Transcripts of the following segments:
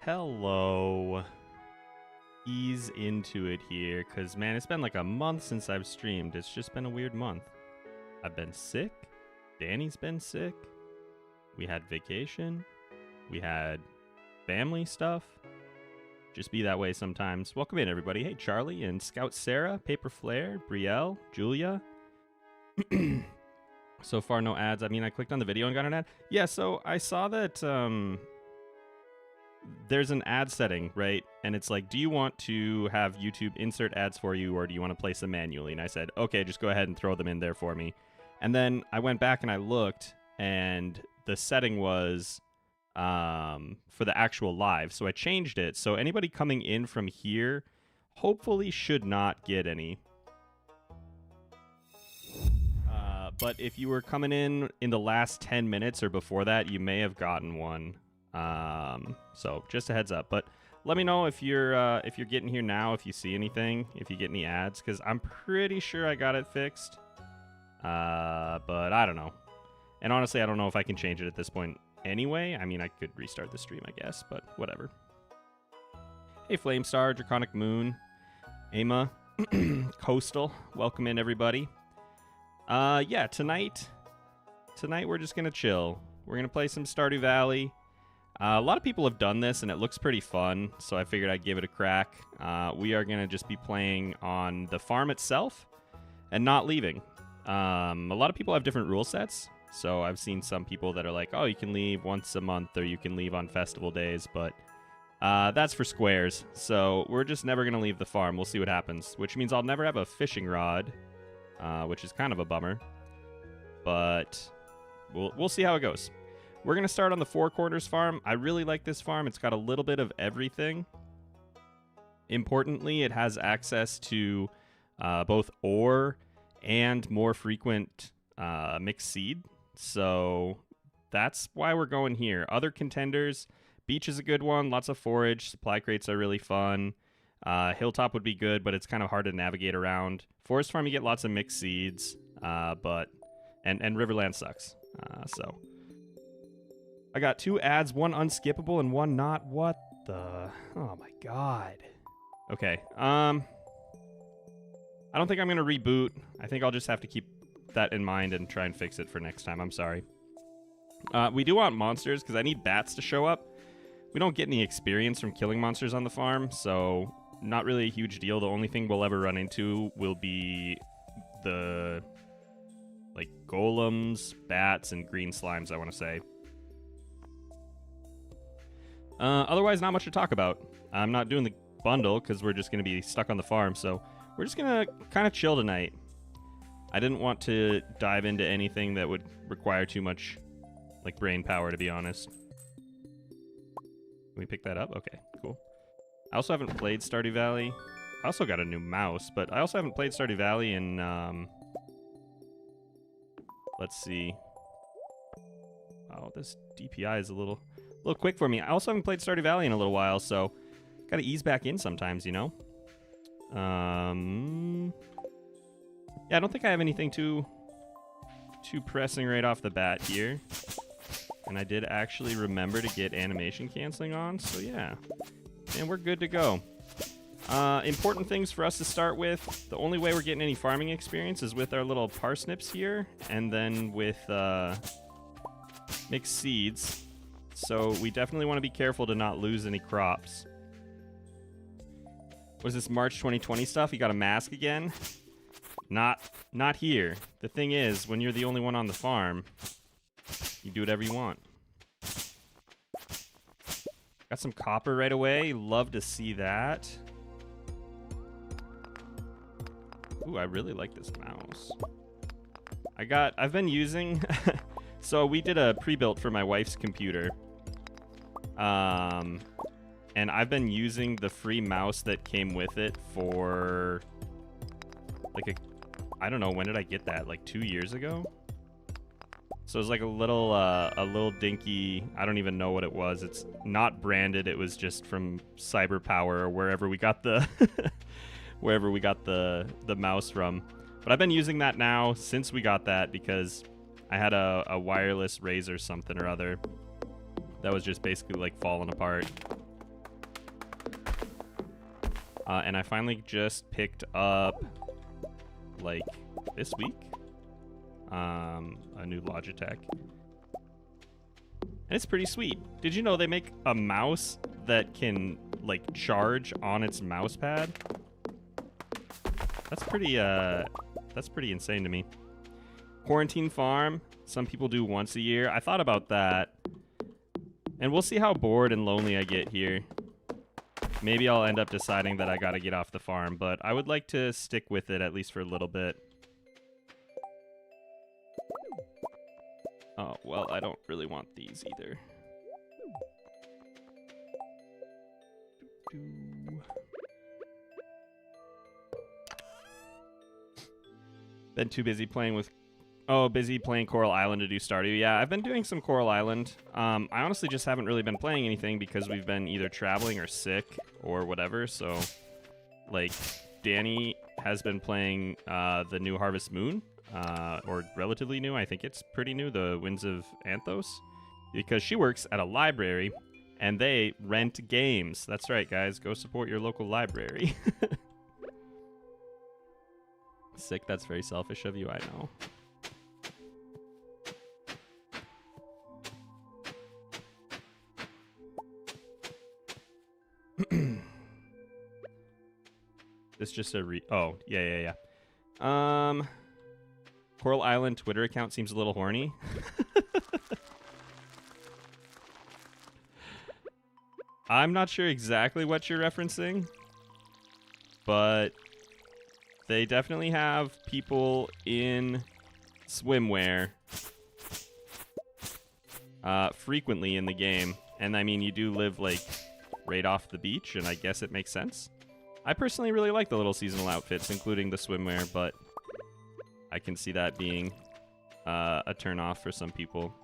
hello. Ease into it here, because, man, it's been like a month since I've streamed. It's just been a weird month. I've been sick. Dani's been sick. We had vacation. We had family stuff. Just be that way sometimes. Welcome in, everybody. Hey, Charlie and Scout Sarah, Paper Flare, Brielle, Julia. So far, no ads. I mean, I clicked on the video and got an ad. Yeah, so I saw that there's an ad setting, right? And it's like, do you want to have YouTube insert ads for you, or do you want to place them manually? And I said, okay, just go ahead and throw them in there for me. And then I went back and I looked, and the setting was for the actual live. So I changed it. So anybody coming in from here hopefully should not get any. But if you were coming in the last 10 minutes or before that, you may have gotten one. So just a heads up. But let me know if you're getting here now, if you see anything, if you get any ads, because I'm pretty sure I got it fixed. But I don't know. And honestly, I don't know if I can change it at this point anyway. I mean, I could restart the stream, I guess, but whatever. Hey, Flamestar, Draconic Moon, Ama, Coastal, welcome in, everybody. Yeah, tonight we're just going to chill. We're going to play some Stardew Valley. A lot of people have done this, and it looks pretty fun, so I figured I'd give it a crack. We are going to just be playing on the farm itself and not leaving. A lot of people have different rule sets, so I've seen some people that are like, oh, you can leave once a month, or you can leave on festival days, but that's for squares, so we're just never going to leave the farm. We'll see what happens, which means I'll never have a fishing rod, which is kind of a bummer, but we'll see how it goes. We're going to start on the Four Corners farm. I really like this farm. It's got a little bit of everything. Importantly, it has access to both ore and more frequent mixed seed. So that's why we're going here. Other contenders, beach is a good one. Lots of forage. Supply crates are really fun. Hilltop would be good, but it's kind of hard to navigate around. Forest farm, you get lots of mixed seeds, and Riverland sucks. So I got 2 ads, one unskippable and one not. What the? Oh my god. Okay. I don't think I'm gonna reboot. I think I'll just have to keep that in mind and try and fix it for next time. I'm sorry. We do want monsters because I need bats to show up. We don't get any experience from killing monsters on the farm, so not really a huge deal. The only thing we'll ever run into will be the golems, bats, and green slimes, I want to say. Otherwise, not much to talk about. I'm not doing the bundle because we're just going to be stuck on the farm, so we're just going to kind of chill tonight. I didn't want to dive into anything that would require too much brain power, to be honest. Can we pick that up? Okay, cool. I also haven't played Stardew Valley. I also got a new mouse, but I also haven't played Stardew Valley in, let's see. Oh, this DPI is a little quick for me. I also haven't played Stardew Valley in a little while, so gotta ease back in sometimes, you know? Yeah, I don't think I have anything too pressing right off the bat here. And I did actually remember to get animation canceling on, so yeah. And we're good to go. Important things for us to start with. The only way we're getting any farming experience is with our little parsnips here, and then with mixed seeds. So we definitely want to be careful to not lose any crops. Was this March 2020 stuff? You got a mask again? Not here. The thing is, when you're the only one on the farm, you do whatever you want. Got some copper right away. Love to see that. Ooh, I really like this mouse. I've been using... So we did a pre-built for my wife's computer. And I've been using the free mouse that came with it for... I don't know, when did I get that? 2 years ago? So it was a little dinky, I don't even know what it was. It's not branded. It was just from CyberPower or wherever we got the the mouse from. But I've been using that now since we got that because I had a wireless Razer something or other that was just basically falling apart. And I finally just picked up, like, this week, a new Logitech. And it's pretty sweet. Did you know they make a mouse that can, like, charge on its mouse pad? That's pretty insane to me. Quarantine farm. Some people do once a year. I thought about that. And we'll see how bored and lonely I get here. Maybe I'll end up deciding that I gotta get off the farm, but I would like to stick with it at least for a little bit. Oh, well, I don't really want these either. Been too busy playing with... Oh, busy playing Coral Island to do Stardew. Yeah, I've been doing some Coral Island. I honestly just haven't really been playing anything because we've been either traveling or sick or whatever. So, like, Dani has been playing the new Harvest Moon, or relatively new. I think it's pretty new, the Winds of Anthos, because she works at a library and they rent games. That's right, guys. Go support your local library. Sick, that's very selfish of you, I know. It's just a oh, yeah. Coral Island Twitter account seems a little horny. I'm not sure exactly what you're referencing, but they definitely have people in swimwear frequently in the game. And I mean, you do live like right off the beach, and I guess it makes sense. I personally really like the little seasonal outfits, including the swimwear, but I can see that being a turn-off for some people.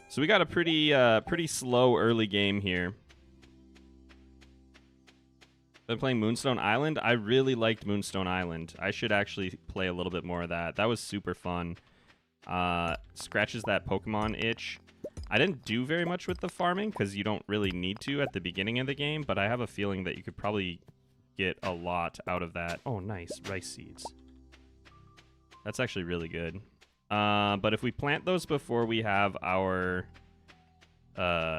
So we got a pretty slow early game here. Been playing Moonstone Island. I really liked Moonstone Island. I should actually play a little bit more of that. That was super fun. Scratches that Pokemon itch. I didn't do very much with the farming because you don't really need to at the beginning of the game, but I have a feeling that you could probably get a lot out of that. Oh, nice. Rice seeds. That's actually really good. But if we plant those before we have our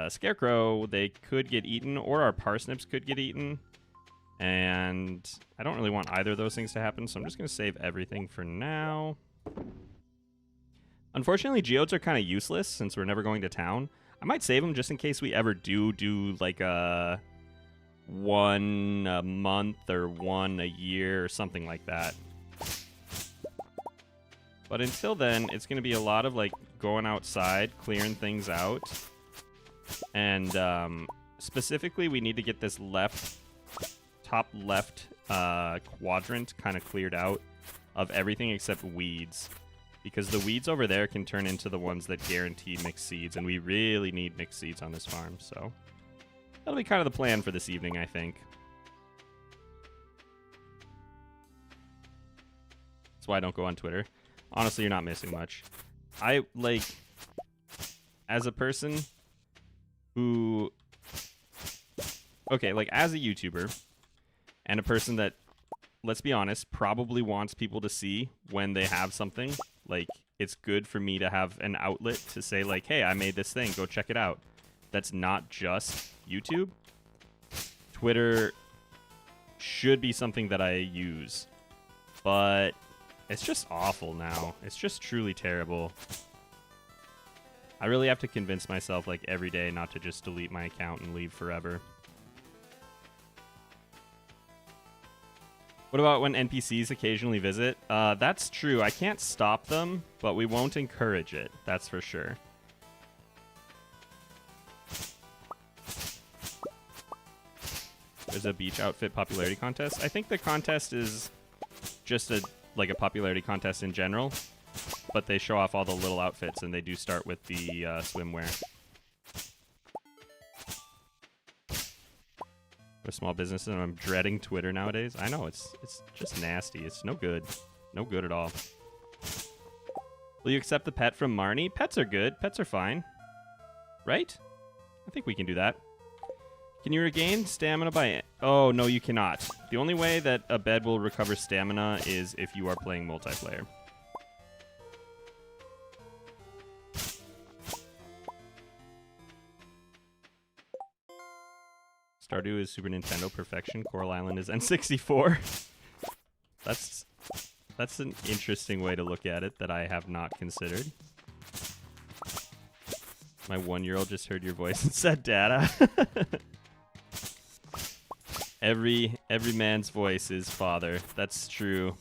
scarecrow, they could get eaten, or our parsnips could get eaten. And I don't really want either of those things to happen, so I'm just going to save everything for now. Unfortunately, geodes are kind of useless since we're never going to town. I might save them just in case we ever do like a one a month or one a year or something like that. But until then, it's going to be a lot of like going outside, clearing things out. And specifically, we need to get this top left quadrant kind of cleared out of everything except weeds. Because the weeds over there can turn into the ones that guarantee mixed seeds, and we really need mixed seeds on this farm, so that'll be kind of the plan for this evening, I think. That's why I don't go on Twitter. Honestly, you're not missing much. I, like, as a person who... Okay, like, as a YouTuber, and a person that, let's be honest, probably wants people to see when they have something. Like, it's good for me to have an outlet to say, like, hey, I made this thing, go check it out. That's not just YouTube. Twitter should be something that I use. But it's just awful now. It's just truly terrible. I really have to convince myself, like, every day not to just delete my account and leave forever. What about when NPCs occasionally visit? That's true. I can't stop them, but we won't encourage it. That's for sure. There's a beach outfit popularity contest. I think the contest is just a popularity contest in general, but they show off all the little outfits, and they do start with the swimwear. Small businesses, and I'm dreading Twitter nowadays. I know, it's just nasty. It's no good. No good at all. Will you accept the pet from Marnie? Pets are good. Pets are fine. Right? I think we can do that. Can you regain stamina by... Oh, no, you cannot. The only way that a bed will recover stamina is if you are playing multiplayer. Stardew is Super Nintendo perfection. Coral Island is N64. That's an interesting way to look at it that I have not considered. My 1-year-old just heard your voice and said data. Every man's voice is father. That's true.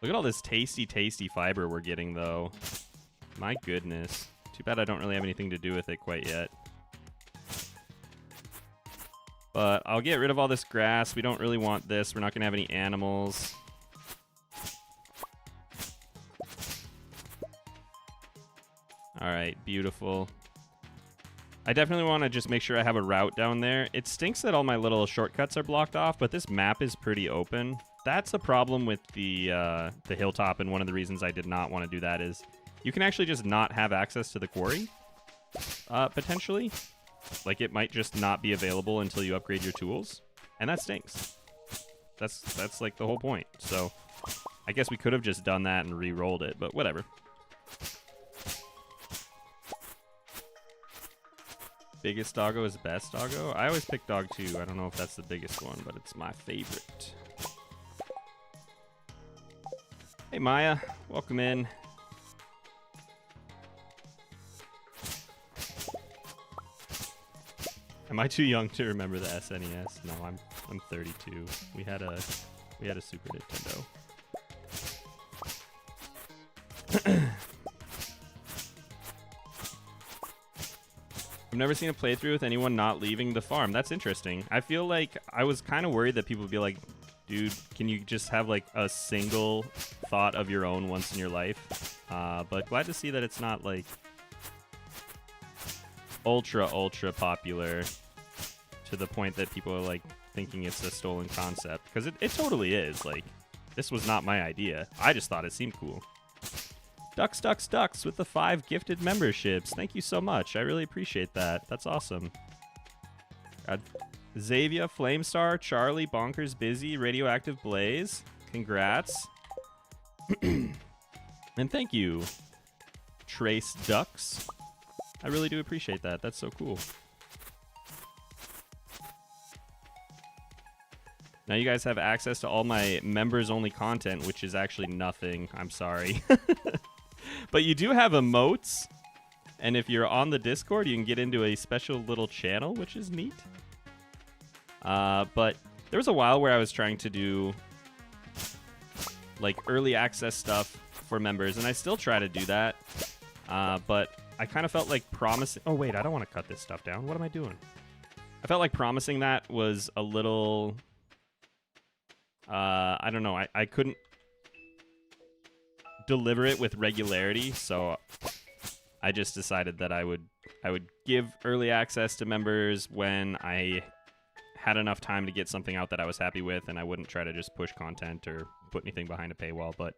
Look at all this tasty, tasty fiber we're getting, though. My goodness. Too bad I don't really have anything to do with it quite yet. But I'll get rid of all this grass. We don't really want this. We're not going to have any animals. All right, beautiful. I definitely want to just make sure I have a route down there. It stinks that all my little shortcuts are blocked off, but this map is pretty open. That's a problem with the hilltop, and one of the reasons I did not want to do that is you can actually just not have access to the quarry, potentially. Like, it might just not be available until you upgrade your tools, and that stinks. That's like the whole point. So I guess we could have just done that and re-rolled it, but whatever. Biggest doggo is best doggo? I always pick dog 2. I don't know if that's the biggest one, but it's my favorite. Hey, Maya. Welcome in. Am I too young to remember the SNES? No, I'm 32. We had a Super Nintendo. I've never seen a playthrough with anyone not leaving the farm. That's interesting. I feel like I was kind of worried that people would be like, dude, can you just have like a single thought of your own once in your life? But glad to see that it's not like ultra popular to the point that people are like thinking it's a stolen concept, because it totally is. Like, this was not my idea. I just thought it seemed cool. DucksDucksDucks with the 5 gifted memberships. Thank you so much. I really appreciate that. That's awesome. Xavier, Flamestar, Charlie, Bonkers, Busy, Radioactive Blaze. Congrats. And thank you, Trace Ducks. I really do appreciate that. That's so cool. Now you guys have access to all my members-only content, which is actually nothing. I'm sorry. But you do have emotes, and if you're on the Discord, you can get into a special little channel, which is neat. But there was a while where I was trying to do like early access stuff for members, and I still try to do that. But I kind of felt like promising... Oh, wait, I don't want to cut this stuff down. What am I doing? I felt like promising that was a little... I don't know. I couldn't deliver it with regularity, so I just decided that I would give early access to members when I had enough time to get something out that I was happy with, and I wouldn't try to just push content or put anything behind a paywall. But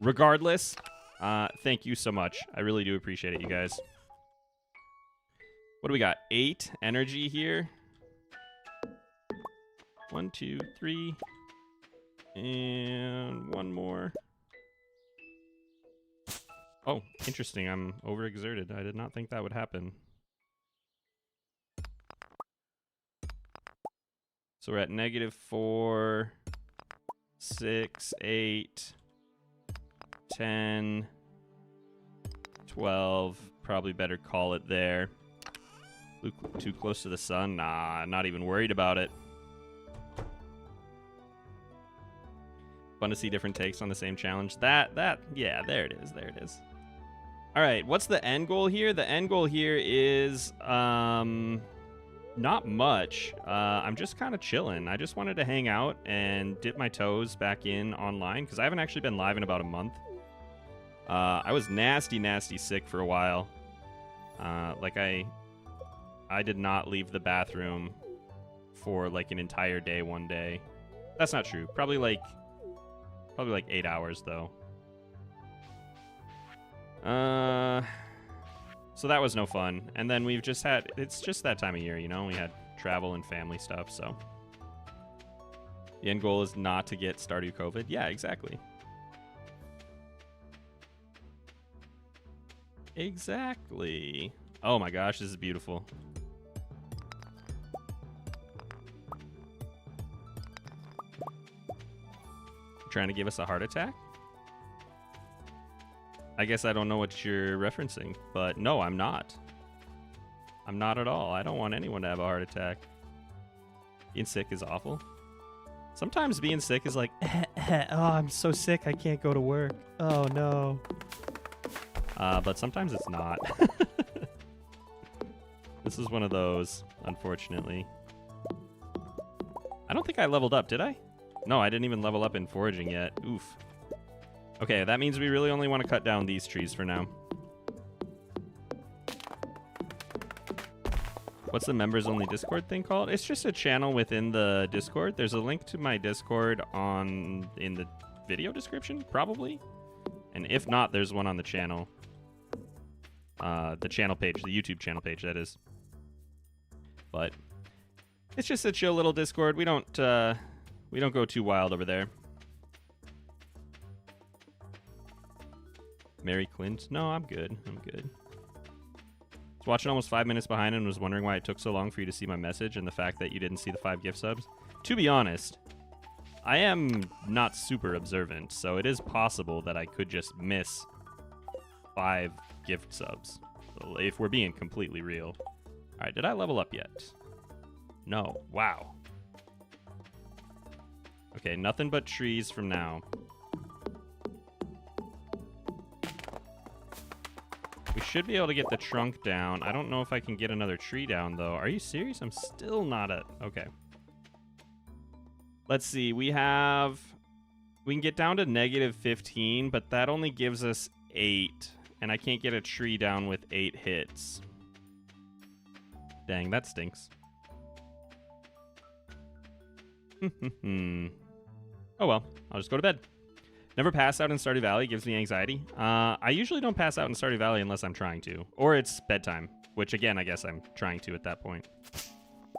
regardless, thank you so much. I really do appreciate it, you guys. What do we got? 8 energy here. 1, 2, 3. And one more. Oh, interesting. I'm overexerted. I did not think that would happen. So we're at -4, 6, 8, 10, 12. Probably better call it there. Too close to the sun? Nah, not even worried about it. Fun to see different takes on the same challenge. Yeah, there it is. There it is. All right, what's the end goal here? The end goal here is not much. I'm just kind of chilling. I just wanted to hang out and dip my toes back in online, because I haven't actually been live in about a month. I was nasty sick for a while. Like I did not leave the bathroom for like an entire day one day. That's not true. Probably like 8 hours, though. So that was no fun. And then we've just had, it's just that time of year, you know? We had travel and family stuff, so. The end goal is not to get Stardew COVID. Yeah, exactly. Exactly. Oh my gosh, this is beautiful. Trying to give us a heart attack? I guess I don't know what you're referencing, but no, I'm not. I'm not at all. I don't want anyone to have a heart attack. Being sick is awful. Sometimes being sick is like, oh, I'm so sick I can't go to work. Oh no. But sometimes it's not. This is one of those, unfortunately. I don't think I leveled up, did I? No, I didn't even level up in foraging yet. Oof. Okay, that means we really only want to cut down these trees for now. What's the members only Discord thing called? It's just a channel within the Discord. There's a link to my Discord in the video description, probably. And if not, there's one on the channel. The channel page, the YouTube channel page, that is. But it's just a chill little Discord. We don't go too wild over there. Mary Clint? No, I'm good. I'm good. I was watching almost 5 minutes behind and was wondering why it took so long for you to see my message and the fact that you didn't see the 5 gift subs. To be honest, I am not super observant, so it is possible that I could just miss 5 gift subs. So if we're being completely real. Alright, did I level up yet? No. Wow. Okay, nothing but trees from now. We should be able to get the trunk down. I don't know if I can get another tree down, though. Are you serious? I'm still not at... Okay. Let's see. We can get down to -15, but that only gives us 8. And I can't get a tree down with 8 hits. Dang, that stinks. Oh well, I'll just go to bed. Never pass out in Stardew Valley, gives me anxiety. I usually don't pass out in Stardew Valley unless I'm trying to. Or it's bedtime, which again, I guess I'm trying to at that point.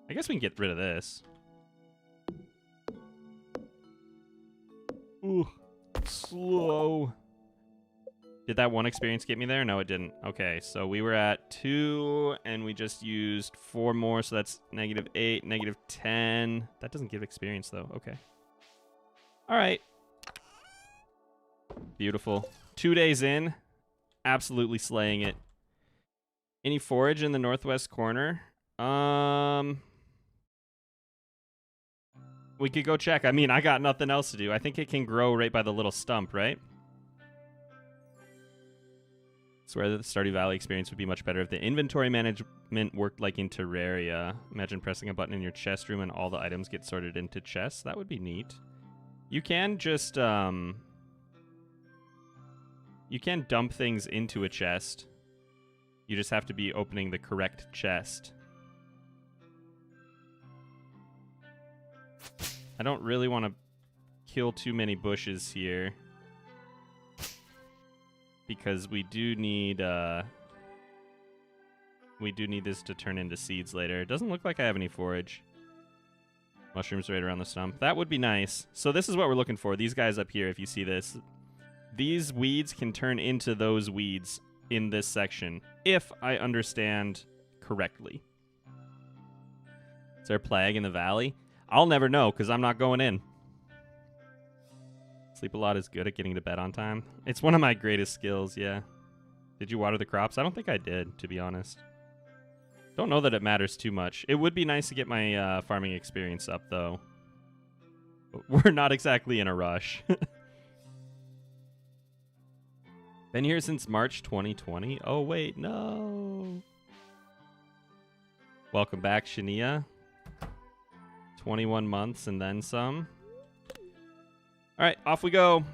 I guess we can get rid of this. Ooh, slow. Did that one experience get me there? No, it didn't. Okay, so we were at 2, and we just used 4 more, so that's -8, -10. That doesn't give experience, though. Okay. All right. Beautiful. 2 days in. Absolutely slaying it. Any forage in the northwest corner? We could go check. I mean, I got nothing else to do. I think it can grow right by the little stump, right? I swear that the Stardew Valley experience would be much better if the inventory management worked like in Terraria. Imagine pressing a button in your chest room and all the items get sorted into chests. That would be neat. You can just, you can dump things into a chest. You just have to be opening the correct chest. I don't really want to kill too many bushes here. Because we do need this to turn into seeds later. It doesn't look like I have any forage. Mushrooms right around the stump. That would be nice. So this is what we're looking for. These guys up here, if you see this. These weeds can turn into those weeds in this section, if I understand correctly. Is there a plague in the valley? I'll never know, because I'm not going in. Sleep a lot is good at getting to bed on time. It's one of my greatest skills, yeah. Did you water the crops? I don't think I did, to be honest. Don't know that it matters too much. It would be nice to get my farming experience up, though. But we're not exactly in a rush. Been here since March 2020. Oh, wait, no. Welcome back, Shania. 21 months and then some. All right, off we go.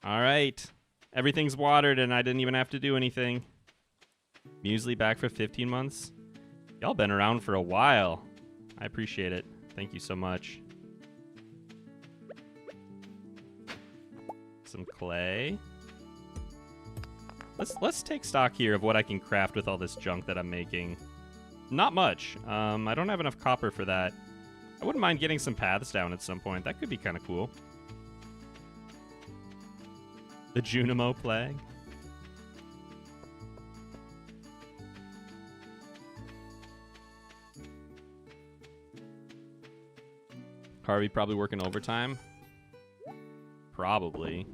All right. Everything's watered and I didn't even have to do anything. Mewsli back for 15 months. Y'all been around for a while. I appreciate it. Thank you so much. some clay. Let's take stock here of what I can craft with all this junk that I'm making. Not much. I don't have enough copper for that. I wouldn't mind getting some paths down at some point. That could be kind of cool. The Junimo Plague. Harvey probably working overtime. Probably.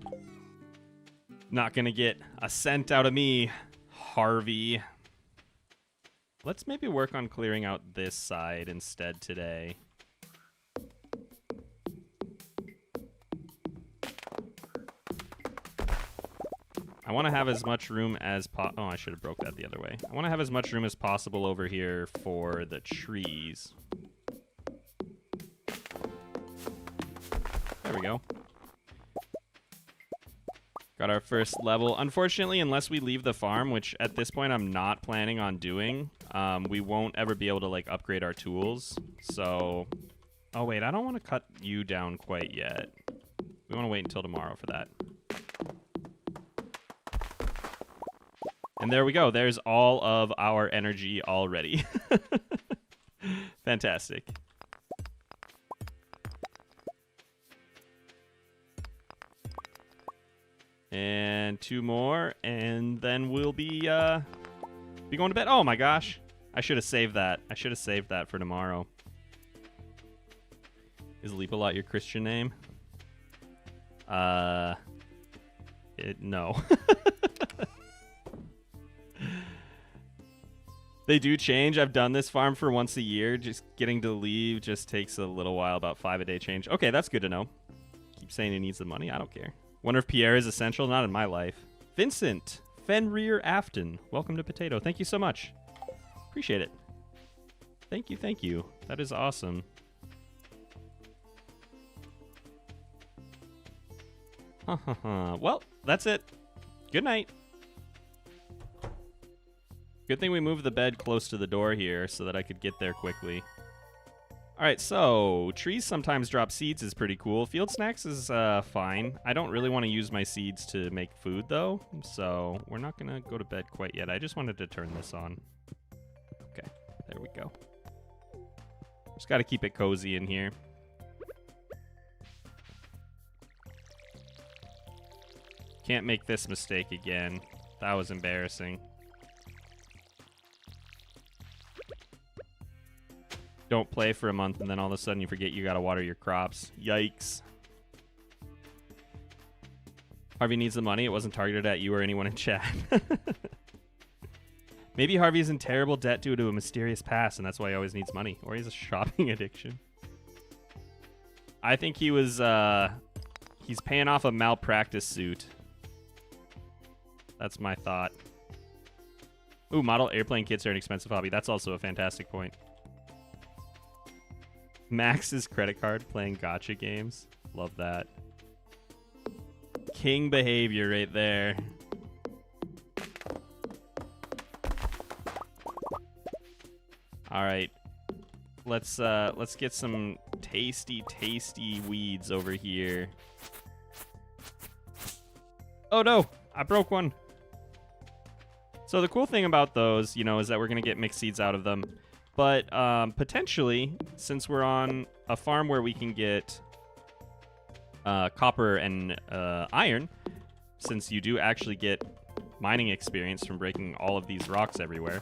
Not gonna get a cent out of me, Harvey. Let's maybe work on clearing out this side instead today. I want to have as much room as oh, I should have broke that the other way. I want to have as much room as possible over here for the trees. There we go. Got our first level. Unfortunately, unless we leave the farm, which at this point I'm not planning on doing, we won't ever be able to like upgrade our tools. So, oh wait, I don't want to cut you down quite yet. We want to wait until tomorrow for that. And there we go. There's all of our energy already. Fantastic. And 2 more, and then we'll be going to bed. Oh my gosh. I should have saved that. I should have saved that for tomorrow. Is Leap-A-Lot your Christian name? No. They do change. I've done this farm for once a year. Just getting to leave just takes a little while, about 5 a day change. Okay, that's good to know. Keep saying he needs the money. I don't care. Wonder if Pierre is essential. Not in my life. Vincent Fenrir Afton. Welcome to Potato. Thank you so much. Appreciate it. Thank you, thank you. That is awesome. Well, that's it. Good night. Good thing we moved the bed close to the door here so that I could get there quickly. Alright, so trees sometimes drop seeds is pretty cool. Field snacks is fine. I don't really want to use my seeds to make food though, so we're not going to go to bed quite yet. I just wanted to turn this on. Okay, there we go. Just got to keep it cozy in here. Can't make this mistake again. That was embarrassing. Don't play for a month and then all of a sudden you forget you gotta water your crops. Yikes. Harvey needs the money. It wasn't targeted at you or anyone in chat. Maybe Harvey's in terrible debt due to a mysterious past and that's why he always needs money. Or he has a shopping addiction. I think he was, he's paying off a malpractice suit. That's my thought. Ooh, model airplane kits are an expensive hobby. That's also a fantastic point. Max's credit card playing gacha games. Love that. King behavior right there. All right. Let's get some tasty weeds over here. Oh no, I broke one. So the cool thing about those, you know, is that we're going to get mixed seeds out of them. But potentially, since we're on a farm where we can get copper and iron, since you do actually get mining experience from breaking all of these rocks everywhere,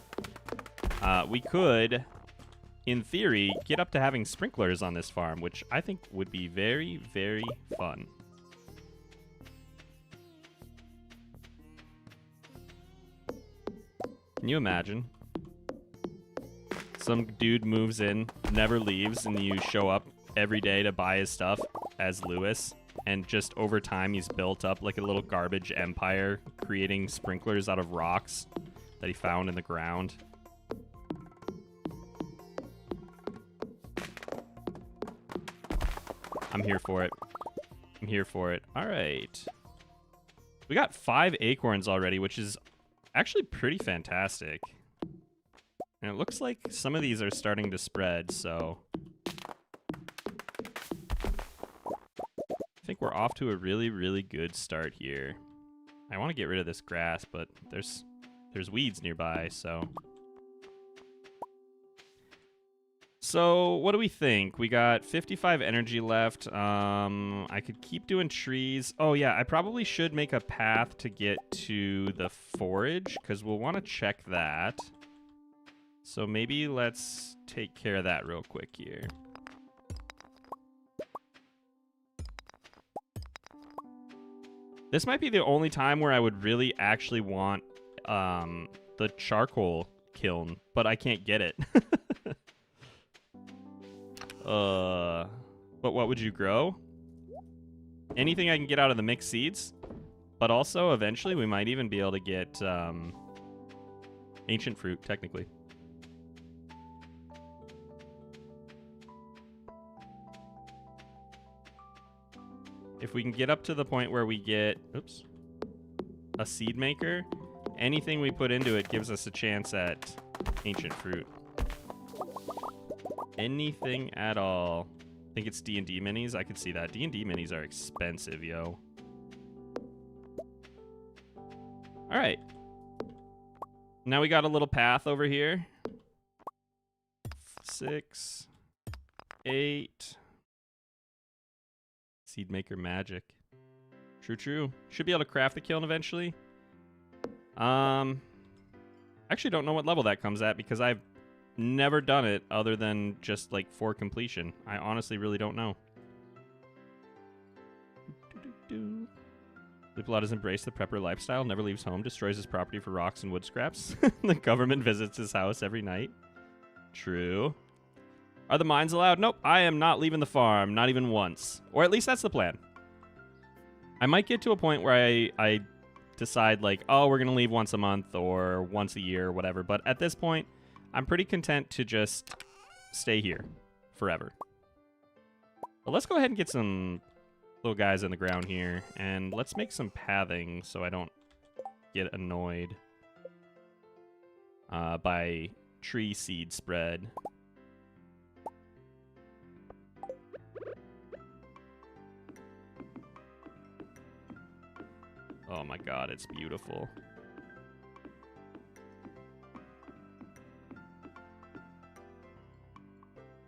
we could, in theory, get up to having sprinklers on this farm, which I think would be very, very fun. Can you imagine? Some dude moves in, never leaves, and you show up every day to buy his stuff as Lewis, and just over time he's built up like a little garbage empire, creating sprinklers out of rocks that he found in the ground. I'm here for it. I'm here for it. All right. We got 5 acorns already, which is actually pretty fantastic. And it looks like some of these are starting to spread, so I think think we're off to a really, really good start here. I want to get rid of this grass, but there's weeds nearby, so... So, what do we think? We got 55 energy left. I could keep doing trees. Oh, yeah, I probably should make a path to get to the forage, because we'll want to check that. So maybe let's take care of that real quick here. This might be the only time where I would really actually want the charcoal kiln, but I can't get it. But what would you grow? Anything I can get out of the mixed seeds. But also, eventually, we might even be able to get ancient fruit, technically. If we can get up to the point where we get, oops, a seed maker, anything we put into it gives us a chance at ancient fruit. Anything at all. I think it's D&D minis. I could see that. D&D minis are expensive, yo. All right. Now we got a little path over here. 6, 8. Seed maker magic. True, true. Should be able to craft the kiln eventually. Actually don't know what level that comes at because I've never done it other than just like for completion. I honestly really don't know. Looplot has embraced the prepper lifestyle, never leaves home, destroys his property for rocks and wood scraps. The government visits his house every night. True. Are the mines allowed? Nope, I am not leaving the farm, not even once. Or at least that's the plan. I might get to a point where I decide like, oh, we're going to leave once a month or once a year or whatever. But at this point, I'm pretty content to just stay here forever. But let's go ahead and get some little guys in the ground here. And let's make some pathing so I don't get annoyed by tree seed spread. Oh my god, it's beautiful.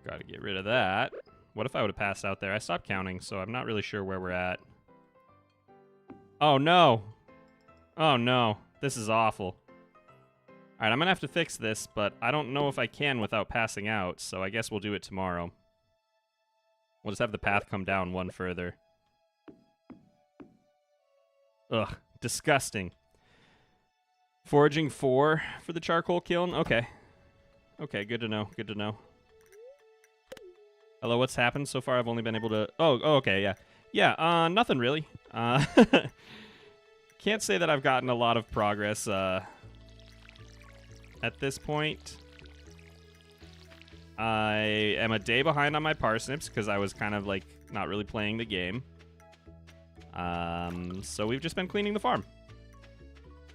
Gotta get rid of that. What if I would have passed out there? I stopped counting, so I'm not really sure where we're at. Oh no! Oh no, this is awful. Alright, I'm gonna have to fix this, but I don't know if I can without passing out, so I guess we'll do it tomorrow. We'll just have the path come down one further. Ugh, disgusting. Foraging 4 for the charcoal kiln? Okay. Okay, good to know, good to know. Hello, what's happened so far? I've only been able to... Oh, okay, yeah. Yeah, nothing really. Can't say that I've gotten a lot of progress at this point. I am a day behind on my parsnips because I was kind of like not really playing the game. So we've just been cleaning the farm.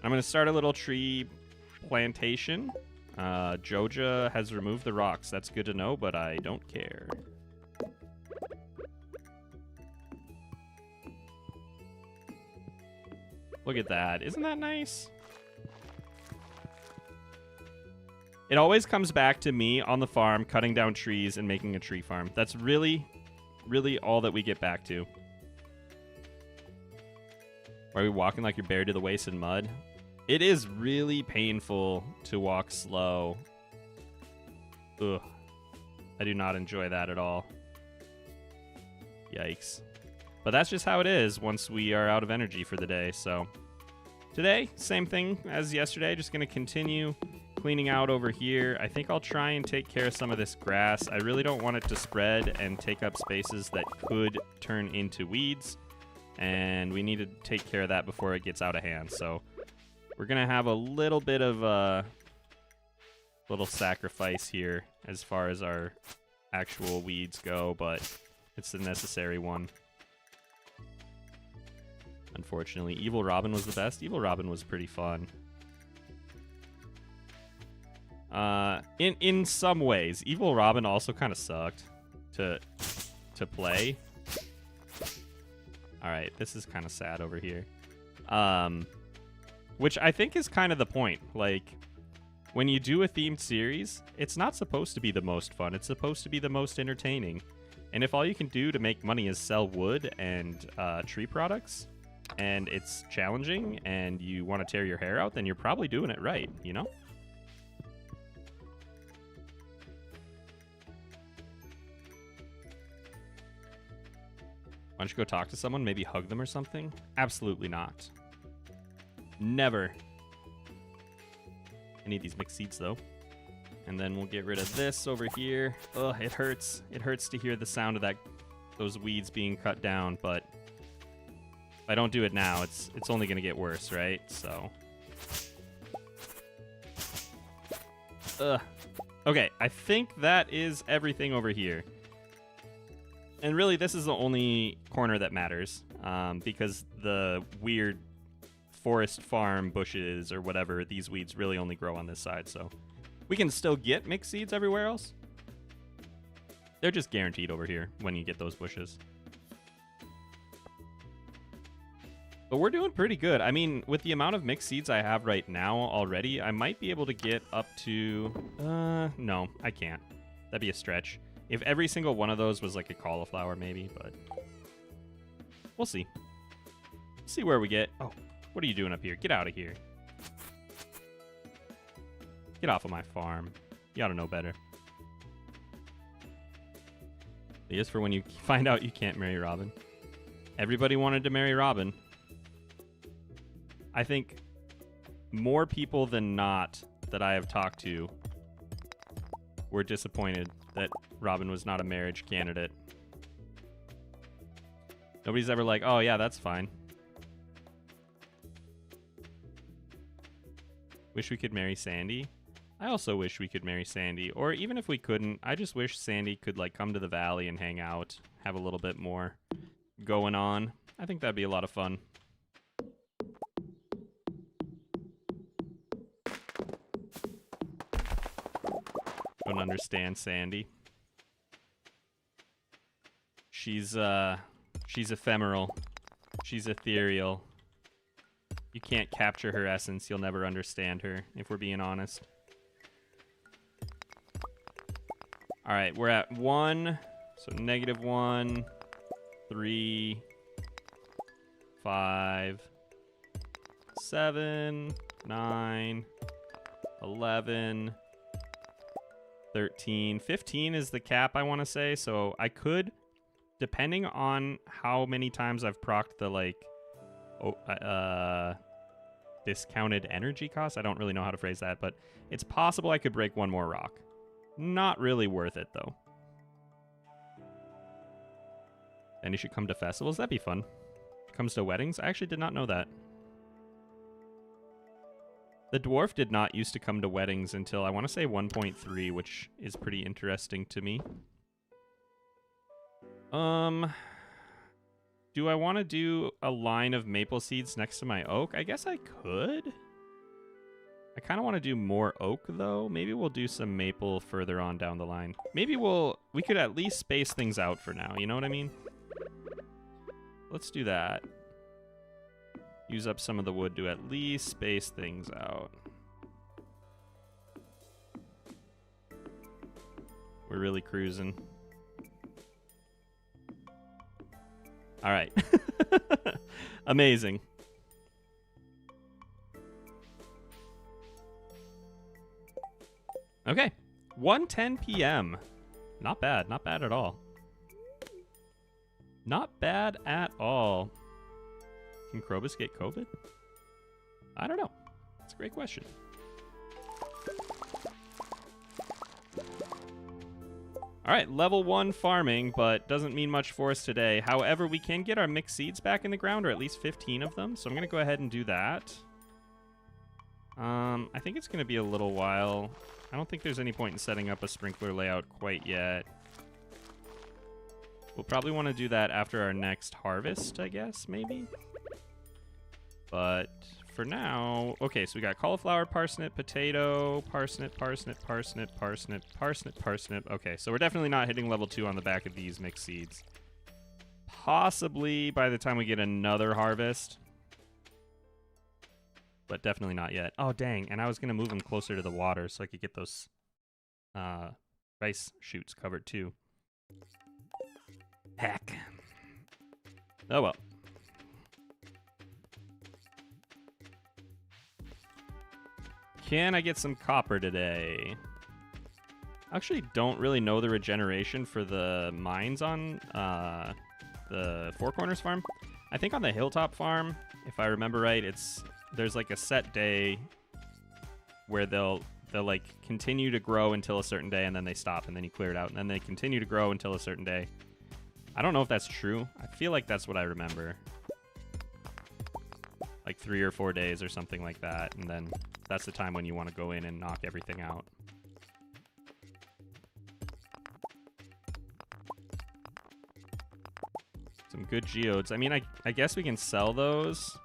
I'm going to start a little tree plantation. Joja has removed the rocks. That's good to know, but I don't care. Look at that. Isn't that nice? It always comes back to me on the farm cutting down trees and making a tree farm. That's really, really all that we get back to. Are we walking like you're buried to the waist in mud? It is really painful to walk slow. Ugh. I do not enjoy that at all. Yikes. But that's just how it is once we are out of energy for the day, so... Today, same thing as yesterday. Just going to continue cleaning out over here. I think I'll try and take care of some of this grass. I really don't want it to spread and take up spaces that could turn into weeds. And we need to take care of that before it gets out of hand. So we're going to have a little bit of a little sacrifice here as far as our actual weeds go, but it's the necessary one. Unfortunately, Evil Robin was the best. Evil Robin was pretty fun. In some ways, Evil Robin also kind of sucked to play. All right, this is kind of sad over here. Which I think is kind of the point. Like, when you do a themed series, it's not supposed to be the most fun. It's supposed to be the most entertaining. And if all you can do to make money is sell wood and tree products, and it's challenging, and you want to tear your hair out, then you're probably doing it right, you know? Why don't you go talk to someone, maybe hug them or something? Absolutely not. Never. I need these mixed seeds, though. And then we'll get rid of this over here. Ugh, it hurts. It hurts to hear the sound of those weeds being cut down, but if I don't do it now, it's only going to get worse, right? So. Ugh. Okay, I think that is everything over here. And really, this is the only corner that matters, because the weird forest farm bushes or whatever, these weeds really only grow on this side, so we can still get mixed seeds everywhere else. They're just guaranteed over here when you get those bushes. But we're doing pretty good. I mean, with the amount of mixed seeds I have right now already, I might be able to get up to... no, I can't. That'd be a stretch. If every single one of those was like a cauliflower, maybe, but... we'll see. See where we get. Oh, what are you doing up here? Get out of here. Get off of my farm. You ought to know better. Just for when you find out you can't marry Robin. Everybody wanted to marry Robin. I think more people than not that I have talked to were disappointed that Robin was not a marriage candidate. Nobody's ever like, oh yeah, that's fine. Wish we could marry Sandy. I also wish we could marry Sandy. Or even if we couldn't, I just wish Sandy could like come to the valley and hang out, have a little bit more going on. I think that'd be a lot of fun. Don't understand Sandy. She's ephemeral. She's ethereal. You can't capture her essence. You'll never understand her, if we're being honest. All right, we're at 1. So -1, 3, 5, 7, 9, 11, 13. 15 is the cap, I want to say. So I could, depending on how many times I've procced the, like, discounted energy cost. I don't really know how to phrase that, but it's possible I could break one more rock. Not really worth it, though. And you should come to festivals. That'd be fun. Comes to weddings. I actually did not know that. The dwarf did not used to come to weddings until, I want to say, 1.3, which is pretty interesting to me. Do I want to do a line of maple seeds next to my oak? I guess I could. I kind of want to do more oak, though. Maybe we'll do some maple further on down the line. Maybe we could at least space things out for now. You know what I mean? Let's do that. Use up some of the wood to at least space things out. We're really cruising. All right. Amazing. Okay. 1:10 p.m. Not bad. Not bad at all. Not bad at all. Can Krobus get COVID? I don't know. That's a great question. All right, level 1 farming, but doesn't mean much for us today. However, we can get our mixed seeds back in the ground, or at least 15 of them. So I'm going to go ahead and do that. I think it's going to be a little while. I don't think there's any point in setting up a sprinkler layout quite yet. We'll probably want to do that after our next harvest, I guess, maybe. But for now, okay, so we got cauliflower, parsnip, potato, parsnip, parsnip, parsnip, parsnip, parsnip, parsnip. Okay, so we're definitely not hitting level 2 on the back of these mixed seeds. Possibly by the time we get another harvest. But definitely not yet. Oh, dang. And I was going to move them closer to the water so I could get those rice shoots covered too. Heck. Oh, well. Can I get some copper today? I actually don't really know the regeneration for the mines on the Four Corners farm. I think on the Hilltop farm, if I remember right, there's like a set day where they'll like continue to grow until a certain day and then they stop and then you clear it out and then they continue to grow until a certain day. I don't know if that's true. I feel like that's what I remember. Like 3 or 4 days or something like that, and then that's the time when you want to go in and knock everything out. Some good geodes. I mean, I guess we can sell those.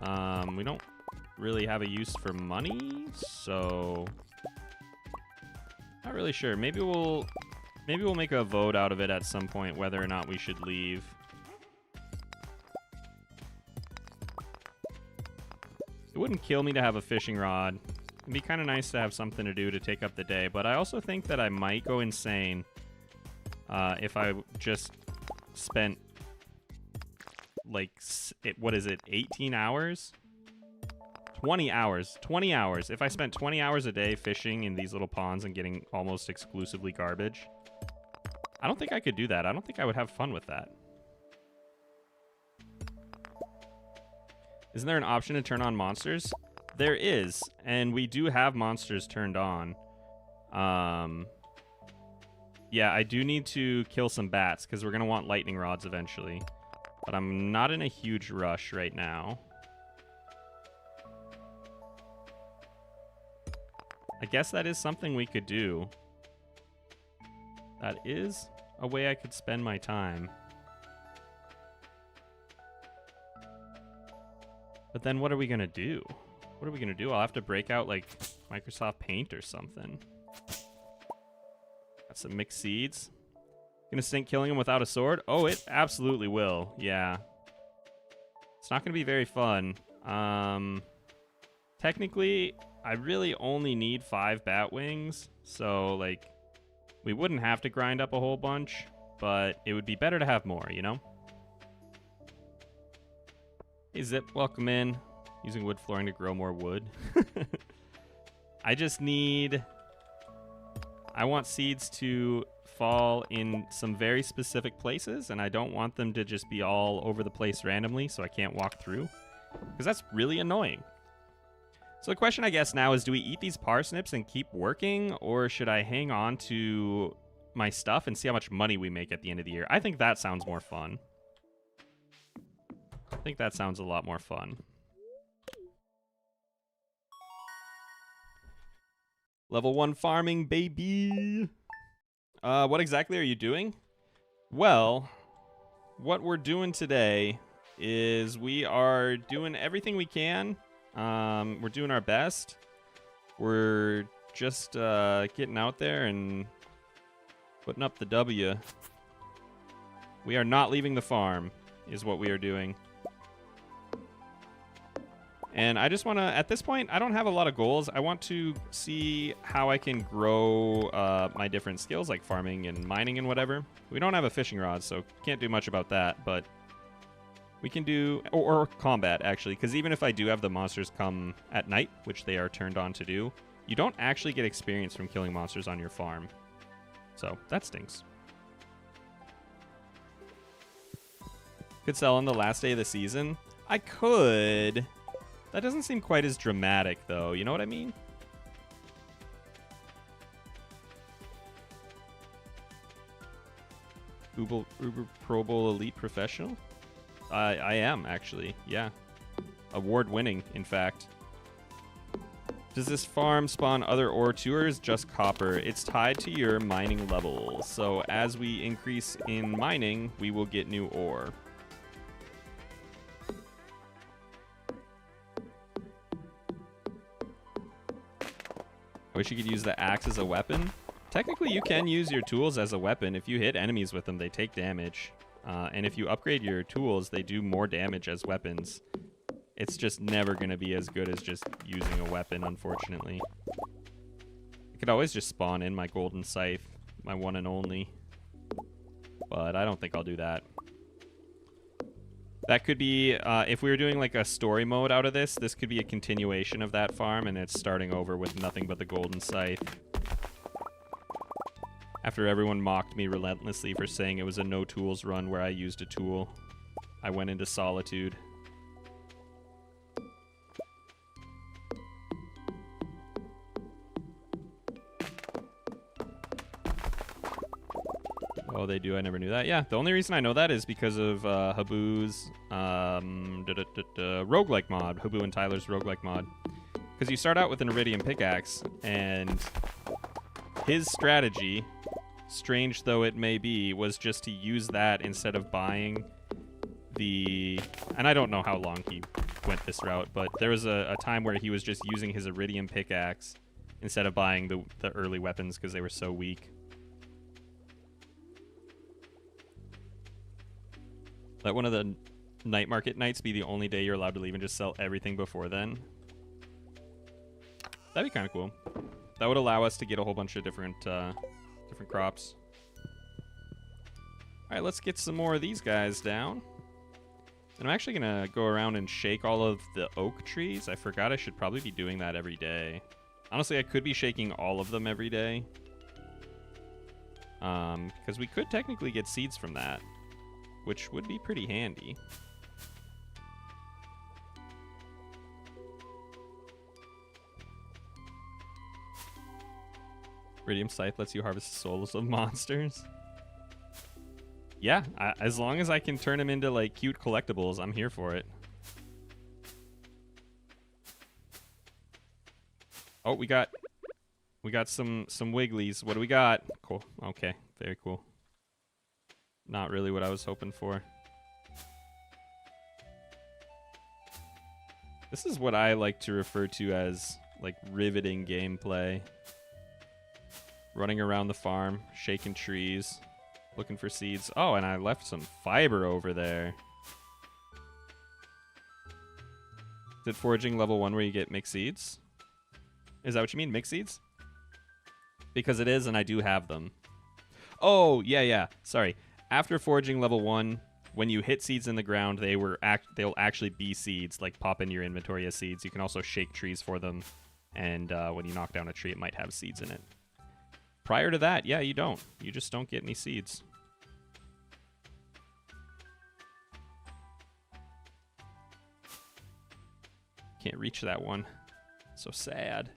We don't really have a use for money, so not really sure. Maybe we'll make a vote out of it at some point whether or not we should leave. It wouldn't kill me to have a fishing rod. It'd be kind of nice to have something to do to take up the day, but I also think that I might go insane if I just spent like, what is it, 18 hours? 20 hours. 20 hours. If I spent 20 hours a day fishing in these little ponds and getting almost exclusively garbage, I don't think I could do that. I don't think I would have fun with that. Isn't there an option to turn on monsters? There is, and we do have monsters turned on. Yeah, I do need to kill some bats because we're going to want lightning rods eventually. But I'm not in a huge rush right now. I guess that is something we could do. That is a way I could spend my time. But then what are we going to do? What are we going to do? I'll have to break out like Microsoft Paint or something. Got some mixed seeds. Gonna stink killing him without a sword? Oh, it absolutely will. Yeah. It's not gonna be very fun. Technically, I really only need 5 bat wings. So, like, we wouldn't have to grind up a whole bunch, but it would be better to have more, you know? Hey, Zip, welcome in. Using wood flooring to grow more wood. I just need... I want seeds to fall in some very specific places, and I don't want them to just be all over the place randomly so I can't walk through, because that's really annoying. So the question, I guess, now is, do we eat these parsnips and keep working, or should I hang on to my stuff and see how much money we make at the end of the year? I think that sounds more fun. I think that sounds a lot more fun. Level 1 farming, baby! What exactly are you doing? Well, what we're doing today is we are doing everything we can. We're doing our best. We're just getting out there and putting up the W. We are not leaving the farm, is what we are doing. And I just want to, at this point, I don't have a lot of goals. I want to see how I can grow my different skills, like farming and mining and whatever. We don't have a fishing rod, so can't do much about that, but we can do, or combat, actually, because even if I do have the monsters come at night, which they are turned on to do, you don't actually get experience from killing monsters on your farm. So, that stinks. Could sell on the last day of the season? I could... That doesn't seem quite as dramatic, though. You know what I mean? Uber Pro Bowl Elite Professional? I am, actually. Yeah. Award-winning, in fact. Does this farm spawn other ore too, or is just copper? It's tied to your mining level. So as we increase in mining, we will get new ore. I wish you could use the axe as a weapon. Technically, you can use your tools as a weapon. If you hit enemies with them, they take damage. And if you upgrade your tools, they do more damage as weapons. It's just never going to be as good as just using a weapon, unfortunately. I could always just spawn in my golden scythe, my one and only. But I don't think I'll do that. That could be, if we were doing like a story mode out of this could be a continuation of that farm, and it's starting over with nothing but the golden scythe. After everyone mocked me relentlessly for saying it was a no tools run where I used a tool, I went into solitude. Oh, they do. I never knew that. Yeah, the only reason I know that is because of Habu's roguelike mod. Habu and Tyler's roguelike mod. Because you start out with an iridium pickaxe, and his strategy, strange though it may be, was just to use that instead of buying the... And I don't know how long he went this route, but there was a time where he was just using his iridium pickaxe instead of buying the early weapons because they were so weak. Let one of the night market nights be the only day you're allowed to leave and just sell everything before then. That'd be kind of cool. That would allow us to get a whole bunch of different crops. All right, let's get some more of these guys down. And I'm actually gonna go around and shake all of the oak trees. I forgot I should probably be doing that every day. Honestly, I could be shaking all of them every day. Because we could technically get seeds from that, which would be pretty handy. Iridium Scythe lets you harvest the souls of monsters. Yeah, as long as I can turn them into like cute collectibles, I'm here for it. Oh, we got some wigglies. What do we got? Cool. Okay, very cool. Not really what I was hoping for. This is what I like to refer to as like riveting gameplay. Running around the farm, shaking trees, looking for seeds. Oh, and I left some fiber over there. Is it foraging level 1 where you get mixed seeds? Is that what you mean, mixed seeds? Because it is, and I do have them. Oh, yeah. Sorry. After foraging level 1, when you hit seeds in the ground, they'll actually be seeds, like pop into your inventory as seeds. You can also shake trees for them, and when you knock down a tree, it might have seeds in it. Prior to that, yeah, you don't. You just don't get any seeds. Can't reach that one. So sad.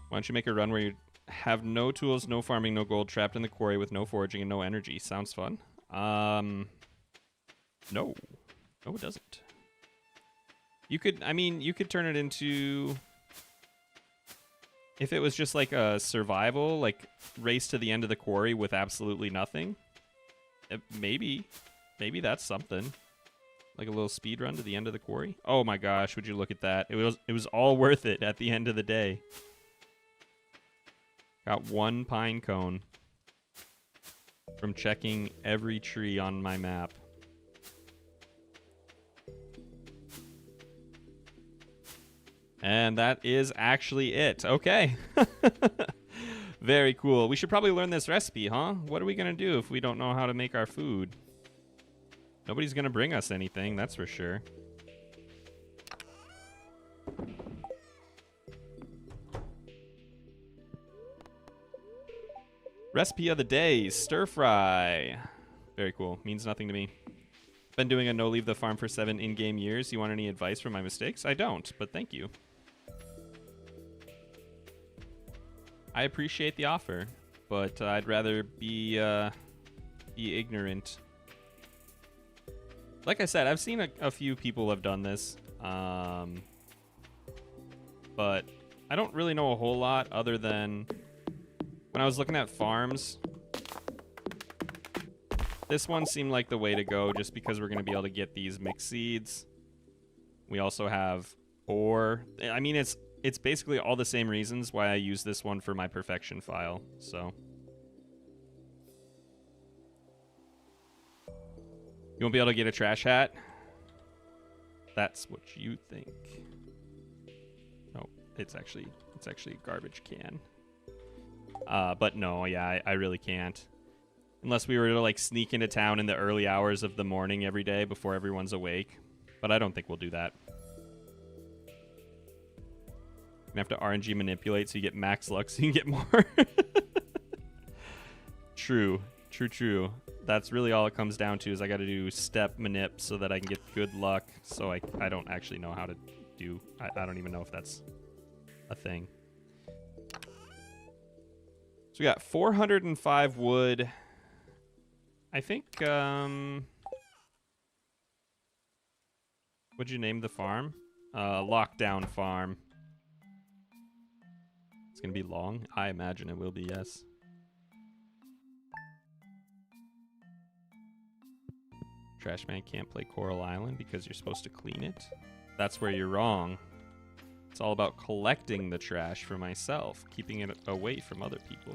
Why don't you make a run where you have no tools, no farming, no gold, trapped in the quarry with no foraging and no energy? Sounds fun. No. No, it doesn't. You could turn it into... If it was just like a survival, like race to the end of the quarry with absolutely nothing, maybe that's something. Like a little speed run to the end of the quarry. Oh my gosh, would you look at that? It was all worth it at the end of the day. Got one pine cone from checking every tree on my map. And that is actually it. Okay. Very cool. We should probably learn this recipe, huh? What are we going to do if we don't know how to make our food? Nobody's going to bring us anything, that's for sure. Recipe of the day, stir fry. Very cool. Means nothing to me. Been doing a no leave the farm for 7 in-game years. You want any advice from my mistakes? I don't, but thank you. I appreciate the offer, but I'd rather be ignorant. Like I said, I've seen a few people have done this, but I don't really know a whole lot other than when I was looking at farms. This one seemed like the way to go just because we're going to be able to get these mixed seeds. We also have ore. I mean, it's basically all the same reasons why I use this one for my perfection file. So You won't be able to get a trash hat? That's what you think. Oh, it's actually a garbage can. But no, yeah, I really can't. Unless we were to like sneak into town in the early hours of the morning every day before everyone's awake. But I don't think we'll do that. You have to RNG manipulate so you get max luck so you can get more. True. That's really all it comes down to is I got to do step manip so that I can get good luck. So I don't actually know how to do. I don't even know if that's a thing. So we got 405 wood. I think, what'd you name the farm? Lockdown Farm. It's gonna be long. I imagine it will be, yes. Trash man can't play Coral Island because you're supposed to clean it. That's where you're wrong. It's all about collecting the trash for myself, keeping it away from other people.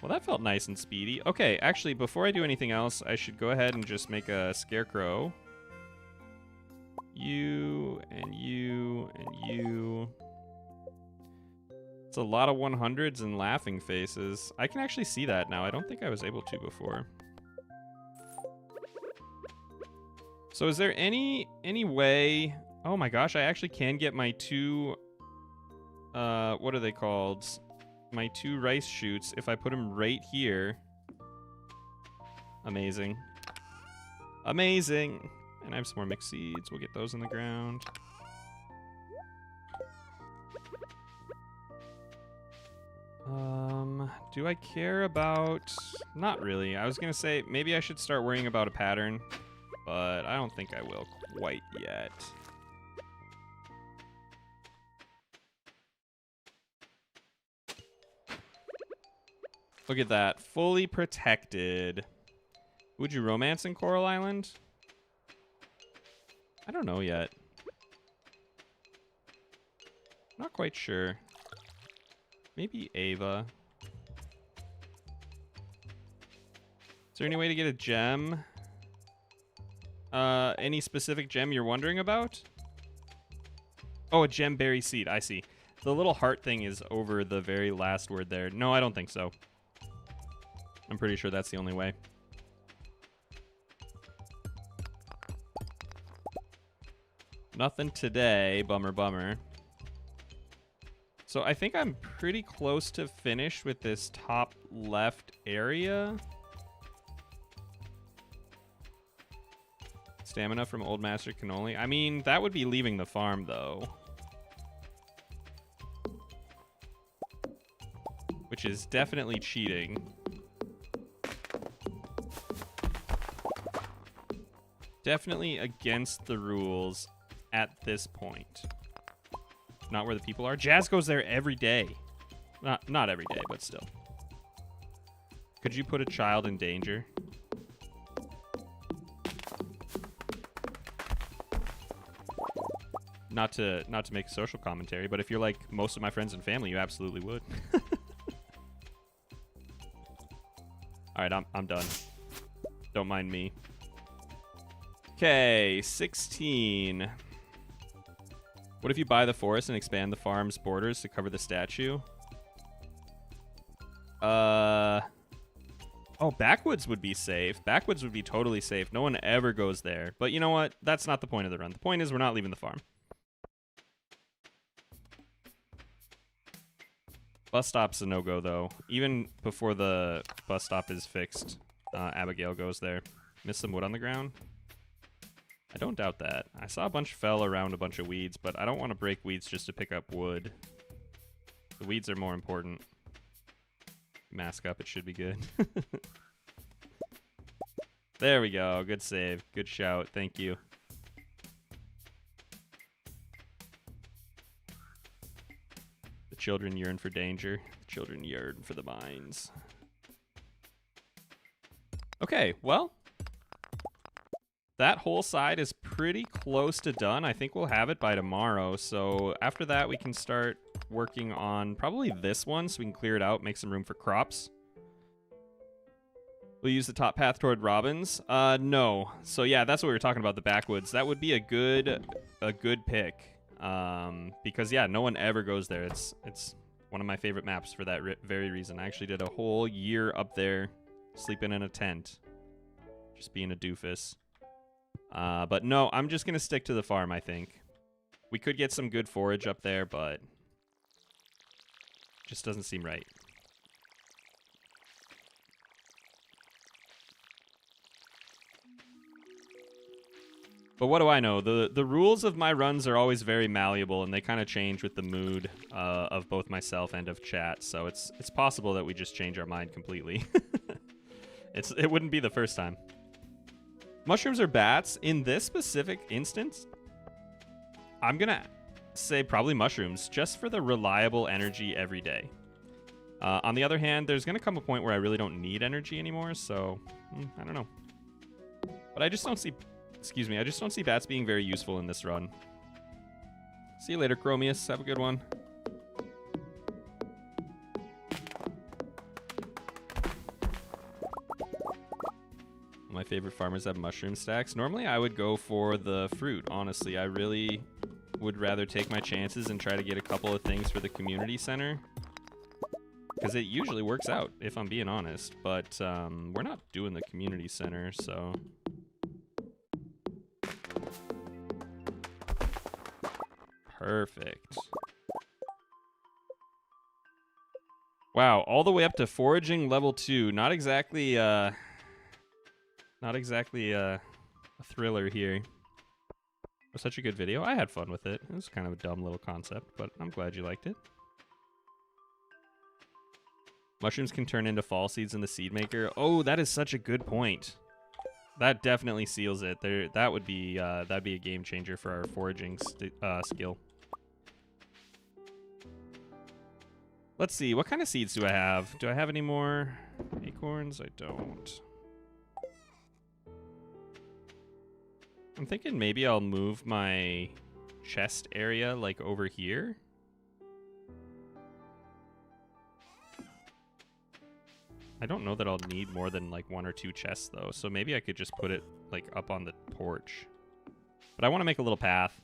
Well, that felt nice and speedy. Okay, actually, before I do anything else, I should go ahead and just make a scarecrow. You, and you, and you. It's a lot of 100s and laughing faces. I can actually see that now. I don't think I was able to before. So is there any way... Oh my gosh, I actually can get my two... what are they called? My two rice shoots if I put them right here. Amazing. Amazing. And I have some more mixed seeds. We'll get those in the ground. Do I care about... Not really. I was going to say maybe I should start worrying about a pattern, but I don't think I will quite yet. Look at that. Fully protected. Would you romance in Coral Island? I don't know yet. Not quite sure. Maybe Ava. Is there any way to get a gem? Any specific gem you're wondering about? Oh, a gem berry seed. I see. The little heart thing is over the very last word there. No, I don't think so. I'm pretty sure that's the only way. Nothing today. Bummer, bummer. So I think I'm pretty close to finished with this top left area. Stamina from Old Master Cannoli. I mean, that would be leaving the farm, though. Which is definitely cheating. Definitely against the rules at this point. Not where the people are. Jazz goes there every day. Not every day, but still. Could you put a child in danger? Not to make a social commentary, but if you're like most of my friends and family, you absolutely would. All right, I'm done. Don't mind me. Okay, 16. What if you buy the forest and expand the farm's borders to cover the statue? Oh, Backwoods would be safe. Backwoods would be totally safe. No one ever goes there. But you know what? That's not the point of the run. The point is we're not leaving the farm. Bus stop's a no-go, though. Even before the bus stop is fixed, Abigail goes there. Miss some wood on the ground? I don't doubt that. I saw a bunch fell around a bunch of weeds, but I don't want to break weeds just to pick up wood. The weeds are more important. Mask up, it should be good. There we go. Good save. Good shout. Thank you. The children yearn for danger. The children yearn for the mines. Okay, well... that whole side is pretty close to done. I think we'll have it by tomorrow. So after that, we can start working on probably this one so we can clear it out, make some room for crops. We'll use the top path toward Robin's. No. So yeah, that's what we were talking about, the backwoods. That would be a good pick. Because yeah, no one ever goes there. It's one of my favorite maps for that very reason. I actually did a whole year up there, sleeping in a tent, just being a doofus. But no, I'm just gonna stick to the farm, I think. We could get some good forage up there, but just doesn't seem right. But what do I know? The rules of my runs are always very malleable, and they kind of change with the mood of both myself and of chat. So it's possible that we just change our mind completely. It wouldn't be the first time. Mushrooms or bats? In this specific instance, I'm gonna say probably mushrooms, just for the reliable energy every day. On the other hand, there's gonna come a point where I really don't need energy anymore, so I don't know. But I just don't see. Excuse me, I just don't see bats being very useful in this run. See you later, Chromius. Have a good one. My favorite farmers have mushroom stacks. Normally, I would go for the fruit, honestly. I really would rather take my chances and try to get a couple of things for the community center. Because it usually works out, if I'm being honest. But we're not doing the community center, so... Perfect. Wow, all the way up to foraging level 2. Not exactly a thriller here. It was such a good video. I had fun with it. It was kind of a dumb little concept, but I'm glad you liked it. Mushrooms can turn into fall seeds in the seed maker. Oh, that is such a good point. That definitely seals it. That'd be a game changer for our foraging skill. Let's see, what kind of seeds do I have? Do I have any more acorns? I don't. I'm thinking maybe I'll move my chest area like over here. I don't know that I'll need more than like 1 or 2 chests though, so maybe I could just put it like up on the porch. But I want to make a little path.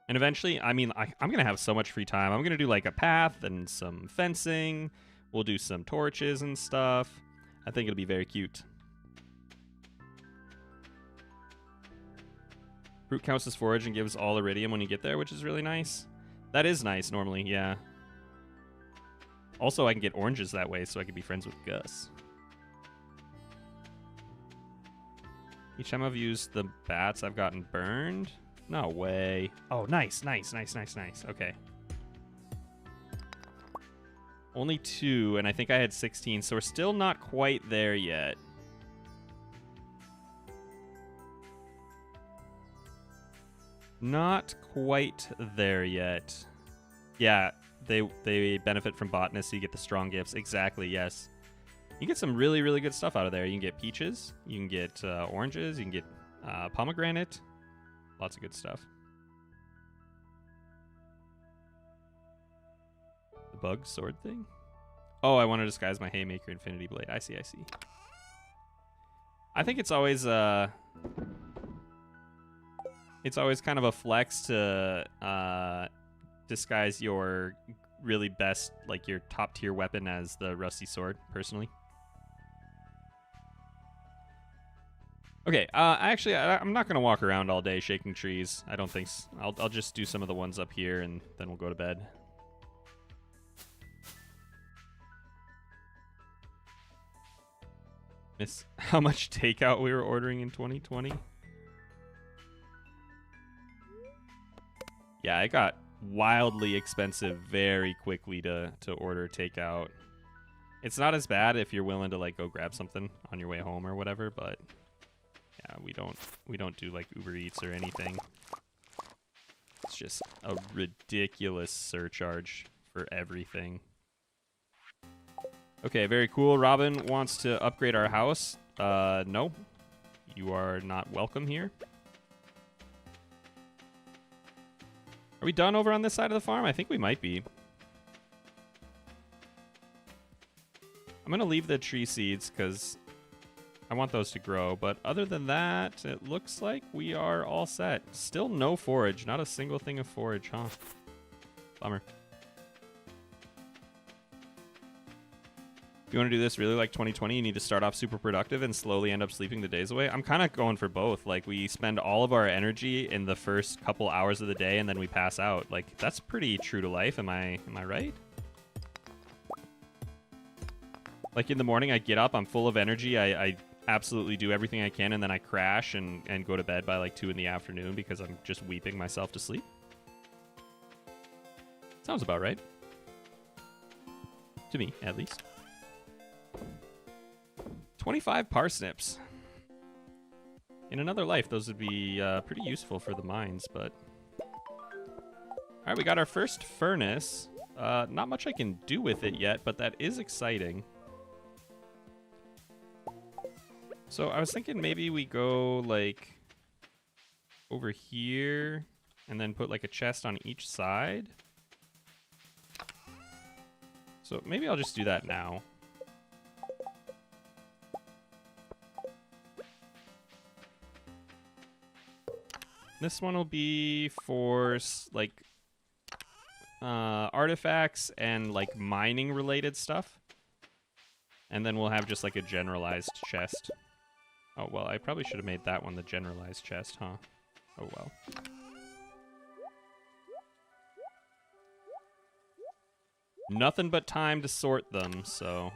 And eventually, I mean, I'm going to have so much free time. I'm going to do like a path and some fencing. We'll do some torches and stuff. I think it'll be very cute. Fruit counts as forage and gives all iridium when you get there, which is really nice. That is nice normally, yeah. Also, I can get oranges that way, so I can be friends with Gus. Each time I've used the bats, I've gotten burned. No way. Oh, nice, nice, nice, nice, nice. Okay. Only 2, and I think I had 16, so we're still not quite there yet. Not quite there yet. Yeah, they benefit from botanists, so you get the strong gifts. Exactly, yes. You get some really, really good stuff out of there. You can get peaches, you can get oranges, you can get pomegranate. Lots of good stuff. The bug sword thing? Oh, I want to disguise my Haymaker Infinity Blade. I see, I see. I think it's always kind of a flex to disguise your really best, like your top tier weapon as the rusty sword, personally. Okay, actually, I'm not going to walk around all day shaking trees. I don't think so. I'll just do some of the ones up here, and then we'll go to bed. Miss how much takeout we were ordering in 2020? Yeah, it got wildly expensive very quickly to order takeout. It's not as bad if you're willing to like go grab something on your way home or whatever, but yeah, we don't do like Uber Eats or anything. It's just a ridiculous surcharge for everything. Okay, very cool. Robin wants to upgrade our house. No. you are not welcome here. Are we done over on this side of the farm? I think we might be. I'm going to leave the tree seeds because I want those to grow. But other than that, it looks like we are all set. Still no forage. Not a single thing of forage, huh? Bummer. If you want to do this really like 2020, you need to start off super productive and slowly end up sleeping the days away. I'm kind of going for both. Like, we spend all of our energy in the first couple hours of the day and then we pass out. Like, that's pretty true to life. Am I right? Like, in the morning, I get up, I'm full of energy, I absolutely do everything I can, and then I crash and go to bed by like 2 in the afternoon because I'm just weeping myself to sleep. Sounds about right. To me, at least. 25 parsnips. In another life, those would be pretty useful for the mines, but... Alright, we got our first furnace. Not much I can do with it yet, but that is exciting. So I was thinking maybe we go, like, over here, and then put, like, a chest on each side. So maybe I'll just do that now. This one will be for, like, artifacts and, like, mining-related stuff. And then we'll have just, like, a generalized chest. Oh, well, I probably should have made that one the generalized chest, huh? Oh, well. Nothing but time to sort them, so...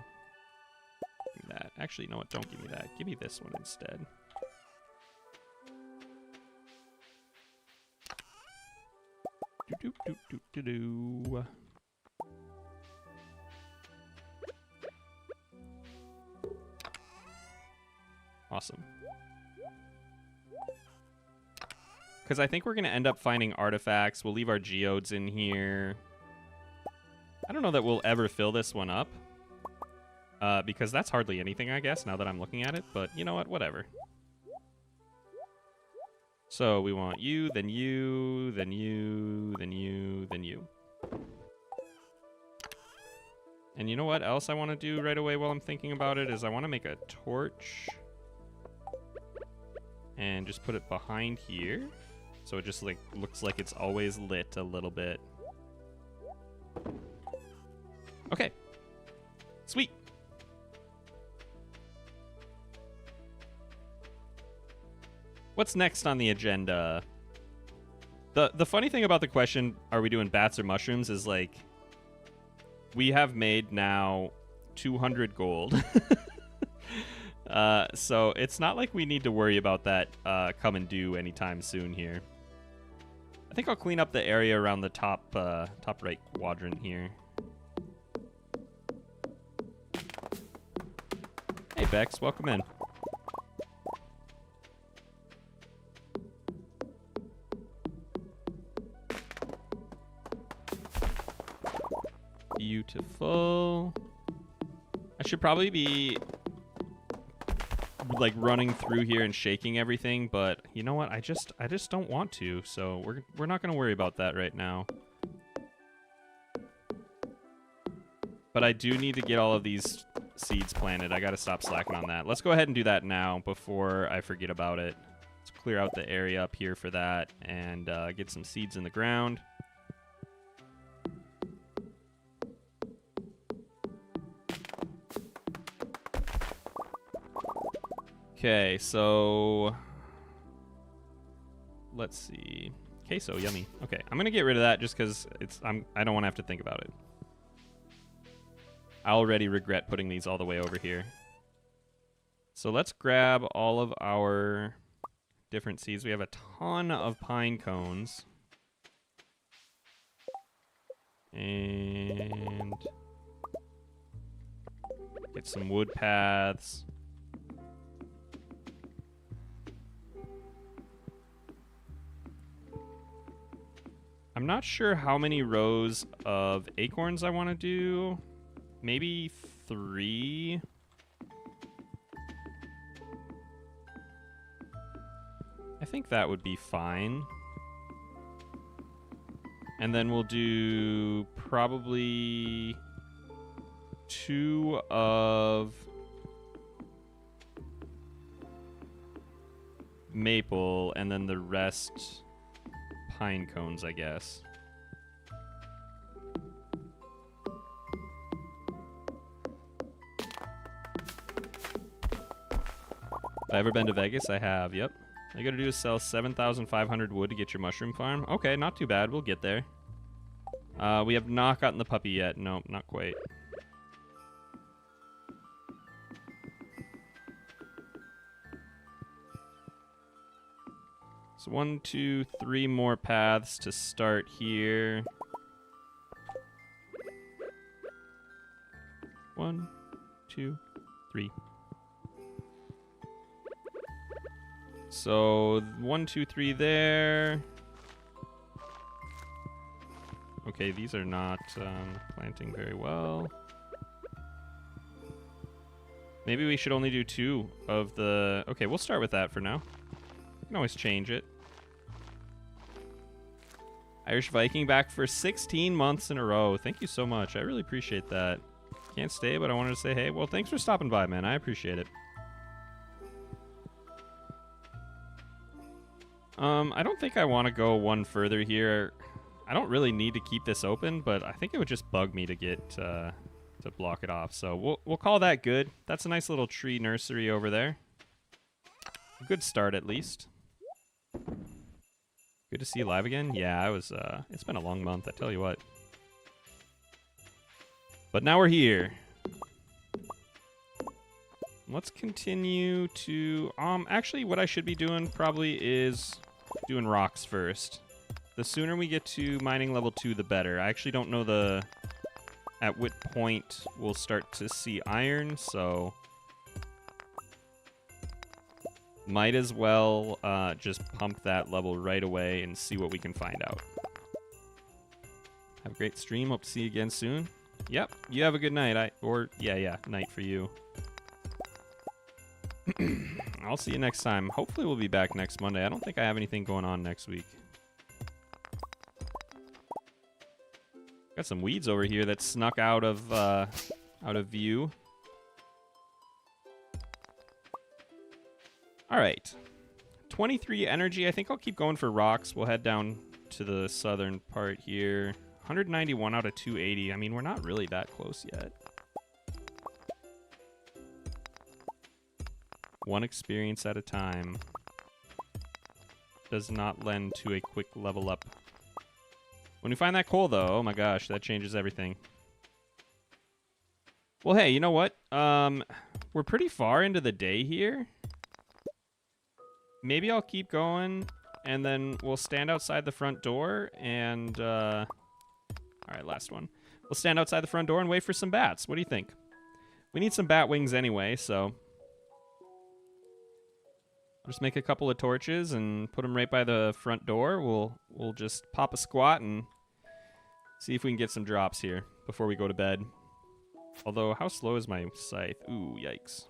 Give me that. Actually, you know what? Don't give me that. Give me this one instead. Do-do-do-do-do-do. Awesome. Because I think we're going to end up finding artifacts. We'll leave our geodes in here. I don't know that we'll ever fill this one up. Because that's hardly anything, I guess, now that I'm looking at it. But you know what? Whatever. So we want you, then you, then you, then you, then you. And you know what else I want to do right away while I'm thinking about it is I want to make a torch. And just put it behind here. So it just like looks like it's always lit a little bit. Okay. Sweet. What's next on the agenda? The funny thing about the question, are we doing bats or mushrooms, is like, we have made now 200 gold. So it's not like we need to worry about that come and due anytime soon here. I think I'll clean up the area around the top right quadrant here. Hey Bex, welcome in. Beautiful. I should probably be like running through here and shaking everything, but you know what? I just don't want to, so we're not going to worry about that right now. But I do need to get all of these seeds planted. I got to stop slacking on that. Let's go ahead and do that now before I forget about it. Let's clear out the area up here for that and get some seeds in the ground. Okay, so let's see. Queso, yummy. Okay, I'm gonna get rid of that just because I don't want to have to think about it. I already regret putting these all the way over here. So let's grab all of our different seeds. We have a ton of pine cones. And get some wood paths. I'm not sure how many rows of acorns I want to do. Maybe 3. think that would be fine. And then we'll do probably 2 of maple, and then the rest pine cones, I guess. Have I ever been to Vegas? I have, yep. All you gotta do is sell 7,500 wood to get your mushroom farm. Okay, not too bad. We'll get there. We have not gotten the puppy yet. Nope, not quite. So 1, 2, 3 more paths to start here. 1, 2, 3. So 1, 2, 3 there. Okay, these are not planting very well. Maybe we should only do 2 of the... Okay, we'll start with that for now. We can always change it. IrishViking back for 16 months in a row. Thank you so much. I really appreciate that. Can't stay, but I wanted to say, hey, well, thanks for stopping by, man. I appreciate it. I don't think I want to go one further here. I don't really need to keep this open, but I think it would just bug me to get to block it off. So we'll call that good. That's a nice little tree nursery over there. A good start, at least. Good to see you live again. Yeah, I was. It's been a long month, I tell you what. But now we're here. Let's continue to... actually, what I should be doing probably is doing rocks first. The sooner we get to mining level 2, the better. I actually don't know at what point we'll start to see iron, so... Might as well just pump that level right away and see what we can find out. Have a great stream. Hope to see you again soon. Yep, you have a good night. Yeah, night for you. I'll see you next time. Hopefully we'll be back next Monday. I don't think I have anything going on next week. Got some weeds over here that snuck out of view. All right. 23 energy. I think I'll keep going for rocks. We'll head down to the southern part here. 191 out of 280. I mean, we're not really that close yet. 1 experience at a time. Does not lend to a quick level up. When we find that coal, though, oh my gosh, that changes everything. Well, hey, you know what? We're pretty far into the day here. Maybe I'll keep going, and then we'll stand outside the front door, and... all right, last one. We'll stand outside the front door and wait for some bats. What do you think? We need some bat wings anyway, so... Just make a couple of torches and put them right by the front door. We'll just pop a squat and see if we can get some drops here before we go to bed. Although, how slow is my scythe? Ooh, yikes.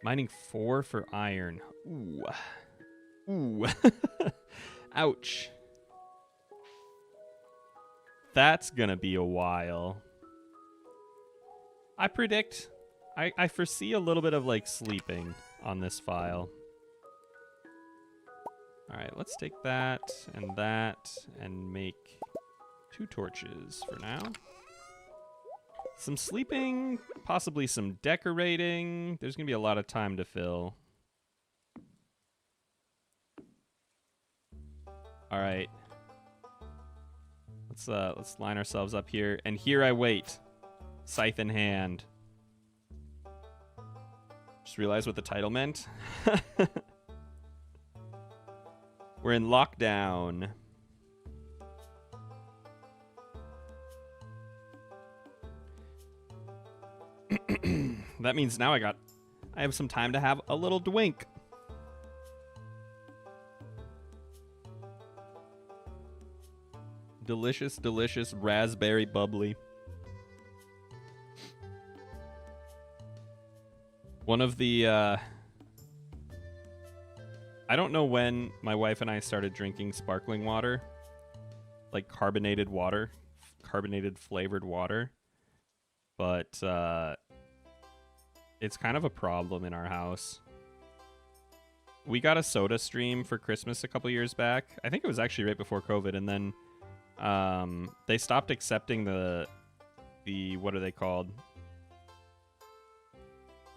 Mining 4 for iron. Ooh. Ooh. Ouch. That's gonna be a while. I predict... I foresee a little bit of, like, sleeping on this file. Alright, let's take that and make 2 torches for now. Some sleeping, possibly some decorating. There's going to be a lot of time to fill. Alright. Let's line ourselves up here. And here I wait. Scythe in hand. Just realized what the title meant. We're in lockdown. That means now I have some time to have a little dwink. Delicious, delicious raspberry bubbly. One of the I don't know when my wife and I started drinking sparkling water, like carbonated water, carbonated flavored water, but it's kind of a problem in our house. We got a soda stream for Christmas a couple years back. I think it was actually right before COVID, and then they stopped accepting the what are they called?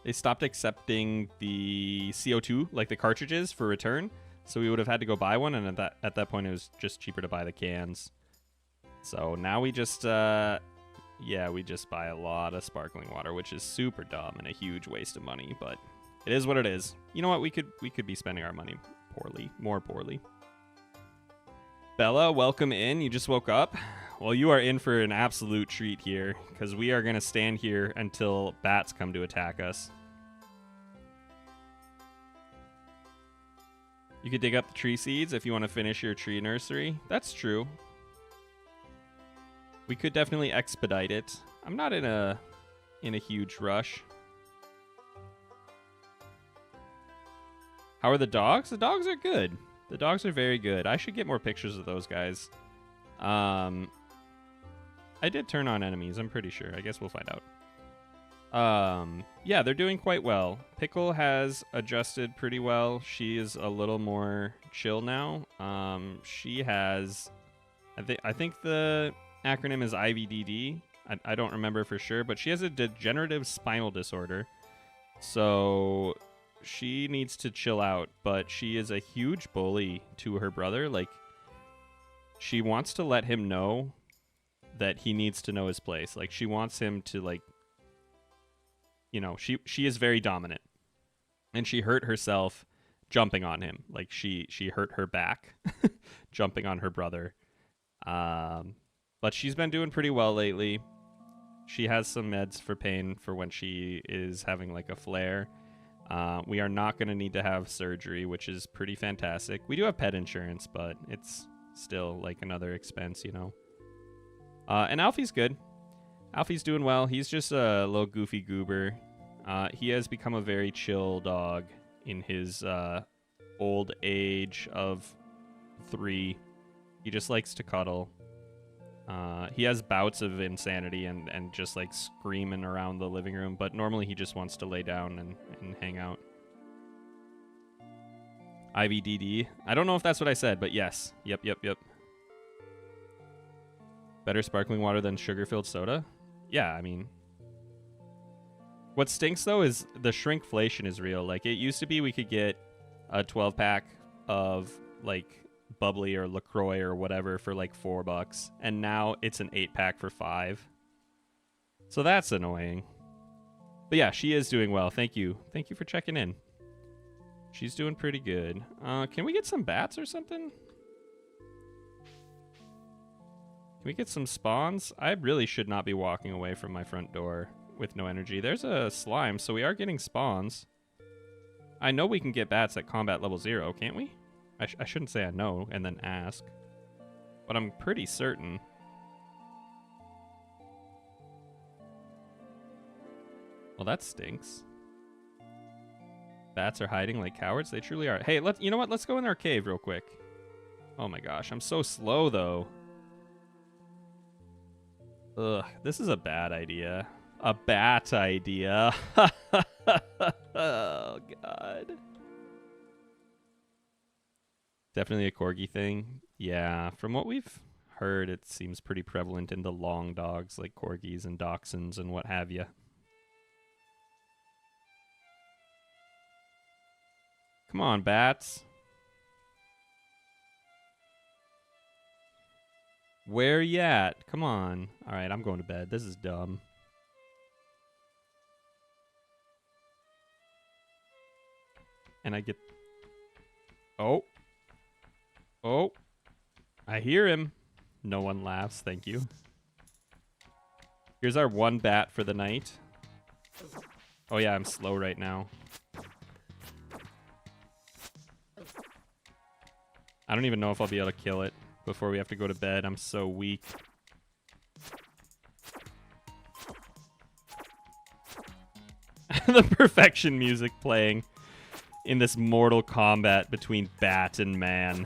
They stopped accepting the CO2, like the cartridges, for return. So we would have had to go buy one, and at that point, it was just cheaper to buy the cans. So now we just, we just buy a lot of sparkling water, which is super dumb and a huge waste of money. But it is what it is. You know what? We could be spending our money more poorly. Bella, welcome in. You just woke up. Well, you are in for an absolute treat here, because we are going to stand here until bats come to attack us. You could dig up the tree seeds if you want to finish your tree nursery. That's true. We could definitely expedite it. I'm not in a huge rush. How are the dogs? The dogs are good. The dogs are very good. I should get more pictures of those guys. I did turn on enemies, I'm pretty sure. I guess we'll find out. Yeah, they're doing quite well. Pickle has adjusted pretty well. She is a little more chill now. She has... I think the acronym is IVDD. I don't remember for sure, but she has a degenerative spinal disorder. So she needs to chill out, but she is a huge bully to her brother. Like, she wants to let him know that he needs to know his place. Like, she wants him to, like, you know, she is very dominant, and she hurt herself jumping on him. Like, she hurt her back jumping on her brother. But she's been doing pretty well lately. She has some meds for pain for when she is having like a flare. We are not going to need to have surgery, which is pretty fantastic. We do have pet insurance, but it's still like another expense, you know. And Alfie's good. Alfie's doing well. He's just a little goofy goober. He has become a very chill dog in his old age of 3. He just likes to cuddle. He has bouts of insanity and just like screaming around the living room, but normally he just wants to lay down and hang out. IVDD. I don't know if that's what I said, but yes. Yep. Better sparkling water than sugar-filled soda? Yeah, I mean... What stinks, though, is the shrinkflation is real. Like, it used to be we could get a 12-pack of, like, bubbly or LaCroix or whatever for, like, $4. And now it's an 8-pack for $5. So that's annoying. But yeah, she is doing well. Thank you. Thank you for checking in. She's doing pretty good. Can we get some bats or something? Can we get some spawns? I really should not be walking away from my front door with no energy. There's a slime, so we are getting spawns. I know we can get bats at combat level 0, can't we? I shouldn't say I know and then ask. But I'm pretty certain. Well, that stinks. Bats are hiding like cowards. They truly are. Hey, you know what? Let's go in our cave real quick. Oh my gosh, I'm so slow though. Ugh, this is a bad idea. A bat idea. Oh god. Definitely a corgi thing. Yeah, from what we've heard, it seems pretty prevalent in the long dogs like corgis and dachshunds and what have you. Come on, bats. Where you at? Come on. All right, I'm going to bed. This is dumb. And I get... Oh. Oh. I hear him. No one laughs. Thank you. Here's our one bat for the night. Oh yeah, I'm slow right now. I don't even know if I'll be able to kill it before we have to go to bed. I'm so weak. The perfection music playing in this mortal combat between bat and man.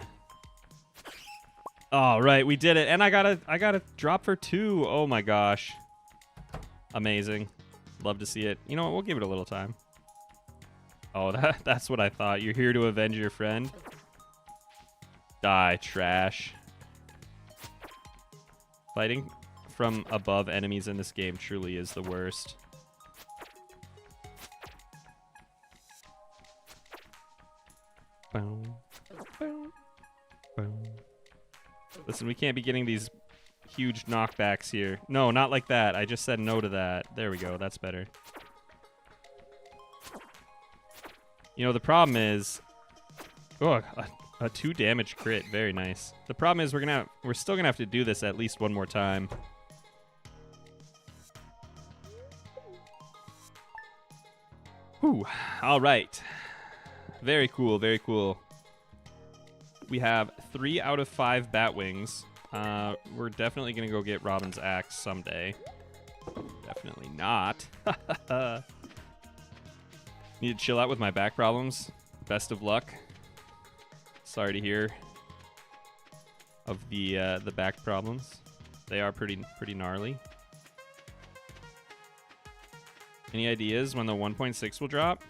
All right, we did it, and I got a drop for 2. Oh my gosh, amazing! Love to see it. You know what? We'll give it a little time. Oh, that's what I thought. You're here to avenge your friend. Die, trash. Fighting from above enemies in this game truly is the worst. Boom, boom, boom. Listen, we can't be getting these huge knockbacks here. No, not like that. I just said no to that. There we go. That's better. You know, the problem is... Oh, a 2 damage crit. Very nice. The problem is we're still gonna have to do this at least one more time. Whew. All right. Very cool, very cool. We have 3 out of 5 bat wings. We're definitely gonna go get Robin's axe someday. Definitely not. Need to chill out with my back problems. Best of luck. Sorry to hear of the back problems. They are pretty gnarly. Any ideas when the 1.6 will drop?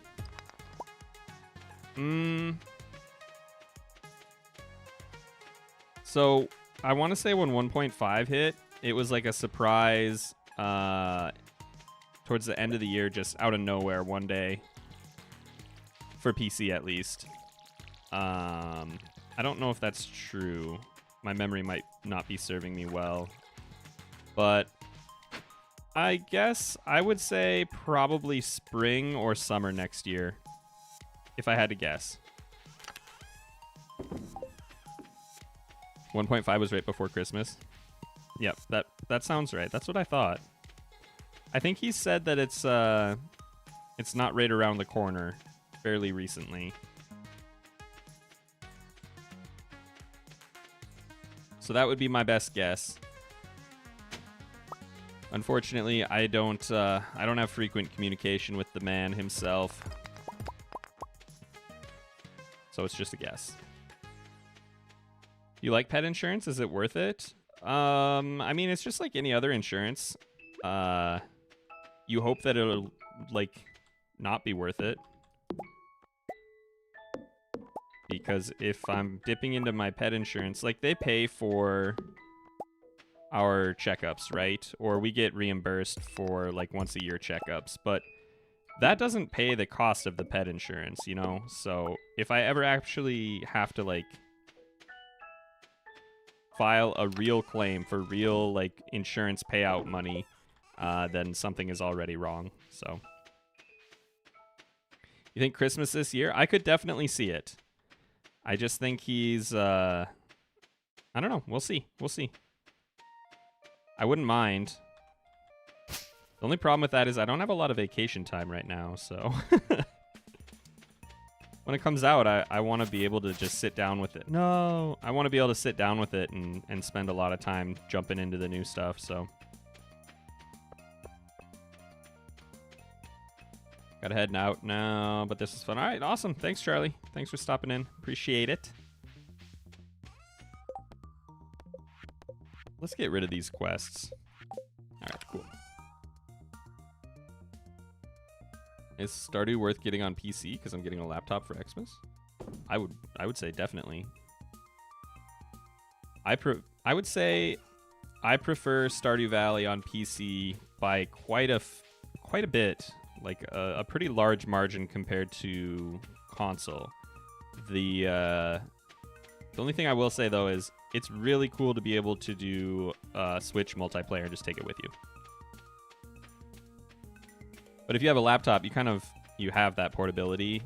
So I want to say when 1.5 hit, it was like a surprise towards the end of the year, just out of nowhere one day. For PC at least. I don't know if that's true. My memory might not be serving me well. But I guess I would say probably spring or summer next year, if I had to guess. 1.5 was right before Christmas. Yep, that sounds right. That's what I thought. I think he said that it's not right around the corner fairly recently. So that would be my best guess. Unfortunately, I don't have frequent communication with the man himself. So it's just a guess. You like pet insurance? Is it worth it? I mean, it's just like any other insurance. You hope that it'll like not be worth it. Because if I'm dipping into my pet insurance, like they pay for our checkups, right? Or we get reimbursed for like once a year checkups, but that doesn't pay the cost of the pet insurance, you know? So if I ever actually have to like file a real claim for real like insurance payout money, then something is already wrong. So you think Christmas this year? I could definitely see it. I just think he's, I don't know. We'll see. We'll see. I wouldn't mind. The only problem with that is I don't have a lot of vacation time right now, so. When it comes out, I want to be able to just sit down with it. No! I want to be able to sit down with it and spend a lot of time jumping into the new stuff, so. Gotta head out now, but this is fun. All right, awesome. Thanks, Charlie. Thanks for stopping in. Appreciate it. Let's get rid of these quests. All right, cool. Is Stardew worth getting on PC because I'm getting a laptop for Xmas? I would say definitely. I would say I prefer Stardew Valley on PC by quite a bit. Like a pretty large margin compared to console. The only thing I will say though is it's really cool to be able to do Switch multiplayer and just take it with you. But if you have a laptop, you have that portability.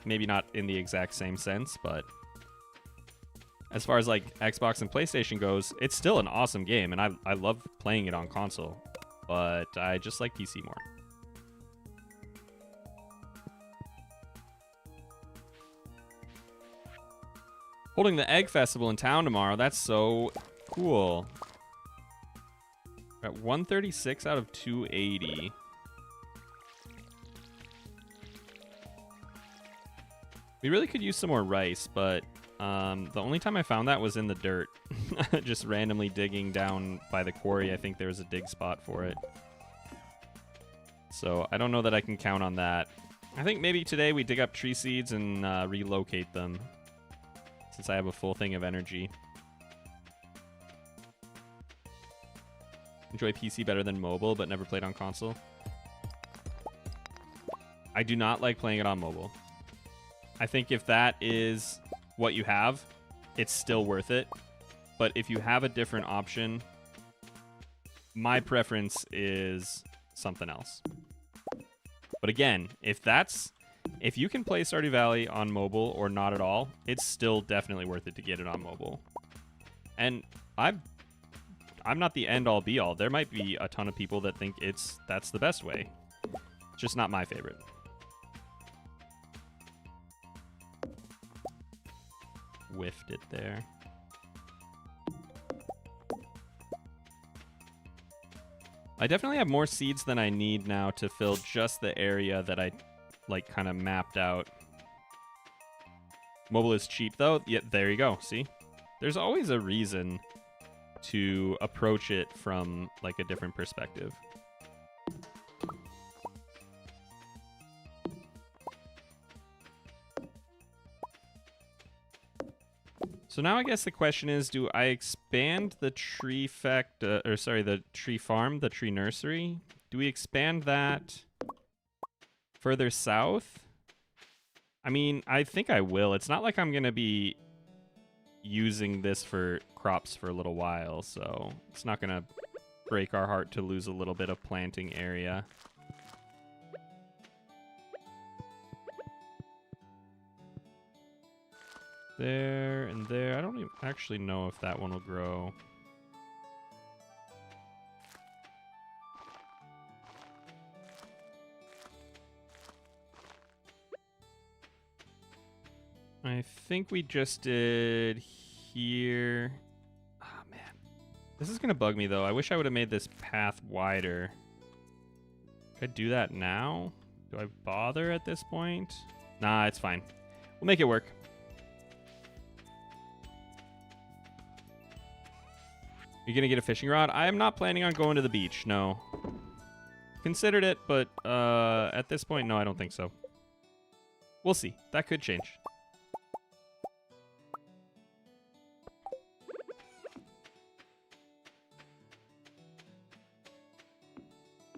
Maybe not in the exact same sense, but as far as like Xbox and PlayStation goes, it's still an awesome game, and I love playing it on console. But I just like PC more. Holding the Egg Festival in town tomorrow. That's so cool. At 136 out of 280. We really could use some more rice, but the only time I found that was in the dirt. Just randomly digging down by the quarry. I think there was a dig spot for it. So I don't know that I can count on that. I think maybe today we dig up tree seeds and relocate them, since I have a full thing of energy. Enjoy PC better than mobile, but never played on console. I do not like playing it on mobile. I think if that is what you have, it's still worth it. But if you have a different option, my preference is something else. But again, if you can play Stardew Valley on mobile or not at all, it's still definitely worth it to get it on mobile. And I'm not the end all be all. There might be a ton of people that think that's the best way. It's just not my favorite. Whiffed it there. I definitely have more seeds than I need now to fill just the area that I like kind of mapped out. Mobile is cheap though. Yeah, there you go. See? There's always a reason to approach it from like a different perspective. So now I guess the question is, do I expand the tree the tree farm, the tree nursery? Do we expand that further south? I mean, I think I will. It's not like I'm going to be using this for crops for a little while, so it's not going to break our heart to lose a little bit of planting area. There and there. I don't even actually know if that one will grow. I think we just did here. Oh, man. This is going to bug me, though. I wish I would have made this path wider. Could I do that now? Do I bother at this point? Nah, it's fine. We'll make it work. You're going to get a fishing rod? I am not planning on going to the beach, no. Considered it, but at this point, no, I don't think so. We'll see. That could change.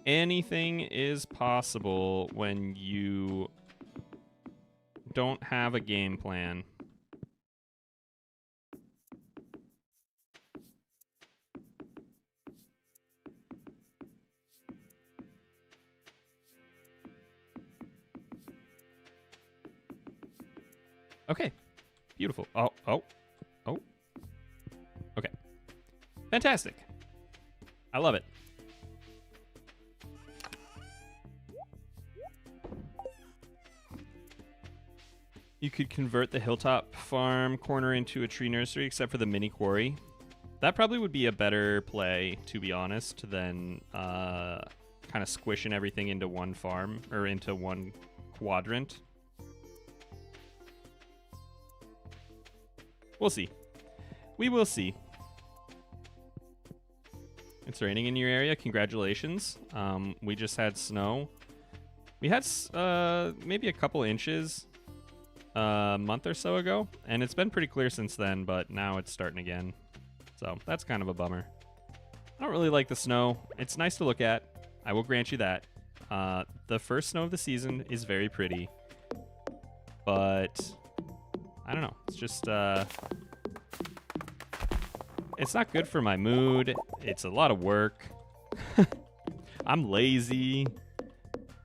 Anything is possible when you don't have a game plan. Okay, beautiful. Oh. Okay, fantastic. I love it. You could convert the hilltop farm corner into a tree nursery, except for the mini quarry. That probably would be a better play, to be honest, than kind of squishing everything into one farm or into one quadrant. We'll see. We will see. It's raining in your area. Congratulations. We just had snow. We had maybe a couple inches a month or so ago, and it's been pretty clear since then, but now it's starting again. So that's kind of a bummer. I don't really like the snow. It's nice to look at. I will grant you that. The first snow of the season is very pretty, but I don't know. It's just, it's not good for my mood. It's a lot of work. I'm lazy.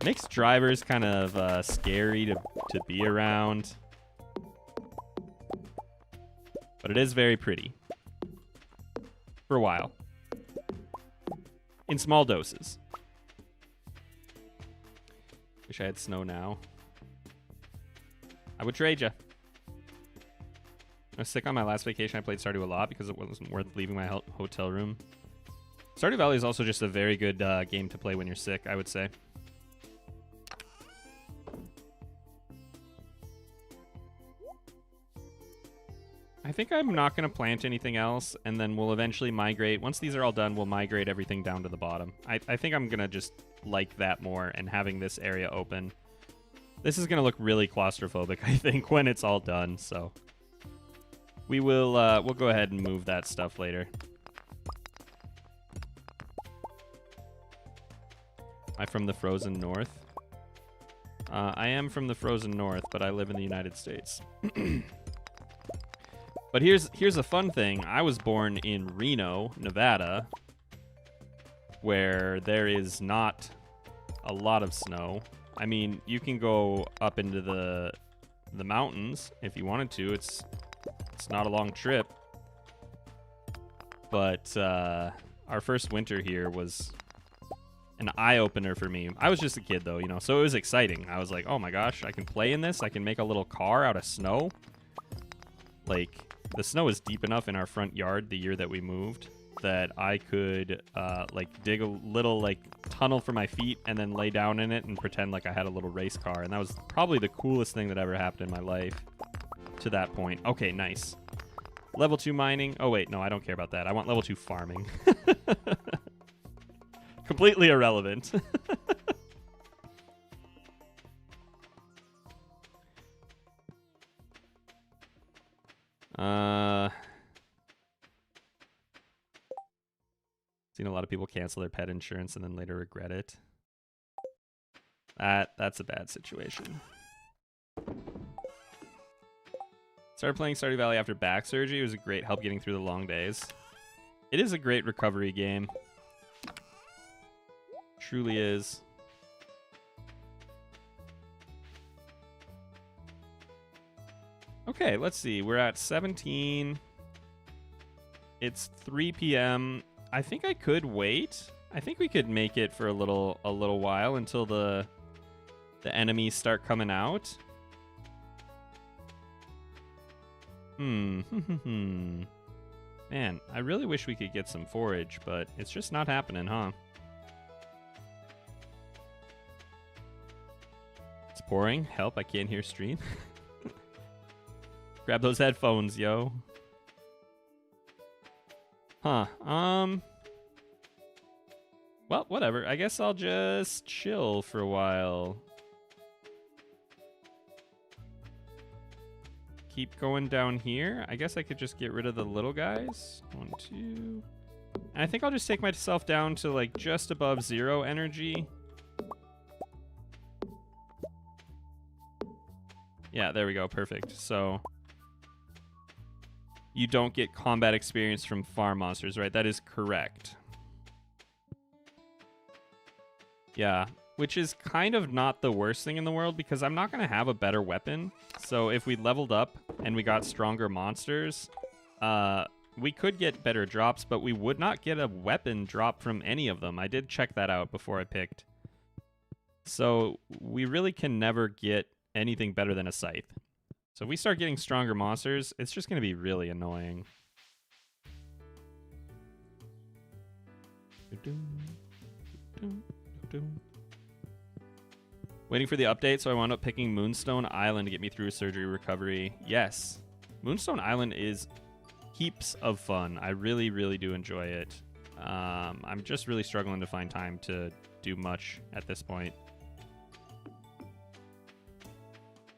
Makes drivers kind of scary to be around. But it is very pretty. For a while. In small doses. Wish I had snow now. I would trade ya. I was sick on my last vacation. I played Stardew a lot because it wasn't worth leaving my hotel room. Stardew Valley is also just a very good game to play when you're sick, I would say. I think I'm not going to plant anything else, and then we'll eventually migrate. Once these are all done, we'll migrate everything down to the bottom. I think I'm going to just like that more and having this area open. This is going to look really claustrophobic, I think, when it's all done, so we will we'll go ahead and move that stuff later. Am I from the frozen north? I am from the frozen north, but I live in the United States. But here's a fun thing. I was born in Reno, Nevada, where there is not a lot of snow. I mean, you can go up into the mountains if you wanted to. It's not a long trip. But our first winter here was an eye-opener for me. I was just a kid, though, you know, so it was exciting. I was like, oh my gosh, I can play in this. I can make a little car out of snow. Like, the snow is deep enough in our front yard the year that we moved that I could, like, dig a little, like, tunnel for my feet and then lay down in it and pretend like I had a little race car. And that was probably the coolest thing that ever happened in my life to that point. Okay, nice. Level 2 mining. Oh, wait, no, I don't care about that. I want level 2 farming. Completely irrelevant. Seen a lot of people cancel their pet insurance and then later regret it. That's a bad situation. Started playing Stardew Valley after back surgery. It was a great help getting through the long days. It is a great recovery game. Truly is. Okay, let's see. We're at 17. It's 3 p.m. I think I could wait. I think we could make it for a little while until the enemies start coming out. Man, I really wish we could get some forage, but it's just not happening, huh? It's pouring. Help, I can't hear stream. Grab those headphones, yo. Huh. Well, whatever. I guess I'll just chill for a while. Keep going down here. I guess I could just get rid of the little guys. 1, 2. And I think I'll just take myself down to, like, just above 0 energy. Yeah, there we go. Perfect. So you don't get combat experience from farm monsters, right? That is correct. Yeah, which is kind of not the worst thing in the world because I'm not going to have a better weapon. So if we leveled up and we got stronger monsters, we could get better drops, but we would not get a weapon drop from any of them. I did check that out before I picked. So we really can never get anything better than a scythe. So if we start getting stronger monsters, it's just going to be really annoying. Waiting for the update, so I wound up picking Moonstone Island to get me through surgery recovery. Yes, Moonstone Island is heaps of fun. I really, really do enjoy it. I'm just really struggling to find time to do much at this point.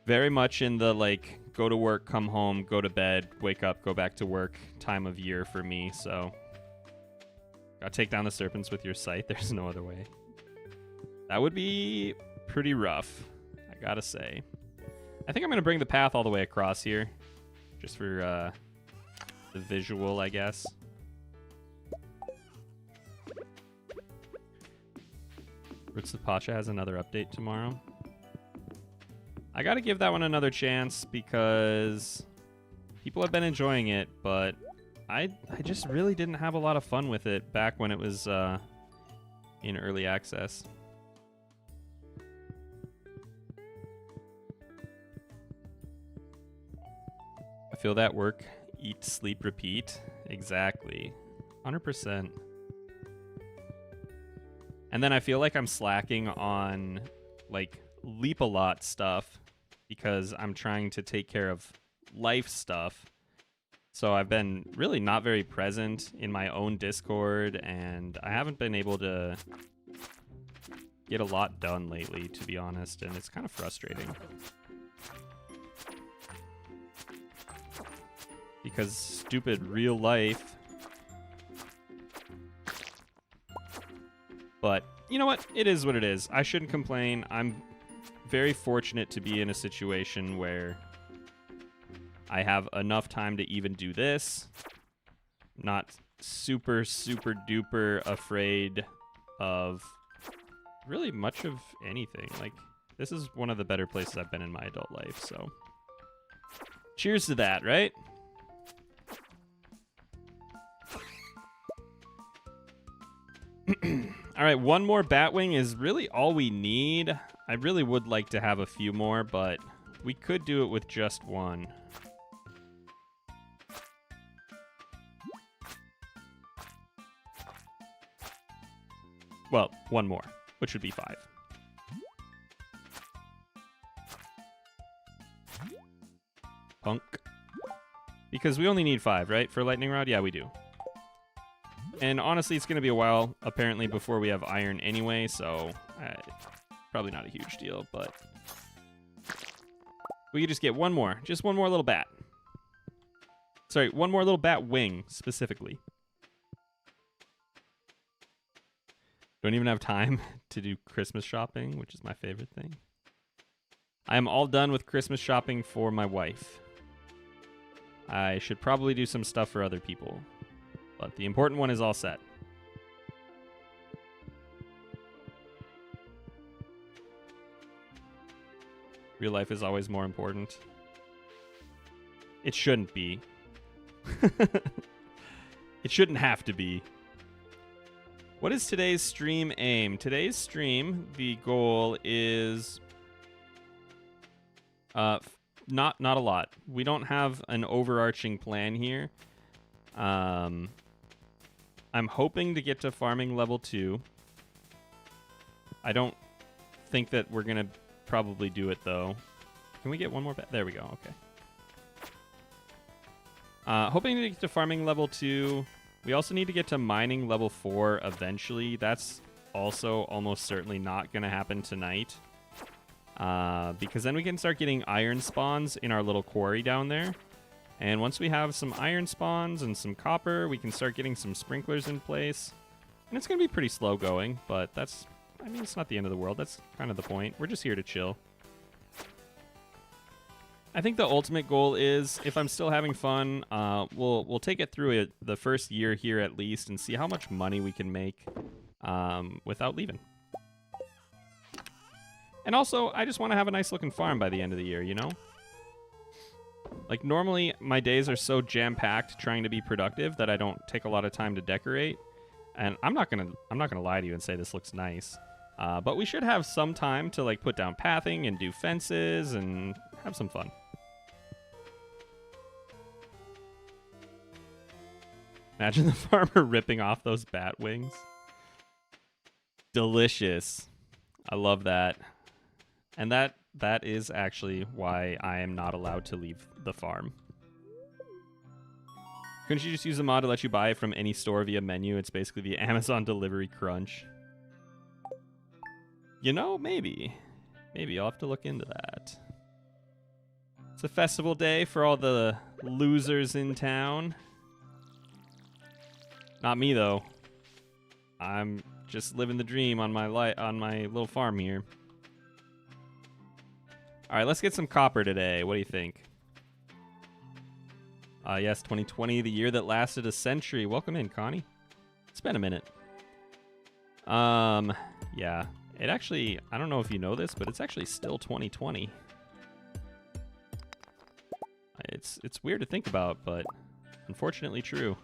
Very much in the, like, go to work, come home, go to bed, wake up, go back to work time of year for me, so. Gotta take down the serpents with your scythe. There's no other way. That would be pretty rough, I gotta say. I think I'm gonna bring the path all the way across here, just for the visual, I guess. Roots of Pacha has another update tomorrow. I gotta give that one another chance because people have been enjoying it, but I just really didn't have a lot of fun with it back when it was in early access. I feel that work, eat, sleep, repeat. Exactly. 100%. And then I feel like I'm slacking on, like, Leap-A-Lot stuff because I'm trying to take care of life stuff. So I've been really not very present in my own Discord, and I haven't been able to get a lot done lately, to be honest, and it's kind of frustrating. Because stupid real life. But you know what? It is what it is. I shouldn't complain. I'm very fortunate to be in a situation where I have enough time to even do this. Not super, super duper afraid of really much of anything. Like, this is one of the better places I've been in my adult life, so cheers to that, right? All right, one more Batwing is really all we need. I really would like to have a few more, but we could do it with just one. Well, one more, which would be 5. Punk. Because we only need 5, right? For Lightning Rod? Yeah, we do. And honestly, it's going to be a while, apparently, before we have iron anyway, so probably not a huge deal, but we could just get one more. Just one more little bat. Sorry, one more little bat wing, specifically. Don't even have time to do Christmas shopping, which is my favorite thing. I am all done with Christmas shopping for my wife. I should probably do some stuff for other people. But the important one is all set. Real life is always more important. It shouldn't be. It shouldn't have to be. What is today's stream aim? Today's stream, the goal is not a lot. We don't have an overarching plan here. I'm hoping to get to farming level 2. I don't think that we're going to probably do it, though. Can we get one more? There we go. Okay. Hoping to get to farming level 2. We also need to get to mining level 4 eventually. That's also almost certainly not going to happen tonight. Because then we can start getting iron spawns in our little quarry down there. And once we have some iron spawns and some copper, we can start getting some sprinklers in place. And it's going to be pretty slow going, but that's, I mean, it's not the end of the world. That's kind of the point. We're just here to chill. I think the ultimate goal is, if I'm still having fun, we'll take it through the first year here at least and see how much money we can make without leaving. And also, I just want to have a nice looking farm by the end of the year, you know? Like, normally my days are so jam-packed trying to be productive that I don't take a lot of time to decorate. And I'm not gonna lie to you and say this looks nice. But we should have some time to like put down pathing and do fences and have some fun. Imagine the farmer ripping off those bat wings. Delicious. I love that. And that is actually why I am not allowed to leave the farm. Couldn't you just use a mod to let you buy it from any store via menu? It's basically the Amazon delivery crunch. You know, maybe. Maybe I'll have to look into that. It's a festival day for all the losers in town. Not me, though. I'm just living the dream on my little farm here. All right, let's get some copper today. What do you think? Yes, 2020, the year that lasted a century. Welcome in, Connie. It's been a minute. Yeah. It actually, I don't know if you know this, but it's actually still 2020. It's weird to think about, but unfortunately true.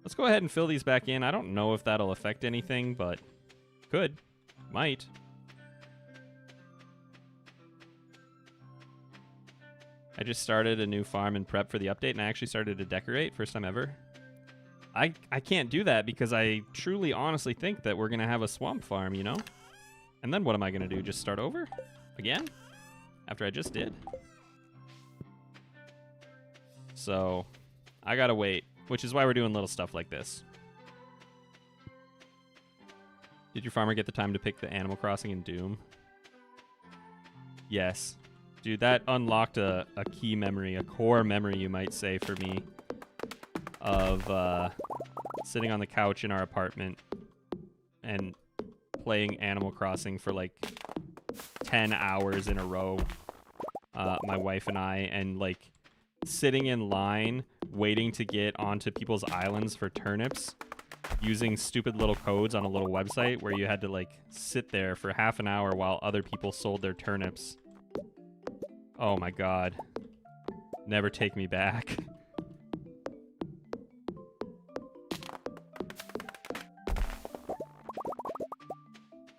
Let's go ahead and fill these back in. I don't know if that'll affect anything, but could. Might. I just started a new farm and prep for the update, and I actually started to decorate. First time ever. I can't do that because I truly, honestly think that we're going to have a swamp farm, you know? And then what am I going to do? Just start over? Again? After I just did? So I gotta wait, which is why we're doing little stuff like this. Did your farmer get the time to pick the Animal Crossing and Doom? Yes. Dude, that unlocked a key memory, a core memory, you might say, for me, of sitting on the couch in our apartment and playing Animal Crossing for like 10 hours in a row, my wife and I, and like sitting in line waiting to get onto people's islands for turnips using stupid little codes on a little website where you had to like sit there for half an hour while other people sold their turnips. Oh my god. Never take me back.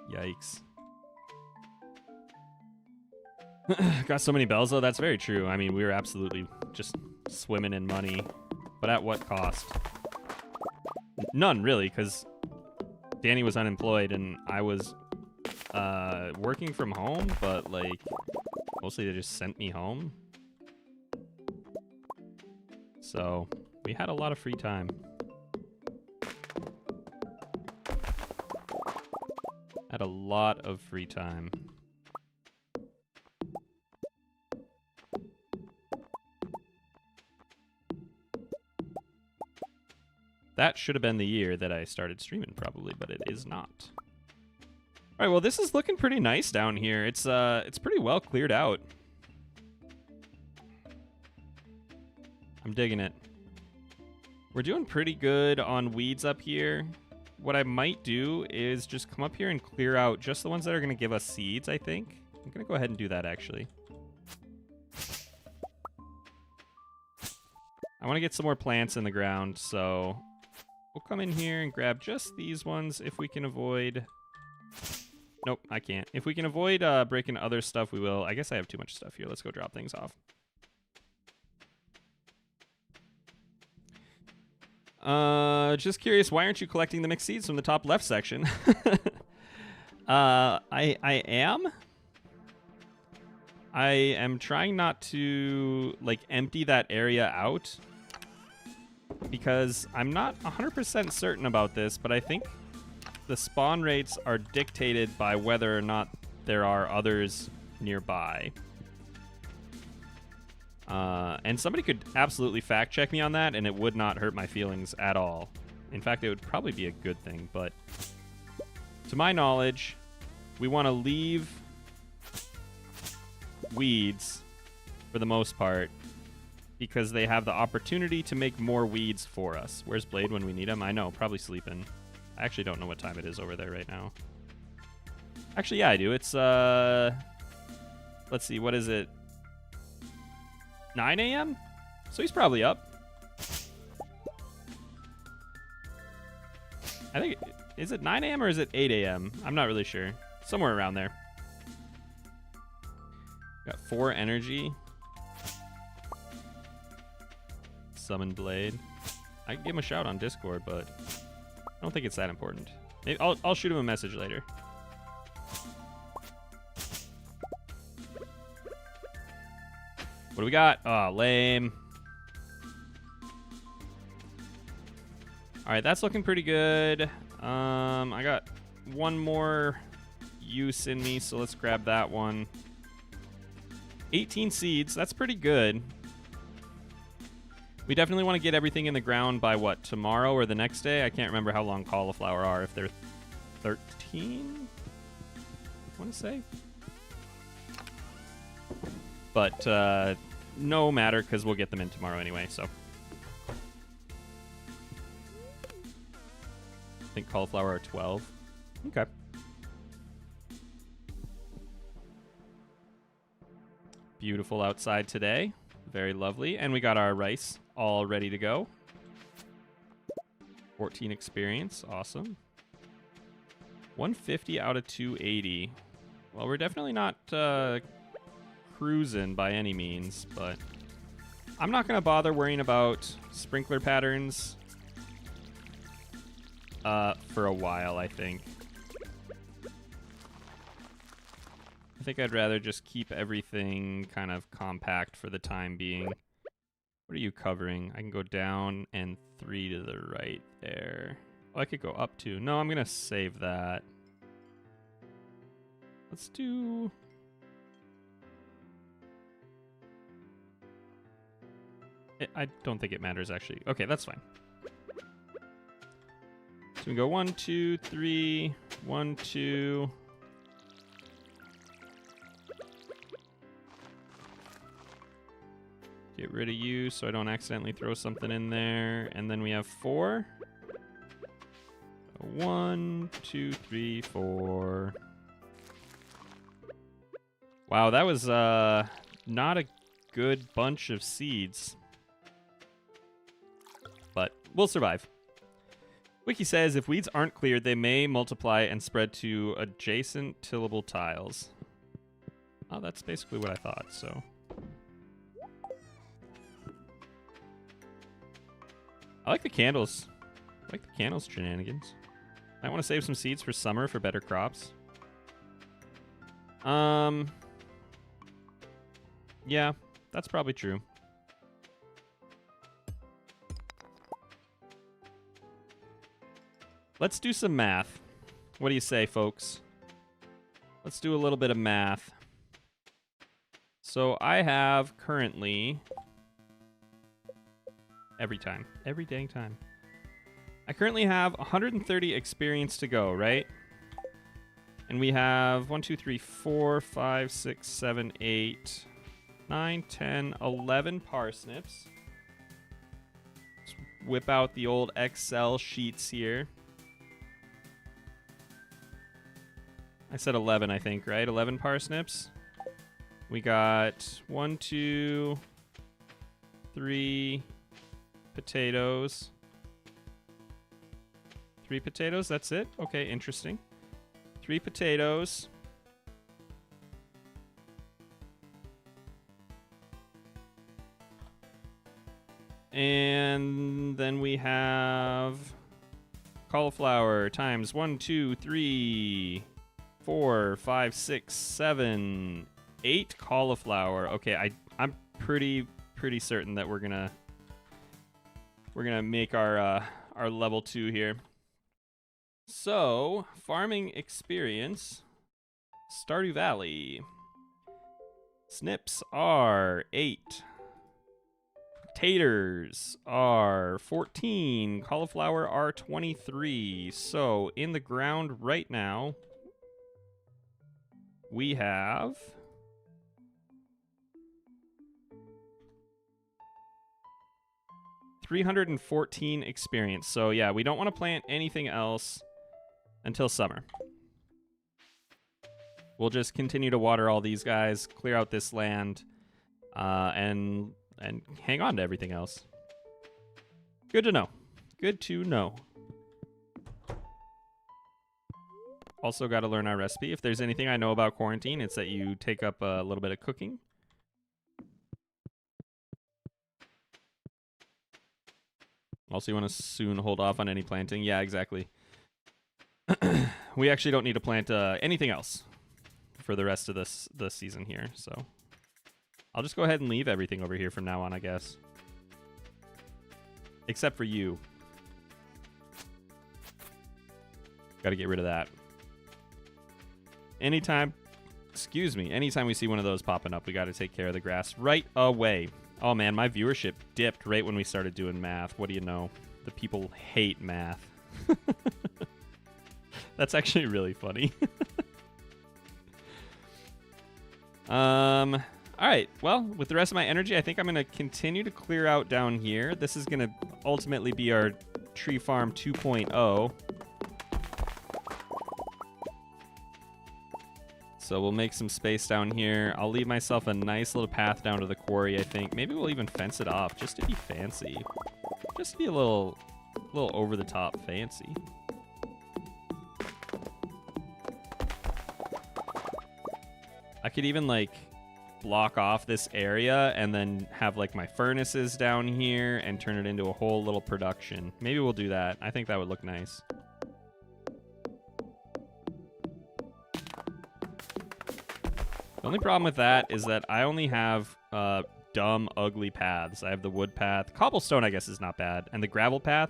Yikes. Got so many bells though, that's very true. I mean, we were absolutely just swimming in money. But at what cost? None, really, because Dani was unemployed and I was working from home, but like mostly they just sent me home. So we had a lot of free time. Had a lot of free time. That should have been the year that I started streaming, probably, but it is not. All right, well, this is looking pretty nice down here. It's pretty well cleared out. I'm digging it. We're doing pretty good on weeds up here. What I might do is just come up here and clear out just the ones that are going to give us seeds, I think. I'm going to go ahead and do that, actually. I want to get some more plants in the ground, so we'll come in here and grab just these ones if we can avoid... Nope, I can't. If we can avoid breaking other stuff, we will. I guess I have too much stuff here. Let's go drop things off. Just curious, why aren't you collecting the mixed seeds from the top left section? I am. I am trying not to, like, empty that area out because I'm not 100% certain about this, but I think the spawn rates are dictated by whether or not there are others nearby. And somebody could absolutely fact check me on that, and it would not hurt my feelings at all. In fact, it would probably be a good thing, but to my knowledge, we want to leave weeds for the most part because they have the opportunity to make more weeds for us. Where's Blade when we need him? I know, probably sleeping. I actually don't know what time it is over there right now. Actually, yeah, I do. It's, let's see, what is it? 9 a.m.? So he's probably up. I think, is it 9 a.m. or is it 8 a.m.? I'm not really sure. Somewhere around there. Got 4 energy. Summon Blade. I can give him a shout on Discord, but I don't think it's that important. Maybe I'll shoot him a message later. What do we got? Oh, lame. All right, that's looking pretty good. I got one more use in me, so let's grab that one. 18 seeds, that's pretty good. We definitely want to get everything in the ground by, what, tomorrow or the next day? I can't remember how long cauliflower are, if they're 13, I want to say. But no matter, because we'll get them in tomorrow anyway, so. I think cauliflower are 12. Okay. Beautiful outside today. Very lovely. And we got our rice all ready to go. 14 experience. Awesome. 150 out of 280. Well, we're definitely not cruising by any means, but I'm not going to bother worrying about sprinkler patterns for a while, I think. I think I'd rather just keep everything kind of compact for the time being. What are you covering? I can go down and 3 to the right there. Oh, I could go up 2. No, I'm going to save that. Let's do... I don't think it matters, actually. Okay, that's fine. So we go 1, 2, 3, 1, 2. Get rid of you so I don't accidentally throw something in there. And then we have 4. 1, 2, 3, 4. Wow, that was not a good bunch of seeds. But we'll survive. Wiki says if weeds aren't cleared, they may multiply and spread to adjacent tillable tiles. Oh, that's basically what I thought, so. I like the candles. I like the candles shenanigans. I want to save some seeds for summer for better crops. Yeah, that's probably true. Let's do some math. What do you say, folks? Let's do a little bit of math. So I have currently... Every dang time. I currently have 130 experience to go, right? And we have 1, 2, 3, 4, 5, 6, 7, 8, 9, 10, 11 parsnips. Let's whip out the old Excel sheets here. I said 11, I think, right? 11 parsnips. We got 1, 2, 3 potatoes. 3 potatoes, that's it? Okay, interesting. 3 potatoes. And then we have cauliflower times 1, 2, 3, 4, 5, 6, 7, 8 cauliflower. Okay, I'm pretty certain that we're gonna make our level 2 here. So, farming experience, Stardew Valley. Snips are 8. Taters are 14. Cauliflower are 23. So, in the ground right now, we have... $314 experience. So, yeah, we don't want to plant anything else until summer. We'll just continue to water all these guys, clear out this land, and hang on to everything else. Good to know. Good to know. Also got to learn our recipe. If there's anything I know about quarantine, it's that you take up a little bit of cooking. Also, you want to soon hold off on any planting. Yeah, exactly. We actually don't need to plant anything else for the rest of the season here, so I'll just go ahead and leave everything over here from now on, I guess. Except for you. Got to get rid of that. Anytime we see one of those popping up, we got to take care of the grass right away. Oh man, my viewership dipped right when we started doing math. What do you know? The people hate math. That's actually really funny. All right. Well, with the rest of my energy, I think I'm going to continue to clear out down here. This is going to ultimately be our tree farm 2.0. So we'll make some space down here. I'll leave myself a nice little path down to the quarry, I think. Maybe we'll even fence it off just to be fancy. Just to be a little over the top fancy. I could even like block off this area and then have like my furnaces down here and turn it into a whole little production. Maybe we'll do that. I think that would look nice. The only problem with that is that I only have dumb, ugly paths. I have the wood path. Cobblestone, I guess, is not bad. And the gravel path.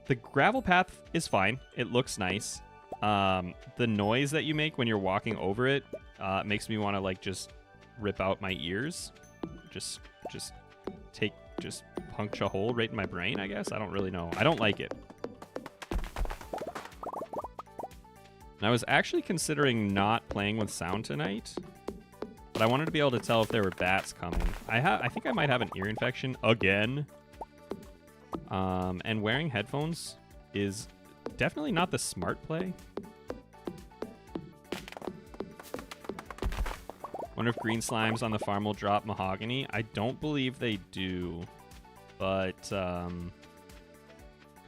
The gravel path is fine. It looks nice. The noise that you make when you're walking over it makes me want to, like, just rip out my ears. Just punch a hole right in my brain, I guess. I don't really know. I don't like it. And I was actually considering not playing with sound tonight, but I wanted to be able to tell if there were bats coming. I think I might have an ear infection again. And wearing headphones is definitely not the smart play. Wonder if green slimes on the farm will drop mahogany. I don't believe they do, but could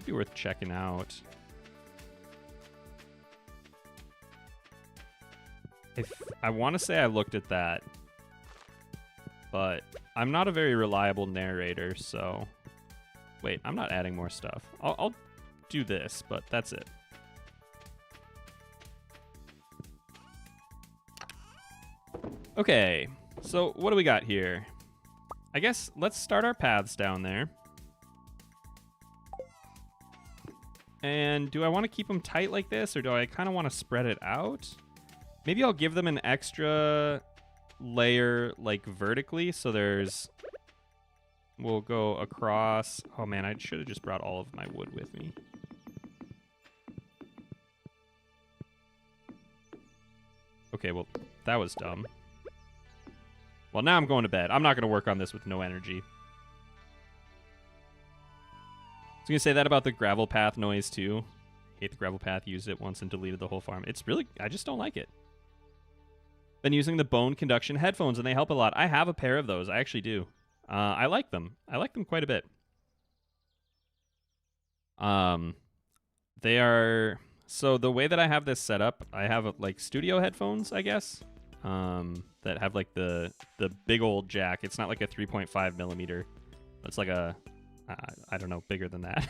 be worth checking out. If I want to say I looked at that, but I'm not a very reliable narrator, so wait, I'm not adding more stuff. I'll do this, but that's it. Okay, so what do we got here? I guess let's start our paths down there. And do I want to keep them tight like this, or do I kind of want to spread it out? Maybe I'll give them an extra layer, like, vertically, so there's... We'll go across... Oh, man, I should have just brought all of my wood with me. Okay, well, that was dumb. Well, now I'm going to bed. I'm not going to work on this with no energy. I was going to say that about the gravel path noise, too. Hate the gravel path, used it once and deleted the whole farm. It's really... I just don't like it. Been using the bone conduction headphones, and they help a lot. I have a pair of those. I actually do. I like them. I like them quite a bit. They are... So the way that I have this set up, I have, like, studio headphones, I guess, that have, like, the big old jack. It's not like a 3.5 millimeter. It's like a... I don't know, bigger than that.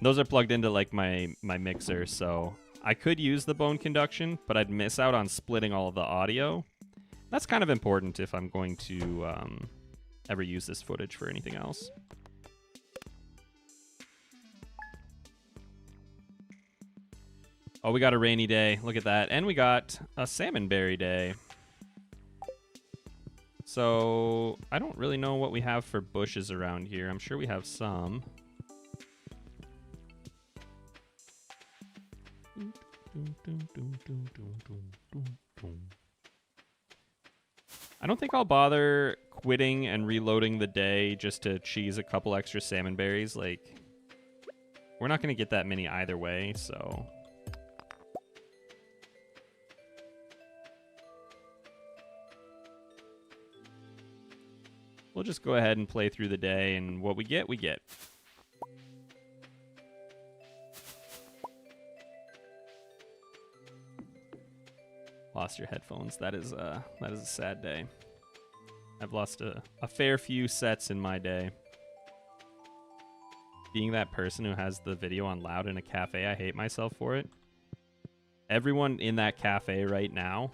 Those are plugged into, like, my mixer, so I could use the bone conduction, but I'd miss out on splitting all of the audio. That's kind of important if I'm going to ever use this footage for anything else. Oh, we got a rainy day. Look at that. And we got a salmonberry day. So I don't really know what we have for bushes around here. I'm sure we have some. I don't think I'll bother quitting and reloading the day just to cheese a couple extra salmon berries. Like, we're not going to get that many either way, so... We'll just go ahead and play through the day, and what we get, we get. Lost your headphones. That is a sad day. I've lost a fair few sets in my day. Being that person who has the video on loud in a cafe, I hate myself for it. Everyone in that cafe right now,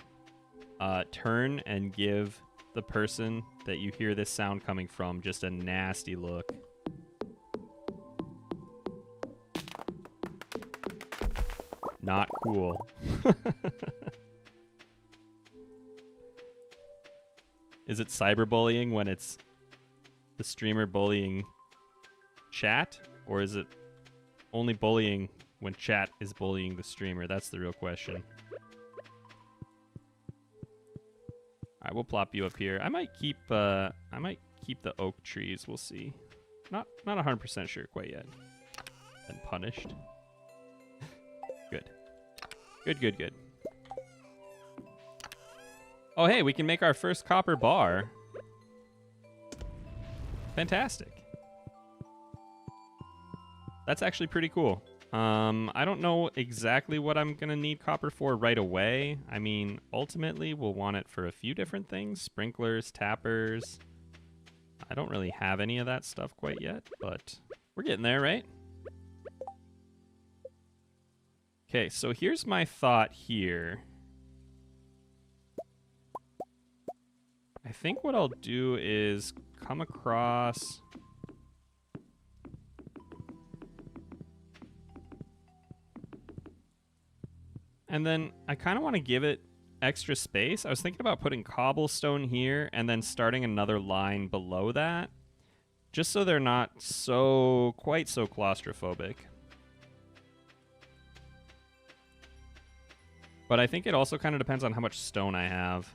turn and give the person that you hear this sound coming from just a nasty look. Not cool. Is it cyberbullying when it's the streamer bullying chat? Or is it only bullying when chat is bullying the streamer? That's the real question. Alright, we'll plop you up here. I might keep the oak trees. We'll see. Not 100% sure quite yet. Been punished. Good. Good. Oh, hey, we can make our first copper bar. Fantastic. That's actually pretty cool. I don't know exactly what I'm going to need copper for right away. I mean, ultimately, we'll want it for a few different things. Sprinklers, tappers. I don't really have any of that stuff quite yet, but we're getting there, right? Okay, so here's my thought here. I I think what I'll do is come across... And then I kind of want to give it extra space. I was thinking about putting cobblestone here and then starting another line below that, just so they're not quite so claustrophobic. But I think it also kind of depends on how much stone I have.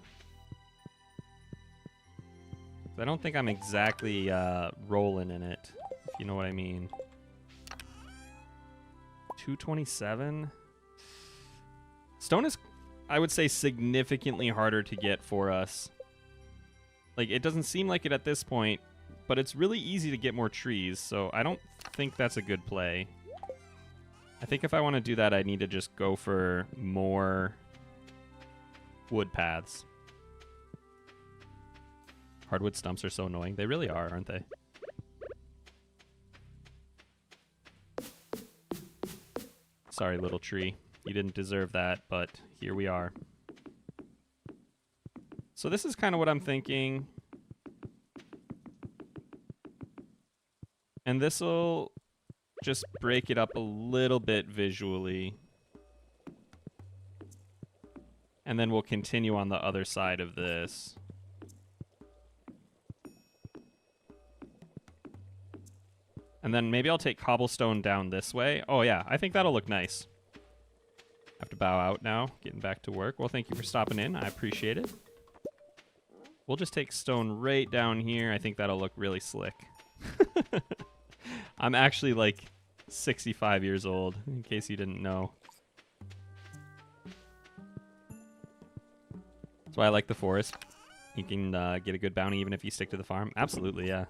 I don't think I'm exactly rolling in it, if you know what I mean. 227? Stone is, I would say, significantly harder to get for us. Like, it doesn't seem like it at this point, but it's really easy to get more trees, so I don't think that's a good play. I think if I want to do that, I need to just go for more wood paths. Hardwood stumps are so annoying. They really are, aren't they? Sorry, little tree. You didn't deserve that, but here we are. So this is kind of what I'm thinking. And this will just break it up a little bit visually. And then we'll continue on the other side of this. And then maybe I'll take cobblestone down this way. Oh yeah, I think that'll look nice. I have to bow out now, getting back to work. Well, thank you for stopping in. I appreciate it. We'll just take stone right down here. I think that'll look really slick. I'm actually like 65 years old, in case you didn't know. That's why I like the forest. You can get a good bounty even if you stick to the farm. Absolutely, yeah.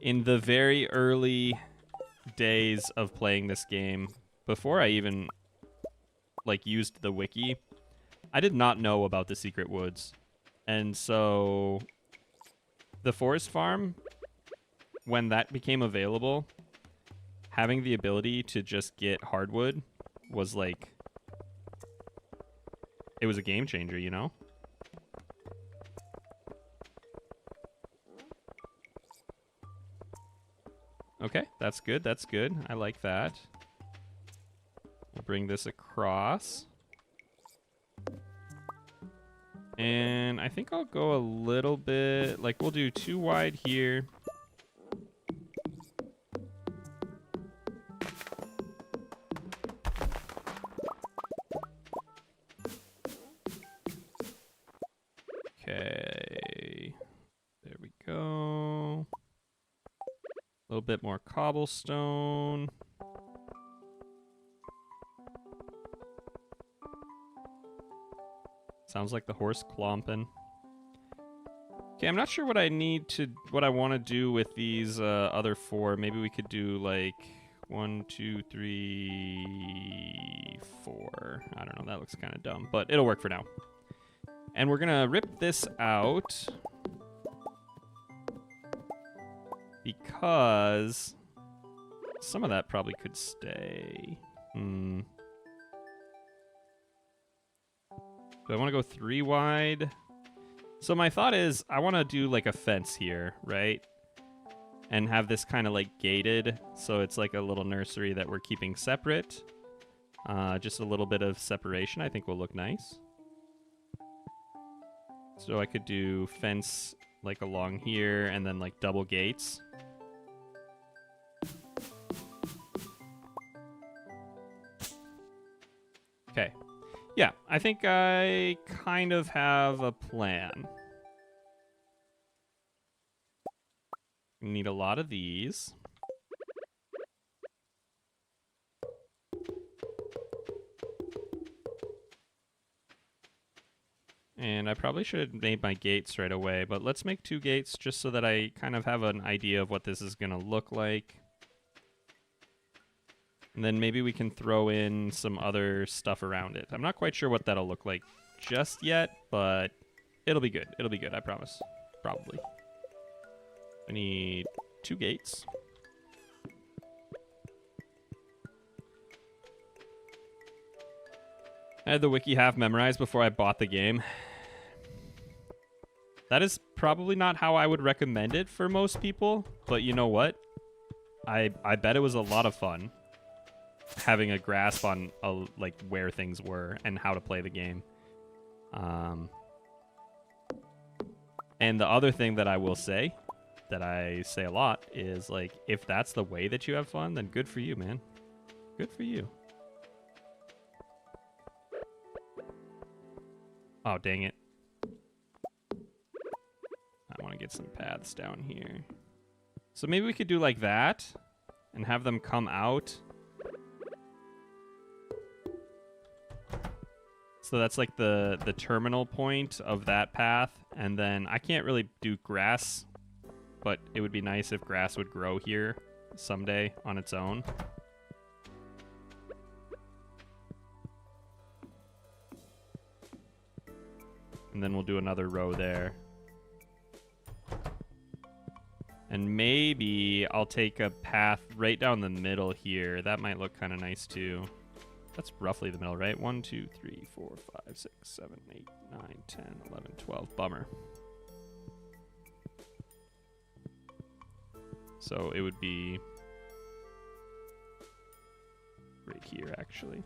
In the very early days of playing this game, before I even like used the wiki, I did not know about the secret woods. And so the forest farm, when that became available, having the ability to just get hardwood was like, it was a game changer, you know? Okay, that's good, that's good. I like that. We'll bring this across. And I think I'll go a little bit, like we'll do 2 wide here. Okay, there we go. A little bit more cobblestone. Sounds like the horse clomping. Okay, I'm not sure what I want to do with these other 4. Maybe we could do like 1, 2, 3, 4. I don't know, that looks kind of dumb, but it'll work for now. And we're gonna rip this out because some of that probably could stay. Do I want to go 3 wide? So my thought is I want to do like a fence here, right? And have this kind of like gated, so it's like a little nursery that we're keeping separate. Just a little bit of separation I think will look nice. So I could do fence like along here and then like double gates. Okay. Yeah, I think I kind of have a plan. Need a lot of these. And I probably should have made my gates right away, but let's make 2 gates just so that I kind of have an idea of what this is going to look like. And then maybe we can throw in some other stuff around it. I'm not quite sure what that'll look like just yet, but it'll be good. It'll be good, I promise. Probably. I need 2 gates. I had the wiki half memorized before I bought the game. That is probably not how I would recommend it for most people, but you know what? I bet it was a lot of fun having a grasp on like where things were and how to play the game. And the other thing that I will say, that I say a lot, is like, if that's the way that you have fun, then good for you, man. Good for you. Oh, dang it. I want to get some paths down here. So maybe we could do like that and have them come out. So that's like the terminal point of that path. And then I can't really do grass, but it would be nice if grass would grow here someday on its own. And then we'll do another row there. And maybe I'll take a path right down the middle here. That might look kind of nice too. That's roughly the middle, right? 1, 2, 3, 4, 5, 6, 7, 8, 9, 10, 11, 12. Bummer. So it would be right here, actually.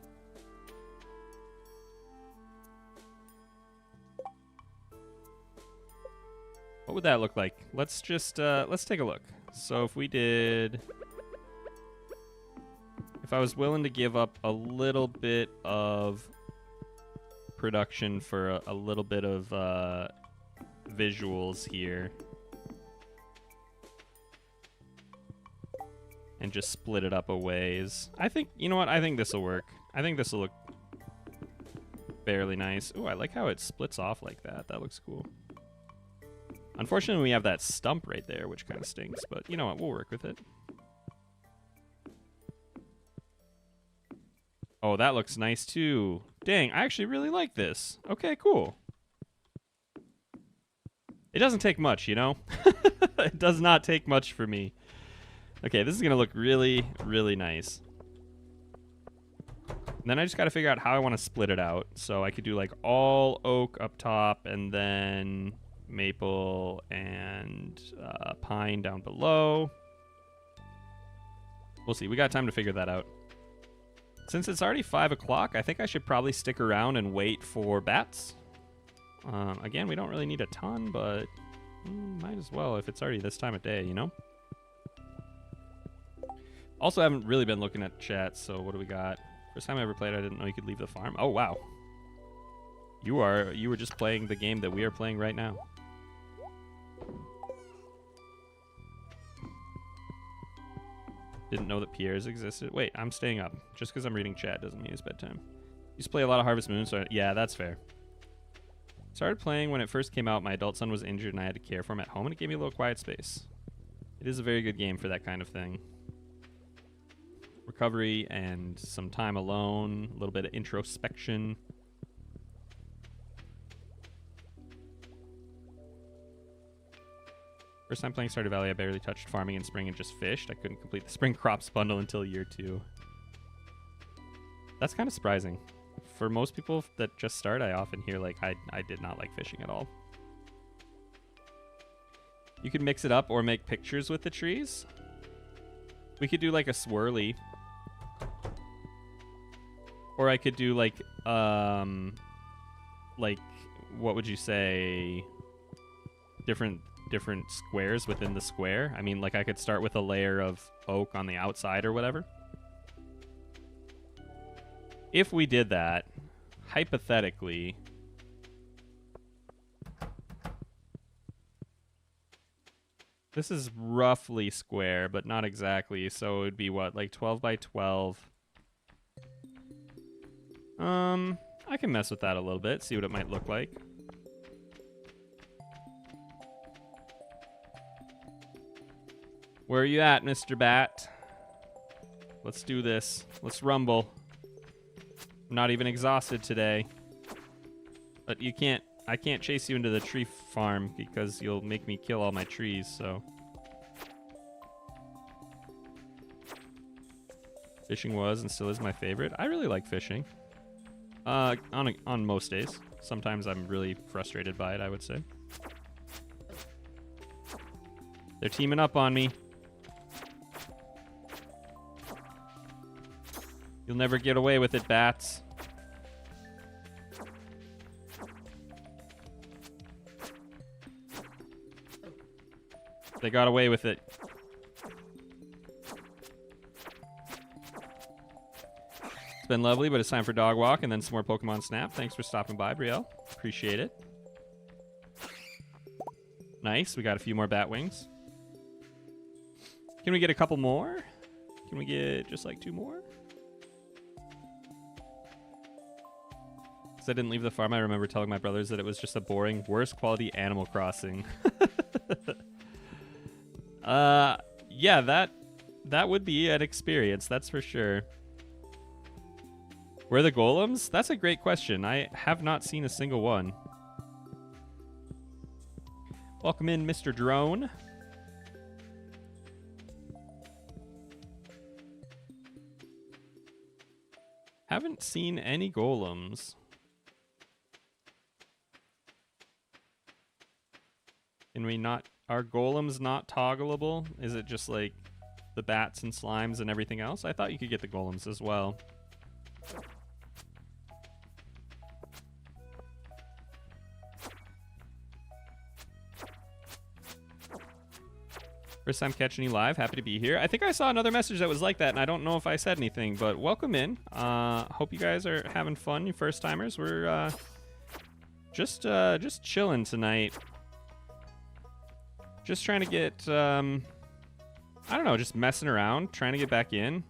What would that look like? Let's just, let's take a look. So if we did... If I was willing to give up a little bit of production for a little bit of visuals here. And just split it up a ways. I think, you know what? I think this will work. I think this will look fairly nice. Ooh, I like how it splits off like that. That looks cool. Unfortunately, we have that stump right there, which kind of stinks. But you know what? We'll work with it. Oh, that looks nice too. Dang, I actually really like this. Okay, cool. It doesn't take much, you know? It does not take much for me. Okay, this is going to look really, really nice. And then I just got to figure out how I want to split it out. So I could do like all oak up top and then maple and pine down below. We'll see. We got time to figure that out. Since it's already 5 o'clock, I think I should probably stick around and wait for bats. Again, we don't really need a ton, but might as well if it's already this time of day, you know? Also, I haven't really been looking at chat, so what do we got? First time I ever played, I didn't know you could leave the farm. Oh, wow. You were just playing the game that we are playing right now. Didn't know that Pierre's existed. Wait, I'm staying up. Just because I'm reading chat doesn't mean it's bedtime. Used to play a lot of Harvest Moon, so yeah, that's fair. Started playing when it first came out. My adult son was injured and I had to care for him at home, and it gave me a little quiet space. It is a very good game for that kind of thing. Recovery and some time alone, a little bit of introspection. First time playing Stardew Valley, I barely touched farming in spring and just fished. I couldn't complete the spring crops bundle until year 2. That's kind of surprising. For most people that just start, I often hear like, I did not like fishing at all. You could mix it up or make pictures with the trees. We could do like a swirly. Or I could do like, what would you say? Different squares within the square. I mean, like I could start with a layer of oak on the outside or whatever. If we did that, hypothetically, this is roughly square, but not exactly. So it would be what, like 12 by 12. I can mess with that a little bit, see what it might look like. Where are you at, Mr. Bat? Let's do this. Let's rumble. I'm not even exhausted today. But you can't... I can't chase you into the tree farm because you'll make me kill all my trees, so... Fishing was and still is my favorite. I really like fishing. On most days. Sometimes I'm really frustrated by it, I would say. They're teaming up on me. You'll never get away with it, bats. They got away with it. It's been lovely, but it's time for dog walk and then some more Pokemon Snap. Thanks for stopping by, Brielle. Appreciate it. Nice. We got a few more bat wings. Can we get a couple more? Can we get just like 2 more? Because I didn't leave the farm, I remember telling my brothers that it was just a boring, worst quality Animal Crossing. Yeah, that would be an experience, that's for sure. Where are the golems? That's a great question. I have not seen a single one. Welcome in, Mr. Drone. Haven't seen any golems. Can we not... Are golems not toggleable? Is it just like the bats and slimes and everything else? I thought you could get the golems as well. First time catching you live. Happy to be here. I think I saw another message that was like that, and I don't know if I said anything, but welcome in. Hope you guys are having fun, you first timers. We're just chilling tonight. Just trying to get, I don't know, just messing around, trying to get back in.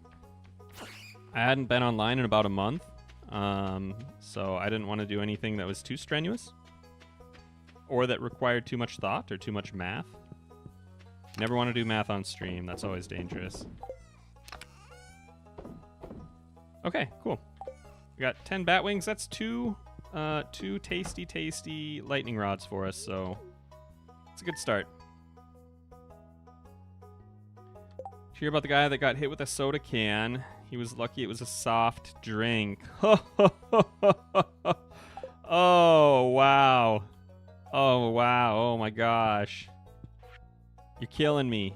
I hadn't been online in about a month, so I didn't want to do anything that was too strenuous or that required too much thought or too much math. Never want to do math on stream. That's always dangerous. Okay, cool. We got 10 bat wings. That's two tasty lightning rods for us, so it's a good start. Did you hear about the guy that got hit with a soda can? He was lucky it was a soft drink. Oh, wow. Oh, wow. Oh, my gosh. You're killing me.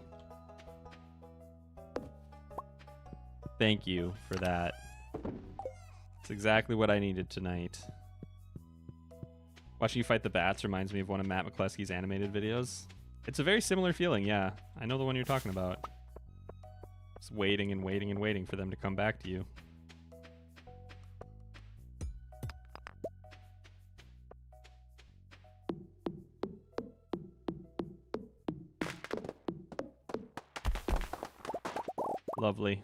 Thank you for that. It's exactly what I needed tonight. Watching you fight the bats reminds me of one of Matt McCluskey's animated videos. It's a very similar feeling, yeah. I know the one you're talking about. Just waiting and waiting and waiting for them to come back to you. Lovely.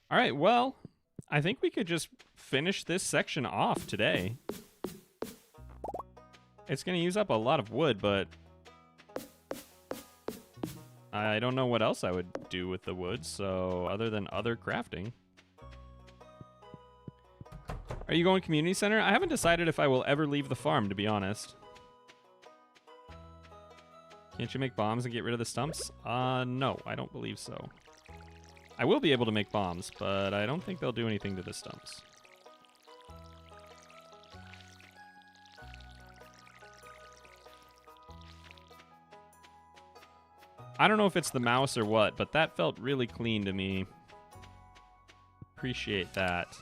All right, well, I think we could just finish this section off today. It's going to use up a lot of wood, but I don't know what else I would do with the wood, so other than other crafting. Are you going community center? I haven't decided if I will ever leave the farm, to be honest. Can't you make bombs and get rid of the stumps? No, I don't believe so. I will be able to make bombs, but I don't think they'll do anything to the stumps. I don't know if it's the mouse or what, but that felt really clean to me. Appreciate that.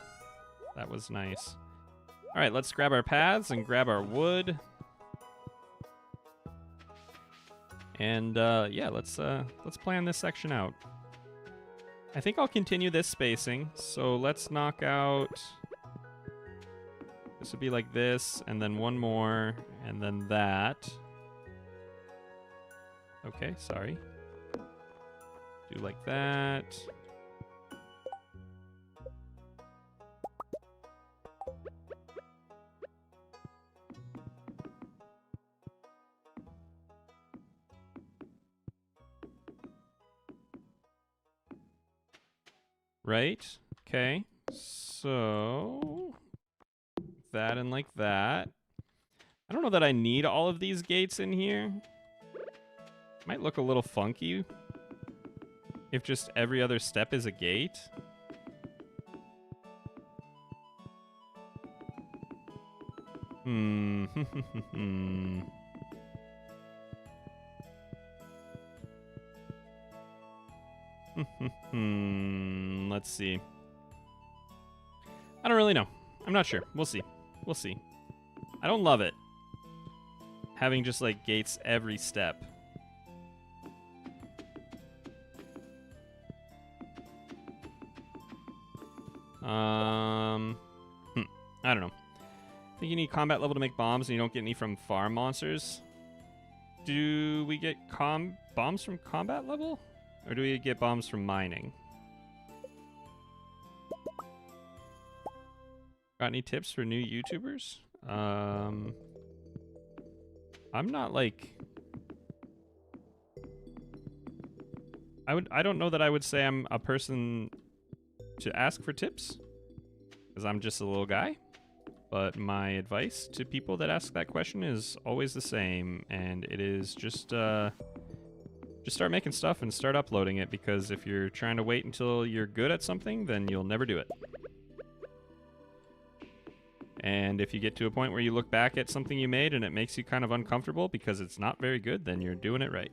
That was nice. All right, let's grab our paths and grab our wood. And yeah, let's plan this section out. I think I'll continue this spacing. So let's knock out. This would be like this, and then one more, and then that. Okay, sorry. Do like that. Right? Okay. So that and like that. I don't know that I need all of these gates in here. Might look a little funky if just every other step is a gate. Hmm. Let's see. I don't really know. I'm not sure. We'll see. We'll see. I don't love it. Having just like gates every step. I don't know. I think you need combat level to make bombs and you don't get any from farm monsters. Do we get bombs from combat level? Or do we get bombs from mining? Got any tips for new YouTubers? I'm not like... I don't know that I would say I'm a person to ask for tips, because I'm just a little guy. But my advice to people that ask that question is always the same, and it is just start making stuff and start uploading it, because if you're trying to wait until you're good at something, then you'll never do it. And if you get to a point where you look back at something you made and it makes you kind of uncomfortable because it's not very good, then you're doing it right.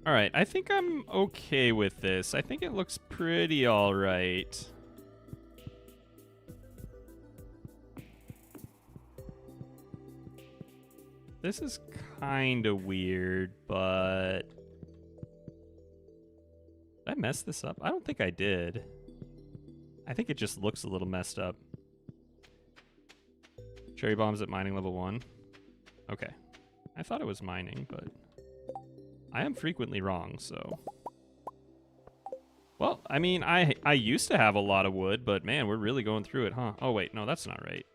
All right, I think I'm okay with this. I think it looks pretty all right. This is kind of weird, but... Did I mess this up? I don't think I did. I think it just looks a little messed up. Cherry bombs at mining level 1. Okay. I thought it was mining, but... I am frequently wrong, so... Well, I mean, I used to have a lot of wood, but man, we're really going through it, huh? Oh, wait, no, that's not right.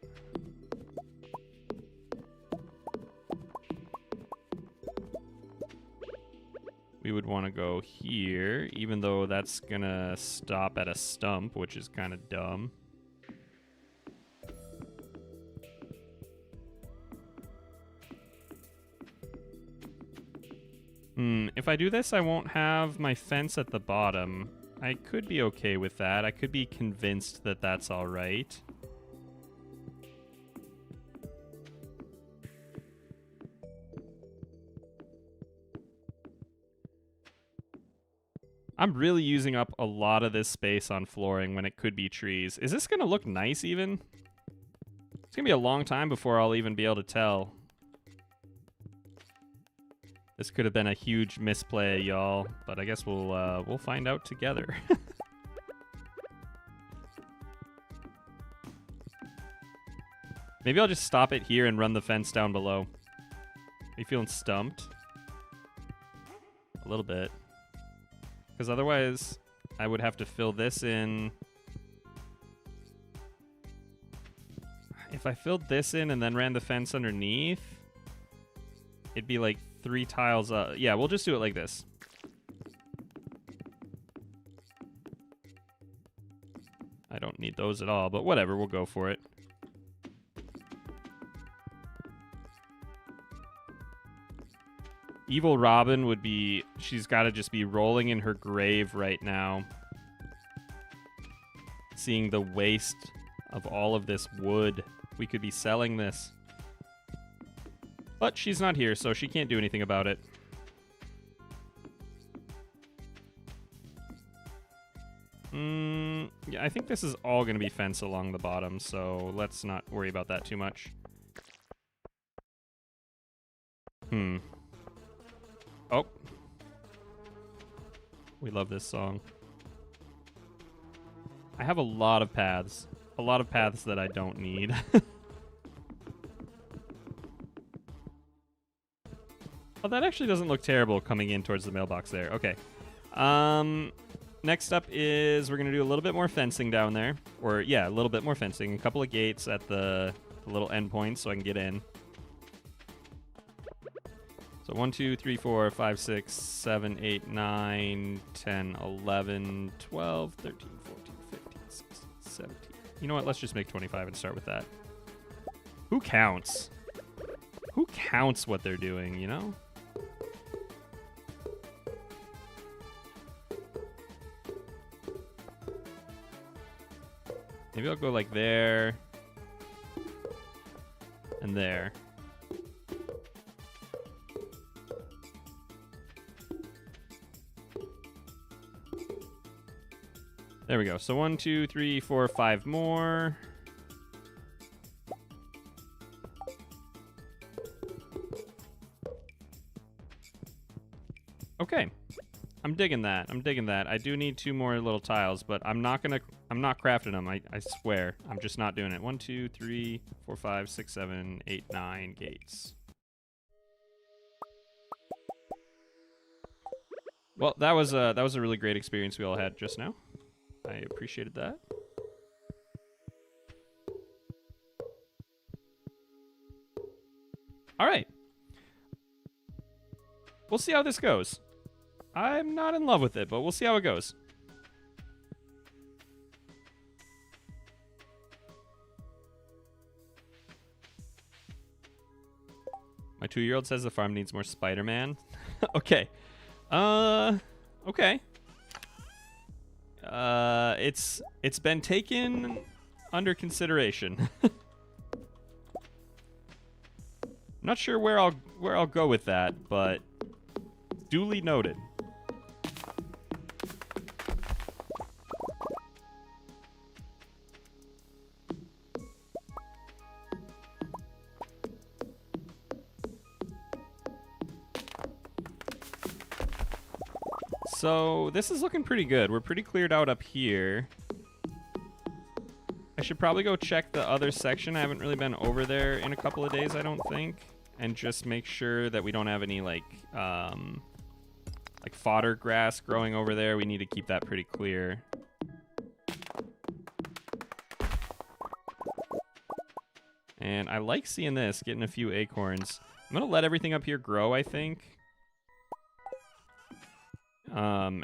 We would want to go here, even though that's gonna stop at a stump, which is kind of dumb. If I do this, I won't have my fence at the bottom. I could be okay with that. I could be convinced that that's all right. I'm really using up a lot of this space on flooring when it could be trees. Is this going to look nice even? It's going to be a long time before I'll even be able to tell. This could have been a huge misplay, y'all, but I guess we'll find out together. Maybe I'll just stop it here and run the fence down below. Are you feeling stumped? A little bit. Because otherwise, I would have to fill this in. If I filled this in and then ran the fence underneath, it'd be like 3 tiles up. Yeah, we'll just do it like this. I don't need those at all, but whatever, we'll go for it. Evil Robin would be... She's got to just be rolling in her grave right now. Seeing the waste of all of this wood. We could be selling this. But she's not here, so she can't do anything about it. Yeah, I think this is all going to be fence along the bottom, so let's not worry about that too much. Oh. We love this song. I have a lot of paths. A lot of paths that I don't need. Oh, that actually doesn't look terrible coming in towards the mailbox there. Okay. Next up is we're going to do a little bit more fencing down there. Or, yeah, a little bit more fencing. A couple of gates at the little endpoints so I can get in. So 1, 2, 3, 4, 5, 6, 7, 8, 9, 10, 11, 12, 13, 14, 15, 16, 17. You know what? Let's just make 25 and start with that. Who counts? Who counts what they're doing, you know? Maybe I'll go like there and there. There we go. So 1, 2, 3, 4, 5 more. Okay. I'm digging that. I'm digging that. I do need 2 more little tiles, but I'm not crafting them. I swear. I'm just not doing it. 1, 2, 3, 4, 5, 6, 7, 8, 9 gates. Well, that was a really great experience we all had just now. I appreciated that. All right. We'll see how this goes. I'm not in love with it, but we'll see how it goes. My 2-year-old says the farm needs more Spider-Man. Okay. Okay. It's been taken under consideration. I'm not sure where I'll go with that, but duly noted. So this is looking pretty good. We're pretty cleared out up here. I should probably go check the other section. I haven't really been over there in a couple of days, I don't think. And just make sure that we don't have any like fodder grass growing over there. We need to keep that pretty clear. And I like seeing this, getting a few acorns. I'm gonna let everything up here grow, I think.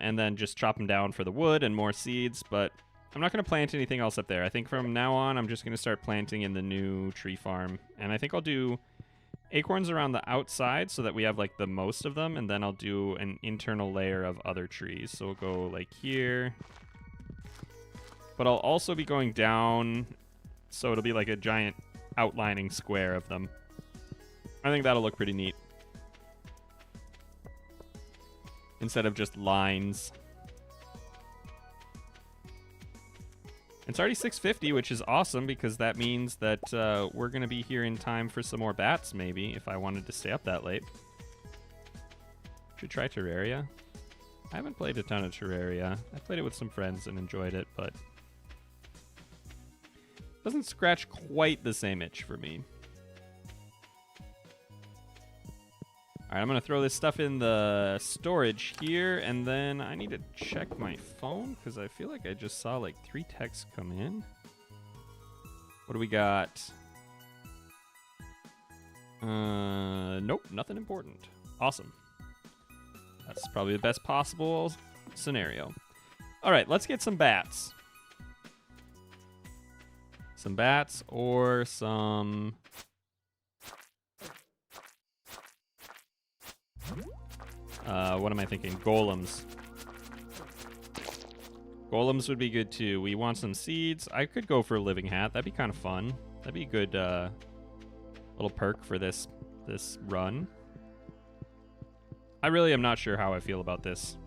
And then just chop them down for the wood and more seeds, but I'm not going to plant anything else up there. I think from now on, I'm just going to start planting in the new tree farm. And I think I'll do acorns around the outside so that we have like the most of them, and then I'll do an internal layer of other trees. So we'll go like here. But I'll also be going down, so it'll be like a giant outlining square of them. I think that'll look pretty neat. Instead of just lines. It's already 6:50, which is awesome because that means that we're going to be here in time for some more bats, maybe, if I wanted to stay up that late. Should try Terraria. I haven't played a ton of Terraria. I played it with some friends and enjoyed it, but doesn't scratch quite the same itch for me. All right, I'm going to throw this stuff in the storage here, and then I need to check my phone because I feel like I just saw like 3 texts come in. What do we got? Nope, nothing important. Awesome. That's probably the best possible scenario. All right, let's get some bats. Some bats or some... what am I thinking? Golems. Golems would be good too. We want some seeds. I could go for a living hat. That'd be kind of fun. That'd be a good little perk for this run. I really am not sure how I feel about this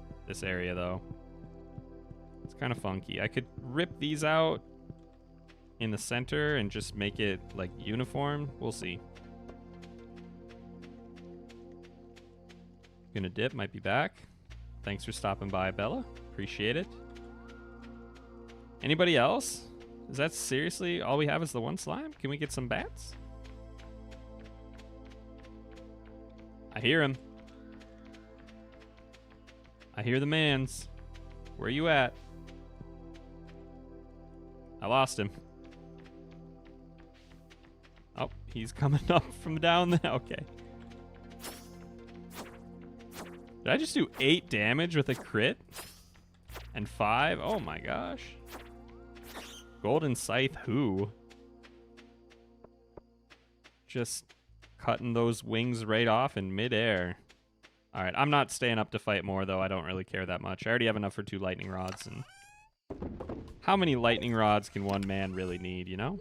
area though. It's kind of funky. I could rip these out in the center and just make it like uniform. We'll see. Gonna dip, might be back. Thanks for stopping by, Bella. Appreciate it. Anybody else? Is that seriously all we have is the one slime? Can we get some bats? I hear him. I hear the mans. Where you at? I lost him. Oh, he's coming up from down there. Okay. Did I just do 8 damage with a crit? And 5? Oh my gosh. Golden Scythe who? Just cutting those wings right off in midair. Alright, I'm not staying up to fight more though. I don't really care that much. I already have enough for 2 lightning rods. And How many lightning rods can one man really need, you know?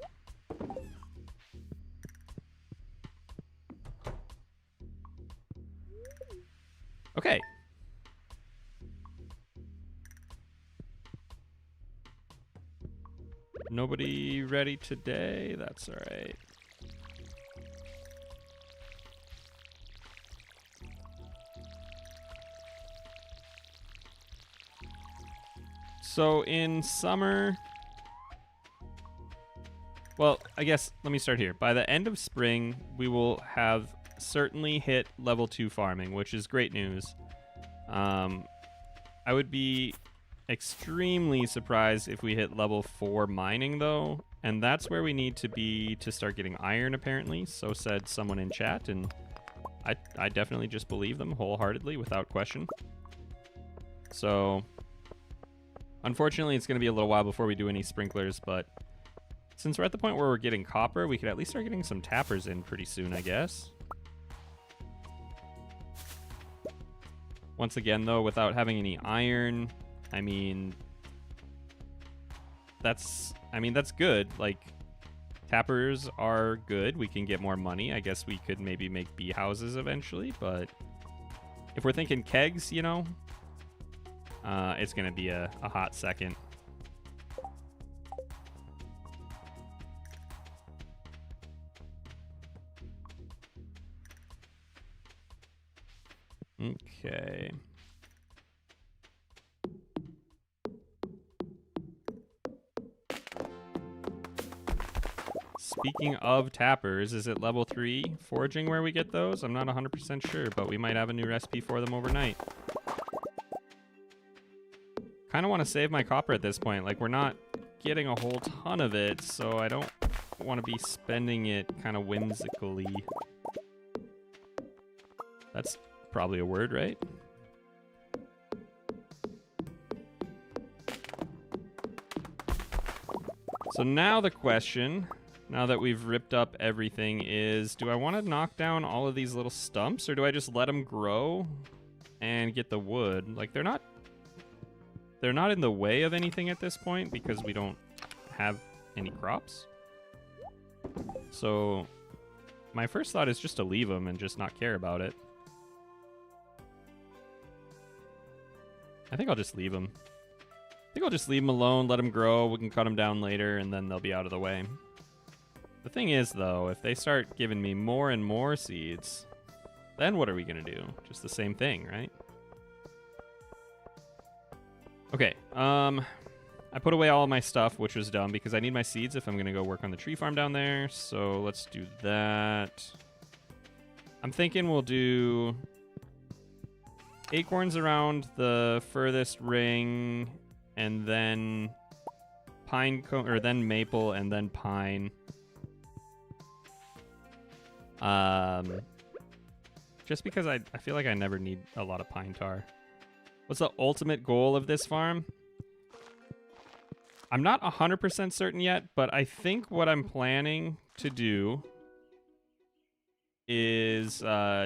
Okay. Nobody ready today? That's all right. So in summer, well, I guess let me start here. By the end of spring, we will have certainly hit level 2 farming, which is great news. I would be extremely surprised if we hit level 4 mining though, and that's where we need to be to start getting iron apparently. So said someone in chat, and I definitely just believe them wholeheartedly without question. So unfortunately, it's going to be a little while before we do any sprinklers, but since we're at the point where we're getting copper, we could at least start getting some tappers in pretty soon, I guess. Once again, though, without having any iron, I mean, that's good. Like, tappers are good. We can get more money. I guess we could maybe make bee houses eventually, but if we're thinking kegs, you know, it's going to be a hot second. Okay. Speaking of tappers, is it level 3 foraging where we get those? I'm not 100% sure, but we might have a new recipe for them overnight. Kind of want to save my copper at this point. Like, we're not getting a whole ton of it, so I don't want to be spending it kind of whimsically. That's probably a word, right? So now the question, now that we've ripped up everything, is do I want to knock down all of these little stumps, or do I just let them grow and get the wood? Like, they're not in the way of anything at this point because we don't have any crops. So my first thought is just to leave them and just not care about it. I think I'll just leave them. I think I'll just leave them alone, let them grow. We can cut them down later, and then they'll be out of the way. The thing is, though, if they start giving me more and more seeds, then what are we going to do? Just the same thing, right? Okay, I put away all of my stuff, which was dumb because I need my seeds if I'm going to go work on the tree farm down there. So let's do that. I'm thinking we'll do acorns around the furthest ring, and then pine cone, or then maple, and then pine. Just because I feel like I never need a lot of pine tar. What's the ultimate goal of this farm? I'm not 100% certain yet, but I think what I'm planning to do is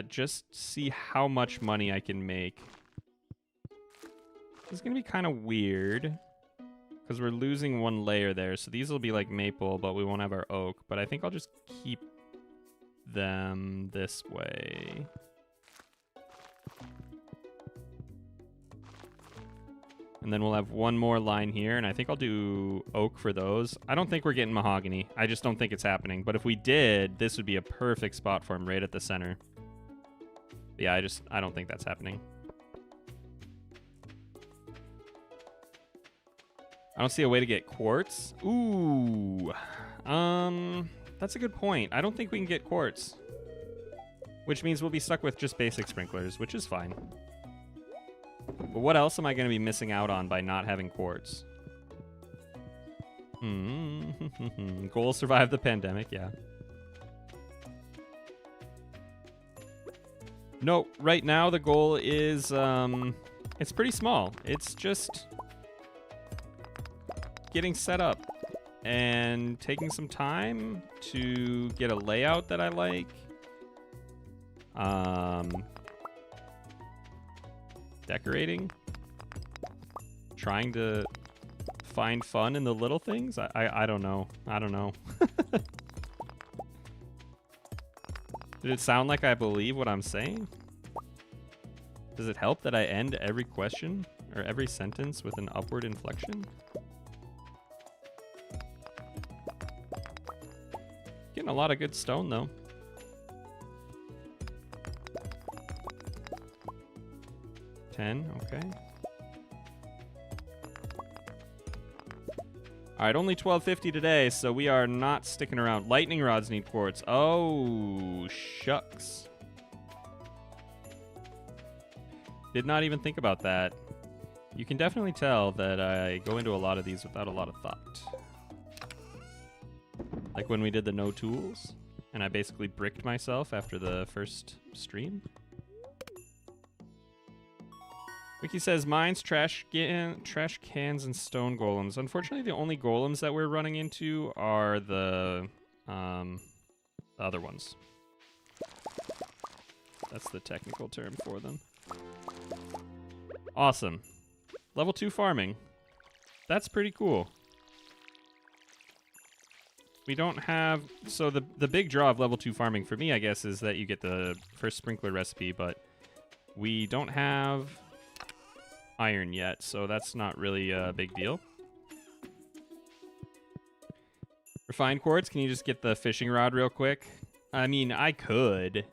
just see how much money I can make. It's going to be kind of weird because we're losing one layer there. So these will be like maple, but we won't have our oak. But I think I'll just keep them this way. And then we'll have one more line here, and I think I'll do oak for those. I don't think we're getting mahogany. I just don't think it's happening. But if we did, this would be a perfect spot for them right at the center. But yeah, I don't think that's happening. I don't see a way to get quartz. Ooh. That's a good point. I don't think we can get quartz. Which means we'll be stuck with just basic sprinklers, which is fine. But what else am I going to be missing out on by not having quartz? Goal: survive the pandemic, yeah. No, right now the goal is, it's pretty small. It's just getting set up and taking some time to get a layout that I like. Decorating. Trying to find fun in the little things? I don't know. I don't know. Did it sound like I believe what I'm saying? Does it help that I end every question or every sentence with an upward inflection? Getting a lot of good stone, though. Okay. All right, only 1250 today, so we are not sticking around. Lightning rods need quartz. Oh, shucks. Did not even think about that. You can definitely tell that I go into a lot of these without a lot of thought. Like when we did the no tools, and I basically bricked myself after the first stream. Wiki says, mines, trash cans, and stone golems. Unfortunately, the only golems that we're running into are the other ones. That's the technical term for them. Awesome. Level 2 farming. That's pretty cool. We don't have... So the big draw of level 2 farming for me, I guess, is that you get the first sprinkler recipe, but we don't have iron yet, so that's not really a big deal. Refined quartz, can you just get the fishing rod real quick? I mean, I could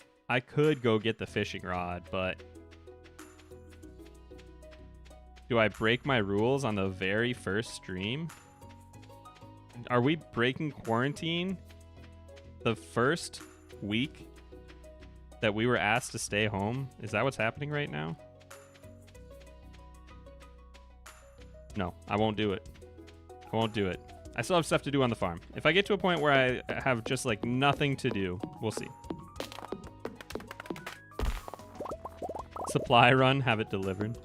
go get the fishing rod, but do I break my rules on the very first stream? Are we breaking quarantine the first week that we were asked to stay home? Is that what's happening right now? No, I won't do it. I won't do it. I still have stuff to do on the farm. If I get to a point where I have just like nothing to do, we'll see. Supply run, have it delivered.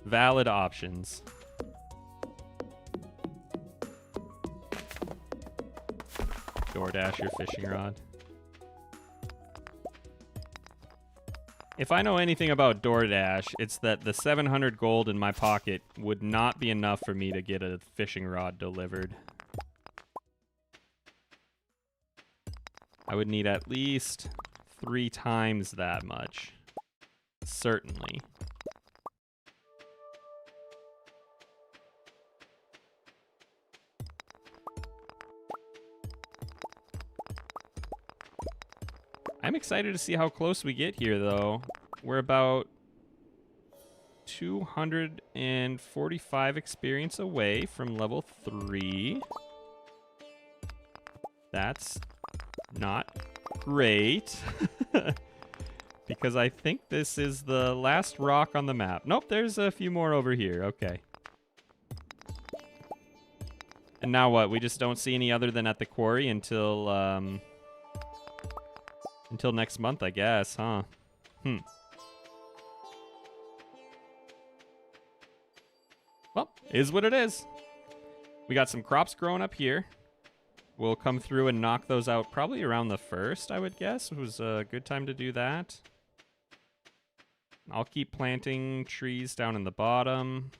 Valid options. DoorDash your fishing rod. If I know anything about DoorDash, it's that the 700 gold in my pocket would not be enough for me to get a fishing rod delivered. I would need at least 3 times that much. Certainly. I'm excited to see how close we get here, though. We're about 245 experience away from level 3. That's not great. Because I think this is the last rock on the map. Nope, there's a few more over here. Okay. And now what? We just don't see any other than at the quarry until next month, I guess, huh? Well, is what it is. We got some crops growing up here. We'll come through and knock those out probably around the 1st, I would guess. It was a good time to do that. I'll keep planting trees down in the bottom.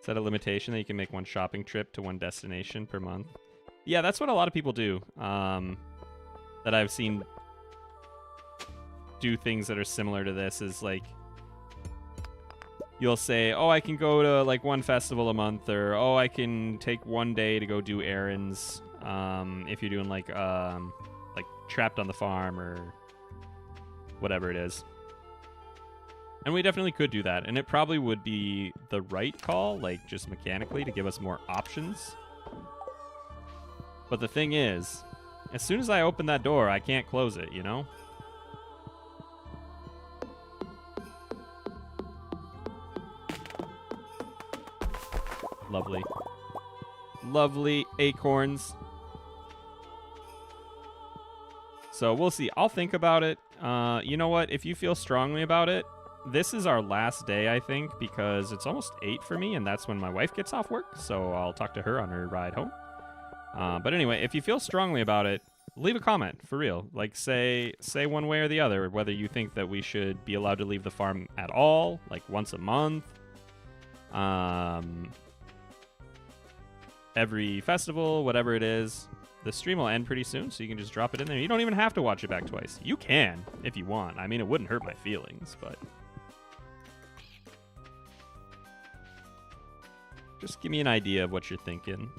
Set a limitation that you can make 1 shopping trip to 1 destination per month. Yeah, that's what a lot of people do. That I've seen do things that are similar to this is like you'll say, oh, I can go to like 1 festival a month, or oh, I can take 1 day to go do errands if you're doing like trapped on the farm or whatever it is. And we definitely could do that, and it probably would be the right call, like just mechanically, to give us more options. But the thing is, as soon as I open that door, I can't close it, you know? Lovely. Lovely acorns. So we'll see. I'll think about it. You know what? If you feel strongly about it, this is our last day, I think, because it's almost 8 for me, and that's when my wife gets off work. So I'll talk to her on her ride home. But anyway, if you feel strongly about it, leave a comment, for real. Like, say one way or the other, whether you think that we should be allowed to leave the farm at all, like once a month, every festival, whatever it is. The stream will end pretty soon, so you can just drop it in there. You don't even have to watch it back twice. You can, if you want. I mean, it wouldn't hurt my feelings, but... just give me an idea of what you're thinking.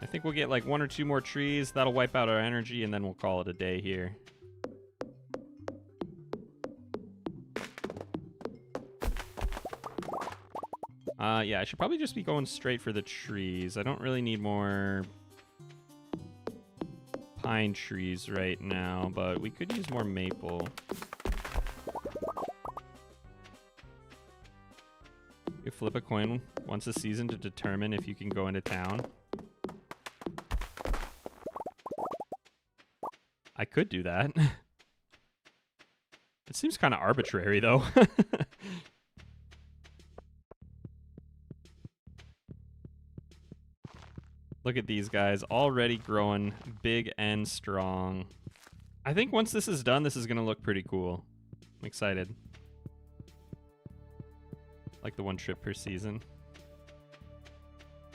I think we'll get like 1 or 2 more trees. That'll wipe out our energy, and then we'll call it a day here. Yeah, I should probably just be going straight for the trees. I don't really need more pine trees right now, but we could use more maple. You flip a coin once a season to determine if you can go into town. I could do that. It seems kind of arbitrary, though. Look at these guys, already growing big and strong. I think once this is done, this is going to look pretty cool. I'm excited. Like the 1 trip per season.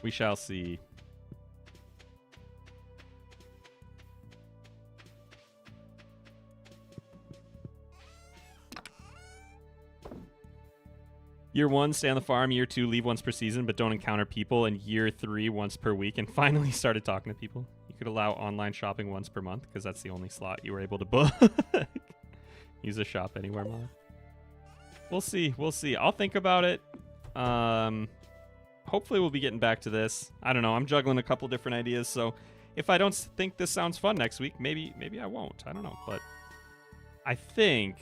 We shall see. Year 1, stay on the farm. Year 2, leave once per season, but don't encounter people. And year 3, once per week. And finally started talking to people. You could allow online shopping once per month, because that's the only slot you were able to book. Use a shop anywhere mod. We'll see. We'll see. I'll think about it. Hopefully we'll be getting back to this. I don't know. I'm juggling a couple different ideas, so if I don't think this sounds fun next week, maybe I won't. I don't know. But I think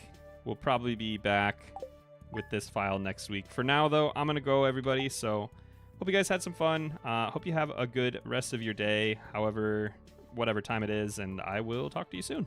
we'll probably be back with this file next week. For now, though, I'm going to go, everybody. So hope you guys had some fun. Hope you have a good rest of your day, whatever time it is, and I will talk to you soon.